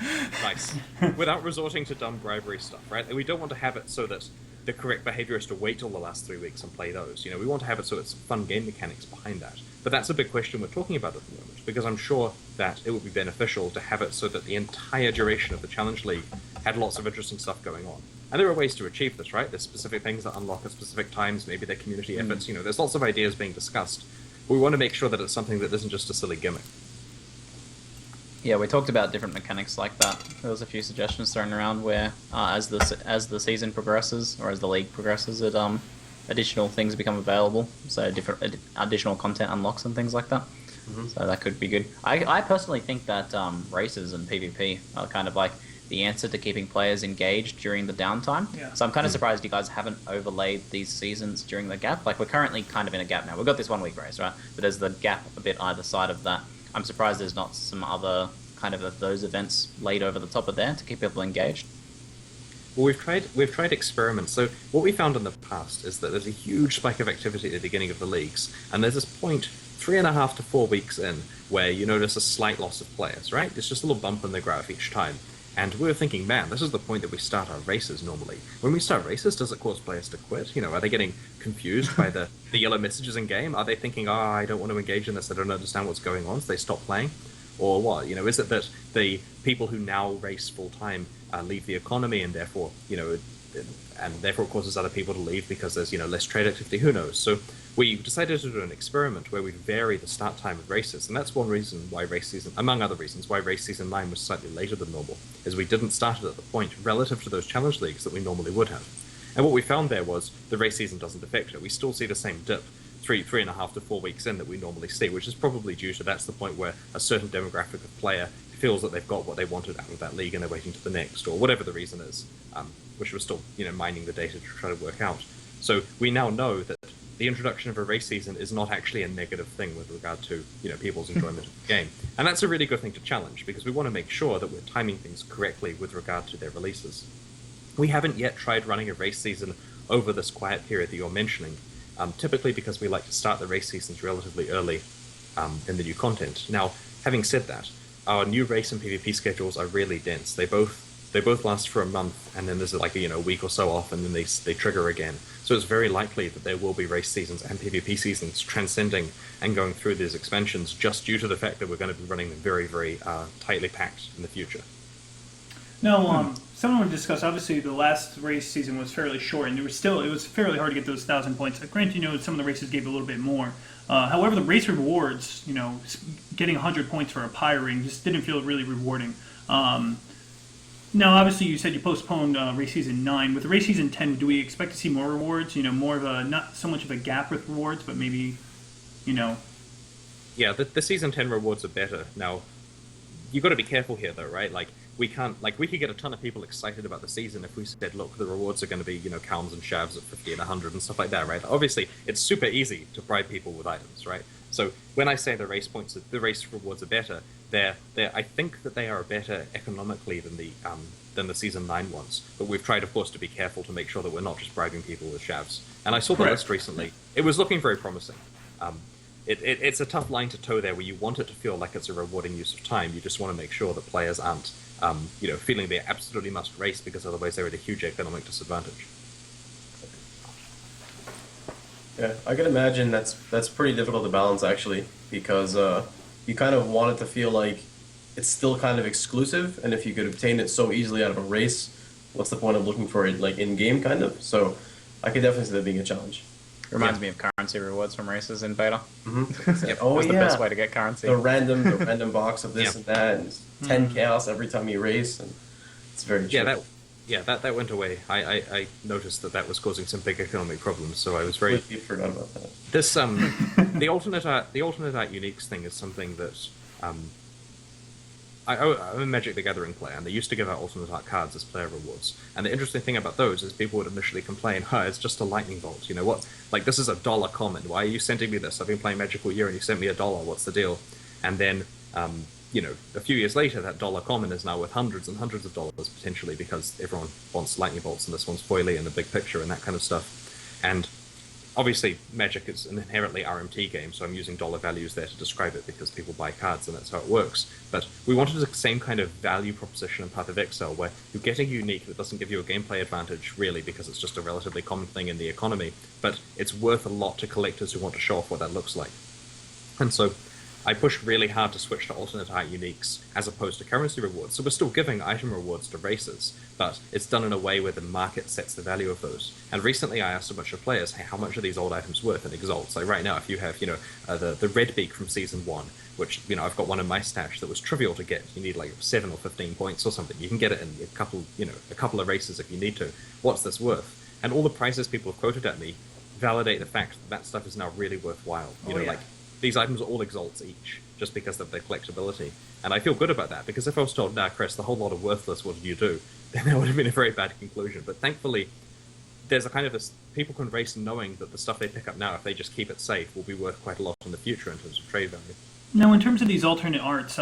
without resorting to dumb bribery stuff, right? We don't want to have it so that the correct behavior is to wait till the last 3 weeks and play those. We want to have it so it's fun game mechanics behind that. But that's a big question we're talking about at the moment, because I'm sure that it would be beneficial to have it so that the entire duration of the Challenge League had lots of interesting stuff going on. And there are ways to achieve this, right? There's specific things that unlock at specific times, maybe they're community efforts, there's lots of ideas being discussed. But we want to make sure that it's something that isn't just a silly gimmick. Yeah, we talked about different mechanics like that. There was a few suggestions thrown around where, as the season progresses or as the league progresses, additional things become available. So different additional content unlocks and things like that. So that could be good. I personally think that races and PvP are kind of like the answer to keeping players engaged during the downtime. Yeah. So I'm kind of surprised you guys haven't overlaid these seasons during the gap. Like we're currently kind of in a gap now. We've got this 1 week race, right? But there's the gap a bit either side of that. I'm surprised there's not some other kind of those events laid over the top of there to keep people engaged. Well, we've tried experiments. So what we found in the past is that there's a huge spike of activity at the beginning of the leagues, and there's this point 3.5 to 4 weeks in where you notice a slight loss of players, right? It's just a little bump in the graph each time. And we were thinking, man, this is the point that we start our races normally. When we start races, does it cause players to quit? Are they getting confused by the yellow messages in game? Are they thinking, I don't want to engage in this, I don't understand what's going on, so they stop playing? Or what? Is it that the people who now race full time leave the economy and therefore, and therefore it causes other people to leave because there's, less trade activity? Who knows? So we decided to do an experiment where we vary the start time of races, and that's one reason why race season, among other reasons, why race season 9 was slightly later than normal, is we didn't start it at the point relative to those challenge leagues that we normally would have. And what we found there was the race season doesn't affect it. We still see the same dip 3.5 to 4 weeks in that we normally see, which is probably due to that's the point where a certain demographic of player feels that they've got what they wanted out of that league and they're waiting to the next, or whatever the reason is, which we're still mining the data to try to work out. So we now know that the introduction of a race season is not actually a negative thing with regard to people's enjoyment of the game, and that's a really good thing to challenge because we want to make sure that we're timing things correctly with regard to their releases. We haven't yet tried running a race season over this quiet period that you're mentioning. Typically because we like to start the race seasons relatively early in the new content. Now, having said that, our new race and PvP schedules are really dense. They both they both last for a month, and then there's like a week or so off, and then they trigger again. So it's very likely that there will be race seasons and PvP seasons transcending and going through these expansions just due to the fact that we're going to be running them very, very tightly packed in the future. Now, someone would discuss. Obviously, the last race season was fairly short, and it was fairly hard to get those 1,000 points. Granted, some of the races gave a little bit more. However, the race rewards, getting 100 points for a pie ring just didn't feel really rewarding. Now, obviously, you said you postponed race season 9. With race season 10, do we expect to see more rewards? More of a not so much of a gap with rewards, but maybe, Yeah, the season 10 rewards are better. Now, you've got to be careful here, though, right? Like, we could get a ton of people excited about the season if we said, look, the rewards are going to be, Calms and Shavs at 50 and 100 and stuff like that, right? Obviously, it's super easy to bribe people with items, right? So when I say the race rewards are better, I think that they are better economically than the season 9 ones. But we've tried, of course, to be careful to make sure that we're not just bribing people with Shavs. And I saw the list recently. It was looking very promising. It's a tough line to toe there where you want it to feel like it's a rewarding use of time. You just want to make sure that players aren't, feeling they absolutely must race because otherwise they're at a huge economic disadvantage. Yeah, I can imagine that's pretty difficult to balance actually, because you kind of want it to feel like it's still kind of exclusive, and if you could obtain it so easily out of a race, what's the point of looking for it like in game kind of? So I could definitely see that being a challenge. Reminds me of currency rewards from races in beta. Mm-hmm. Oh, the best way to get currency. The random box of this and that, and 10 chaos every time you race, and it's very cheap. That went away. I noticed that was causing some big economic problems, so I was very. You forgot about that. This the alternate art uniques thing is something that I'm a Magic the Gathering player, and they used to give out alternate art cards as player rewards. And the interesting thing about those is people would initially complain, it's just a lightning bolt. You know what? Like, this is $1 common. Why are you sending me this? I've been playing Magic all year, and you sent me $1. What's the deal? And then, a few years later, that $1 common is now worth hundreds and hundreds of dollars, potentially, because everyone wants lightning bolts, and this one's foily and the big picture and that kind of stuff. And obviously, Magic is an inherently RMT game, so I'm using dollar values there to describe it because people buy cards and that's how it works. But we wanted the same kind of value proposition in Path of Exile, where you're getting unique that doesn't give you a gameplay advantage, really, because it's just a relatively common thing in the economy, but it's worth a lot to collectors who want to show off what that looks like. And so I pushed really hard to switch to alternate art uniques as opposed to currency rewards. So we're still giving item rewards to races, but it's done in a way where the market sets the value of those. And recently I asked a bunch of players, hey, how much are these old items worth in Exalt? So right now, if you have, the red beak from Season 1, which, I've got one in my stash that was trivial to get. You need like 7 or 15 points or something. You can get it in a couple of races if you need to. What's this worth? And all the prices people have quoted at me validate the fact that stuff is now really worthwhile. These items are all exalts each, just because of their collectability. And I feel good about that, because if I was told, nah, Chris, the whole lot of worthless, what did you do? Then that would have been a very bad conclusion. But thankfully, there's a kind of this, people can race knowing that the stuff they pick up now, if they just keep it safe, will be worth quite a lot in the future in terms of trade value. Now, in terms of these alternate arts,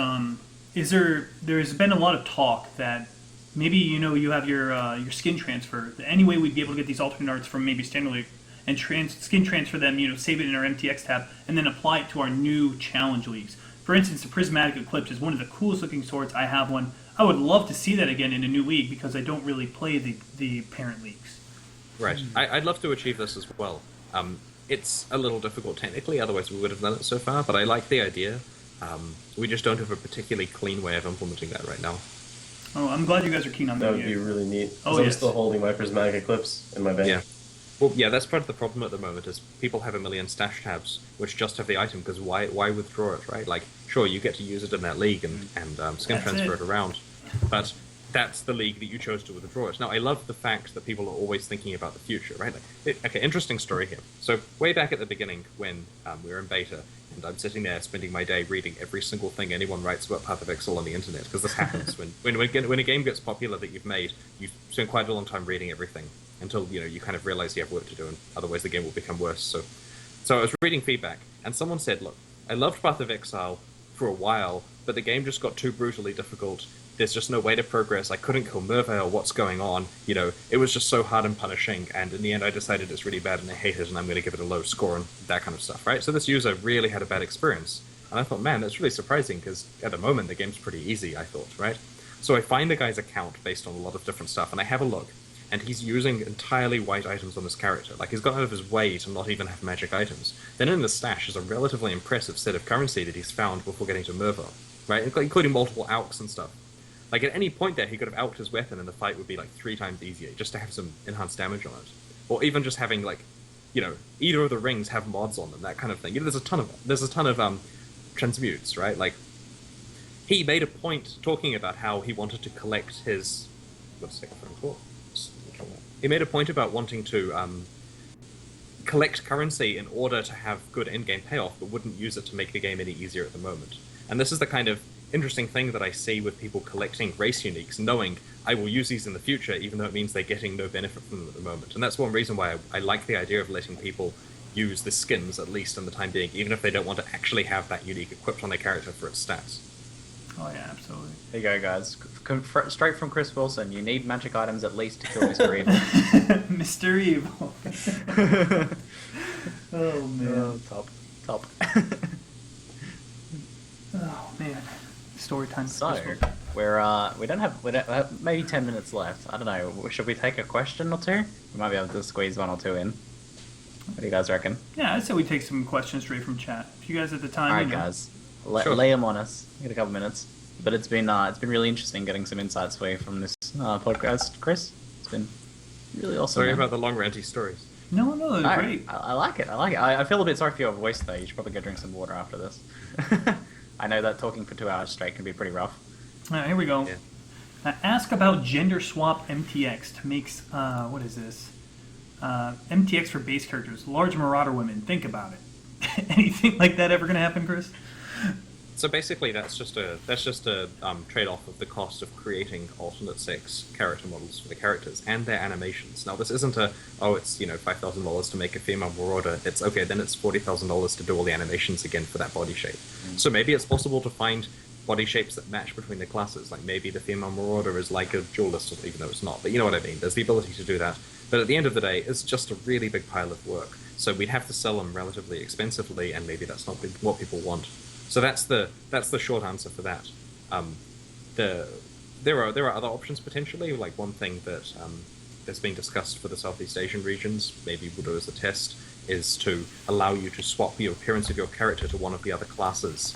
there's been a lot of talk that maybe, you have your skin transfer. Any way we'd be able to get these alternate arts from maybe Standard League and skin transfer them, save it in our MTX tab, and then apply it to our new challenge leagues. For instance, the Prismatic Eclipse is one of the coolest looking swords. I have one. I would love to see that again in a new league because I don't really play the parent leagues. Right. I'd love to achieve this as well. It's a little difficult technically, otherwise we would have done it so far, but I like the idea. We just don't have a particularly clean way of implementing that right now. Oh, I'm glad you guys are keen on that. That would be really neat. Oh, I'm still holding my Prismatic Eclipse in my bank. Yeah. Well, yeah, that's part of the problem at the moment, is people have a million stash tabs, which just have the item, because why withdraw it, right? Like, sure, you get to use it in that league and skin transfer it around, but that's the league that you chose to withdraw it. Now, I love the fact that people are always thinking about the future, right? Okay, interesting story here. So, way back at the beginning, when we were in beta, and I'm sitting there spending my day reading every single thing anyone writes about Path of Exile on the internet, because this happens. when a game gets popular that you've made, you spend quite a long time reading everything, until you kind of realize you have work to do, and otherwise the game will become worse. So I was reading feedback, and someone said, look, I loved Path of Exile for a while, but the game just got too brutally difficult. There's just no way to progress. I couldn't kill Merveil. What's going on? It was just so hard and punishing, and in the end I decided it's really bad and I hate it and I'm going to give it a low score and that kind of stuff, right? So this user really had a bad experience, and I thought, man, that's really surprising, because at the moment the game's pretty easy, I thought, right? So I find the guy's account based on a lot of different stuff, and I have a look, and he's using entirely white items on his character. Like, he's gone out of his way to not even have magic items. Then in the stash is a relatively impressive set of currency that he's found before getting to Merva, right? Including multiple alks and stuff. Like, at any point there, he could have alked his weapon and the fight would be, like, 3 times easier, just to have some enhanced damage on it. Or even just having, like, you know, either of the rings have mods on them, that kind of thing. You know, there's a ton of transmutes, right? Like, he made a point talking about how he wanted to collect his... Let's take a phone call. He made a point about wanting to collect currency in order to have good endgame payoff, but wouldn't use it to make the game any easier at the moment. And this is the kind of interesting thing that I see with people collecting race uniques, knowing I will use these in the future, even though it means they're getting no benefit from them at the moment. And that's one reason why I like the idea of letting people use the skins, at least in the time being, even if they don't want to actually have that unique equipped on their character for its stats. Oh yeah, absolutely. There you go, guys. Straight from Chris Wilson. You need magic items at least to kill Mr. Evil. Mr. Evil. Oh man. Top. Oh man. Story time. So we don't have maybe 10 minutes left. I don't know. Should we take a question or two? We might be able to squeeze 1 or 2 in. What do you guys reckon? Yeah, I'd say we take some questions straight from chat. If you guys at the time. All right, you know. guys. Sure. Lay them on us. Get a couple minutes. But it's been really interesting getting some insights for you from this podcast, Chris. It's been really awesome. Sorry man. about the long ranty stories. No, it's great. I like it. I feel a bit sorry for your voice though. You should probably go drink some water after this. I know that talking for 2 hours straight can be pretty rough. All right, here we go. Yeah. Ask about gender swap MTX to make what is this? MTX for base characters. Large Marauder women. Think about it. Anything like that ever going to happen, Chris? So basically, that's just a trade-off of the cost of creating alternate sex character models for the characters and their animations. Now, this isn't it's $5,000 to make a female marauder. It's okay, then it's $40,000 to do all the animations again for that body shape. So maybe it's possible to find body shapes that match between the classes. Like maybe the female marauder is like a duelist, even though it's not. But you know what I mean. There's the ability to do that. But at the end of the day, it's just a really big pile of work. So we'd have to sell them relatively expensively, and maybe that's not what people want. So that's the short answer for that. There are other options potentially. Like one thing that is being discussed for the Southeast Asian regions, maybe we'll do as a test, is to allow you to swap the appearance of your character to one of the other classes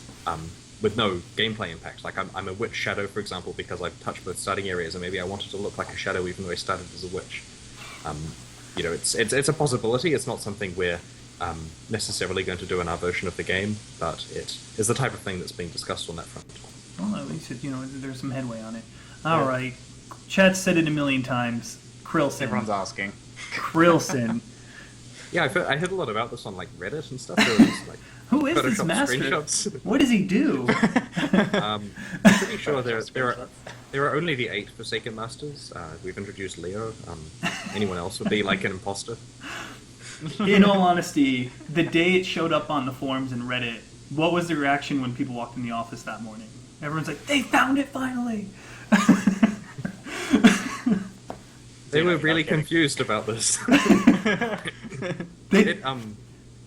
with no gameplay impact. Like I'm a witch shadow, for example, because I've touched both starting areas, and maybe I wanted to look like a shadow even though I started as a witch. It's a possibility. It's not something we're necessarily going to do in our version of the game, but it is the type of thing that's being discussed on that front. Well, at least there's some headway on it. All right. Chat said it a million times. Krillson. Everyone's asking. Krillson. Yeah, I heard a lot about this on like Reddit and stuff. There was, like, Who is this Photoshop master? screenshots. What does he do? I'm pretty sure there are only the 8 Forsaken Masters. We've introduced Leo. Anyone else would be like an imposter. In all honesty, the day it showed up on the forums and Reddit, what was the reaction when people walked in the office that morning? Everyone's like, they found it finally! They were really confused about this.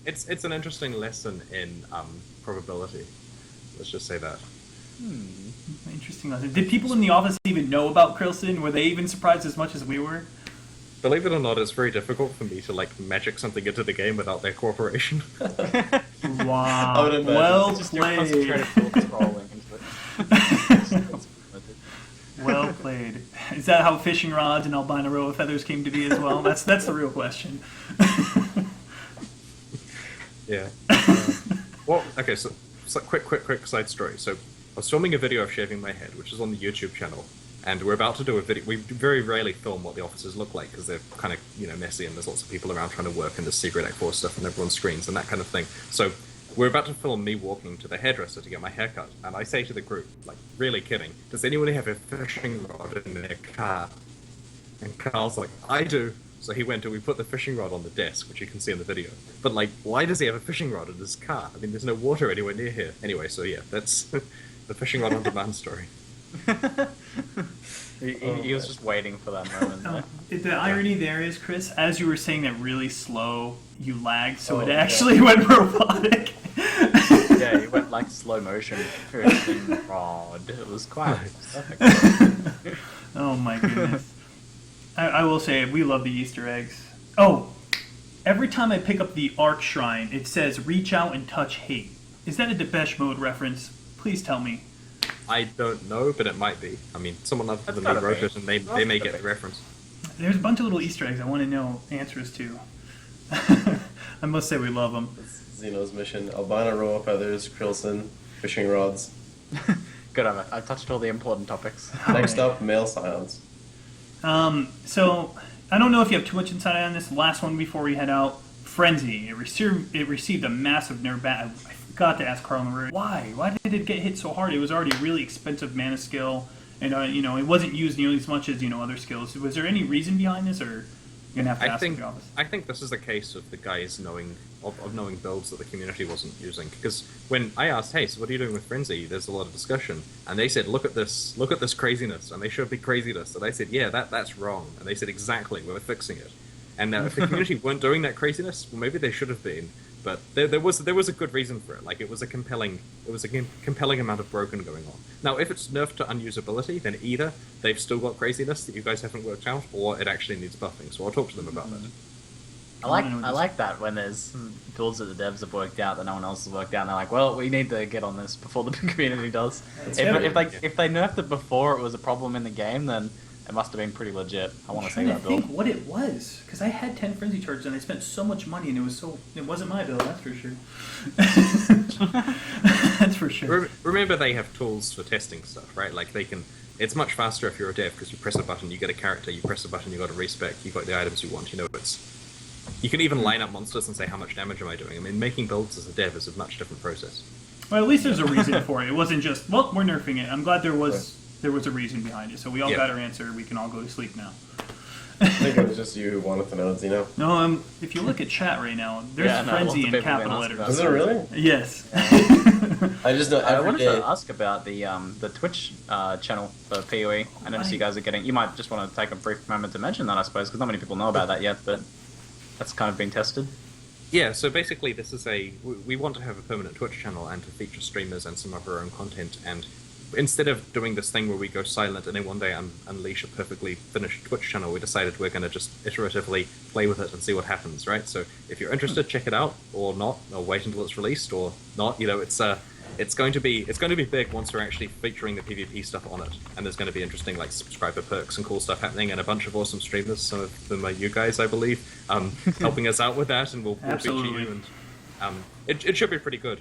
It's an interesting lesson in probability. Let's just say that. Interesting. Did people in the office even know about Krillson? Were they even surprised as much as we were? Believe it or not, it's very difficult for me to like magic something into the game without their cooperation. Wow. I would imagine. Well Just your played. concentrated scrolling into it. Well played. Is that how fishing rods and albino row of feathers came to be as well? That's the real question. Yeah. Well, okay, so quick side story. So I was filming a video of shaving my head, which is on the YouTube channel, and we're about to do a video. We very rarely film what the offices look like because they're kind of messy, and there's lots of people around trying to work, and there's secret Act 4 stuff on everyone's screens and that kind of thing. So we're about to film me walking to the hairdresser to get my hair cut, and I say to the group, like, really kidding, does anyone have a fishing rod in their car? And Carl's like, I do. So he went and we put the fishing rod on the desk, which you can see in the video. But like, why does he have a fishing rod in his car? I mean, there's no water anywhere near here. Anyway, so yeah, that's the fishing rod on demand story. He was just waiting for that moment. The irony there is, Chris, as you were saying that really slow, you lagged, so Oh, it yeah. actually went robotic. Yeah, Yeah, he went like slow motion piercing rod. It was quite perfect. Oh my goodness. I will say, we love the Easter eggs. Oh, every time I pick up the Ark Shrine, it says reach out and touch hate. Is that a Depeche Mode reference? Please tell me. I don't know, but it might be. I mean, someone other than me gotta wrote be. it, and they may get the reference. There's a bunch of little Easter eggs I want to know answers to. I must say we love them. It's Xeno's mission. Albino row of feathers, Krilson, fishing rods. Good on it. I touched all the important topics. Next up, male silence. So I don't know if you have too much insight on this. Last one before we head out, Frenzy. It received a massive nerf bat. I forgot to ask Carl Marie why. Why did it get hit so hard? It was already a really expensive mana skill, and it wasn't used nearly as much as other skills. Was there any reason behind this, or you're gonna have to ask the Jarvis? I think this is the case of the guys knowing builds that the community wasn't using. Because when I asked, hey, so what are you doing with Frenzy? There's a lot of discussion, and they said, look at this craziness, and they showed me craziness, and I said, yeah, that's wrong, and they said exactly, we're fixing it. And now, if the community weren't doing that craziness, well, maybe they should have been. But there was a good reason for it. Like it was a compelling amount of broken going on. Now, if it's nerfed to unusability, then either they've still got craziness that you guys haven't worked out, or it actually needs buffing. So I'll talk to them about that. I like that when there's builds that the devs have worked out that no one else has worked out, and they're like, well, we need to get on this before the community does. If they nerfed it before it was a problem in the game, then it must have been pretty legit. I want to see that build. I think what it was, because I had 10 Frenzy charges and I spent so much money, and it wasn't my build, that's for sure. That's for sure. Remember, they have tools for testing stuff, right? Like it's much faster if you're a dev, because you press a button, you get a character, you press a button, you got a respec, you got the items you want. You can even line up monsters and say, how much damage am I doing? I mean, making builds as a dev is a much different process. Well, at least there's a reason for it. It wasn't just, well, we're nerfing it. I'm glad there was a reason behind it. So we all got our answer. We can all go to sleep now. I think it was just you who wanted to know, Xeno. No, if you look at chat right now, there's Frenzy in capital letters. Is it really? Yes. I just know I every wanted day. to ask about the Twitch channel for PoE. I noticed you guys are getting. You might just want to take a brief moment to mention that, I suppose, because not many people know about that yet. But that's kind of been tested. Yeah, so basically this is we want to have a permanent Twitch channel and to feature streamers and some of our own content, and instead of doing this thing where we go silent and then one day unleash a perfectly finished Twitch channel, we decided we're going to just iteratively play with it and see what happens, right? So if you're interested, check it out, or not, or wait until it's released, or not. It's going to be big once we're actually featuring the PvP stuff on it, and there's going to be interesting like subscriber perks and cool stuff happening, and a bunch of awesome streamers. Some of them are you guys, I believe, helping us out with that, and we'll feature you, and it should be pretty good.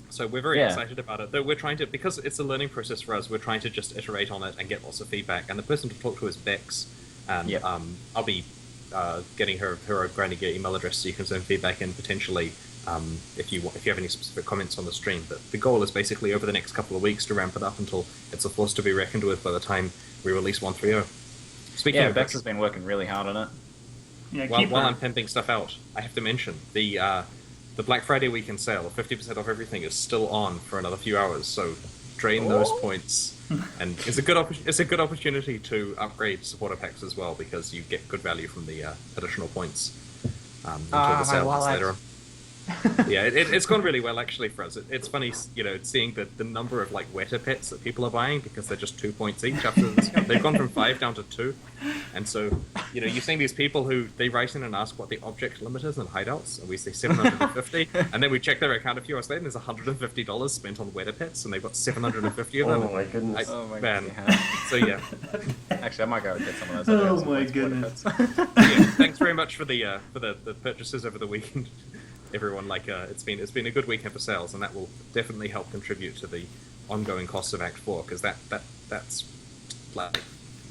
So we're very excited about it. Though we're trying to, because it's a learning process for us, we're trying to just iterate on it and get lots of feedback. And the person to talk to is Bex, and I'll be getting her grinding gear email address so you can send feedback in potentially if you have any specific comments on the stream. But the goal is basically over the next couple of weeks to ramp it up until it's a force to be reckoned with by the time we release 1.3.0. Speaking of Bex has been working really hard on it. Yeah, while I'm pimping stuff out, I have to mention the Black Friday weekend sale, 50% off everything, is still on for another few hours. So drain those points, and it's a good opportunity to upgrade supporter packs as well, because you get good value from the additional points until the sale later on. Yeah, it's gone really well actually for us. It's funny, seeing the number of like wetter pets that people are buying, because they're just 2 points each after this. They've gone from 5 down to 2, and so you're seeing these people who they write in and ask what the object limit is in hideouts, and we say 750, and then we check their account a few hours later, and there's $150 spent on wetter pets, and they've got 750 of them. Oh my goodness! Man. So yeah. Actually, I might go and get some of those. Oh my goodness! Yeah, thanks very much for the purchases over the weekend. Everyone, it's been a good weekend for sales, and that will definitely help contribute to the ongoing costs of Act 4, because that's like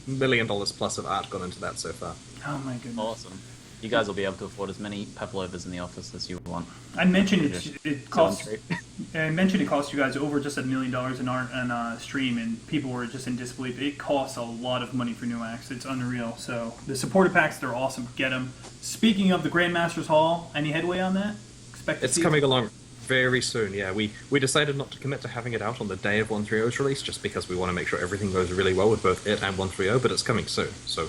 $1 million plus of art gone into that so far. Oh my goodness! Awesome. You guys will be able to afford as many pavlovas in the office as you want. I mentioned it costs. I mentioned it costs you guys over just $1 million in art and stream, and people were just in disbelief. It costs a lot of money for new acts. It's unreal. So the supporter packs, they're awesome. Get them. Speaking of the Grandmasters Hall, any headway on that? It's coming along very soon. Yeah, we decided not to commit to having it out on the day of 1.3.0's release, just because we want to make sure everything goes really well with both it and 1.3.0. But it's coming soon, so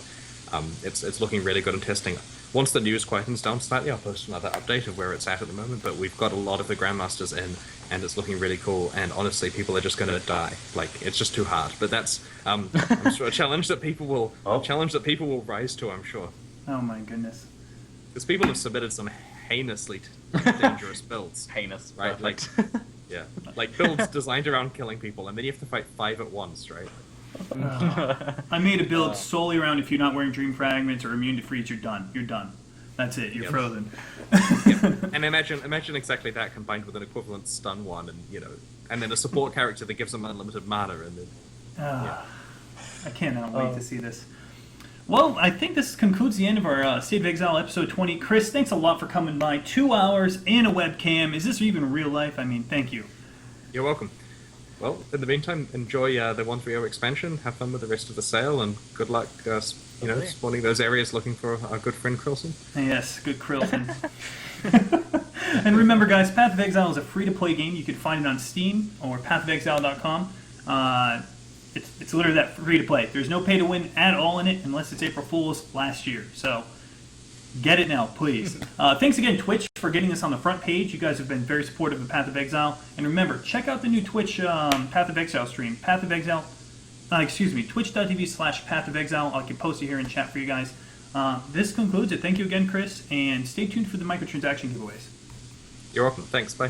it's looking really good in testing. Once the news quietens down slightly, I'll post another update of where it's at the moment, but we've got a lot of the Grandmasters in and it's looking really cool. And honestly, people are just going to die. Like, it's just too hard. But that's I'm sure a challenge that people will rise to. I'm sure. Oh my goodness. Because people have submitted some heinously dangerous builds. Heinous. Right, like, yeah, like builds designed around killing people, and then you have to fight 5 at once, right? I made a build solely around if you're not wearing dream fragments or immune to freeze, you're done. You're done. That's it. You're Yep. frozen. Yep. And imagine exactly that combined with an equivalent stun one, and and then a support character that gives them unlimited mana, and then I cannot wait to see this. Well, I think this concludes the end of our State of Exile episode 20. Chris, thanks a lot for coming by. 2 hours in a webcam. Is this even real life? I mean, thank you. you're welcome. Well, in the meantime, enjoy the 1.3.0 expansion. Have fun with the rest of the sale, and good luck, spawning those areas looking for our good friend Krilson. Yes, good Krillson. And remember, guys, Path of Exile is a free-to-play game. You can find it on Steam or pathofexile.com. It's literally that free-to-play. There's no pay-to-win at all in it unless it's April Fool's last year. So get it now, please. Thanks again, Twitch, for getting us on the front page. You guys have been very supportive of Path of Exile. And remember, check out the new Twitch Path of Exile stream. Path of Exile, twitch.tv/Path of Exile. I can post it here in chat for you guys. This concludes it. Thank you again, Chris, and stay tuned for the microtransaction giveaways. You're welcome. Thanks. Bye.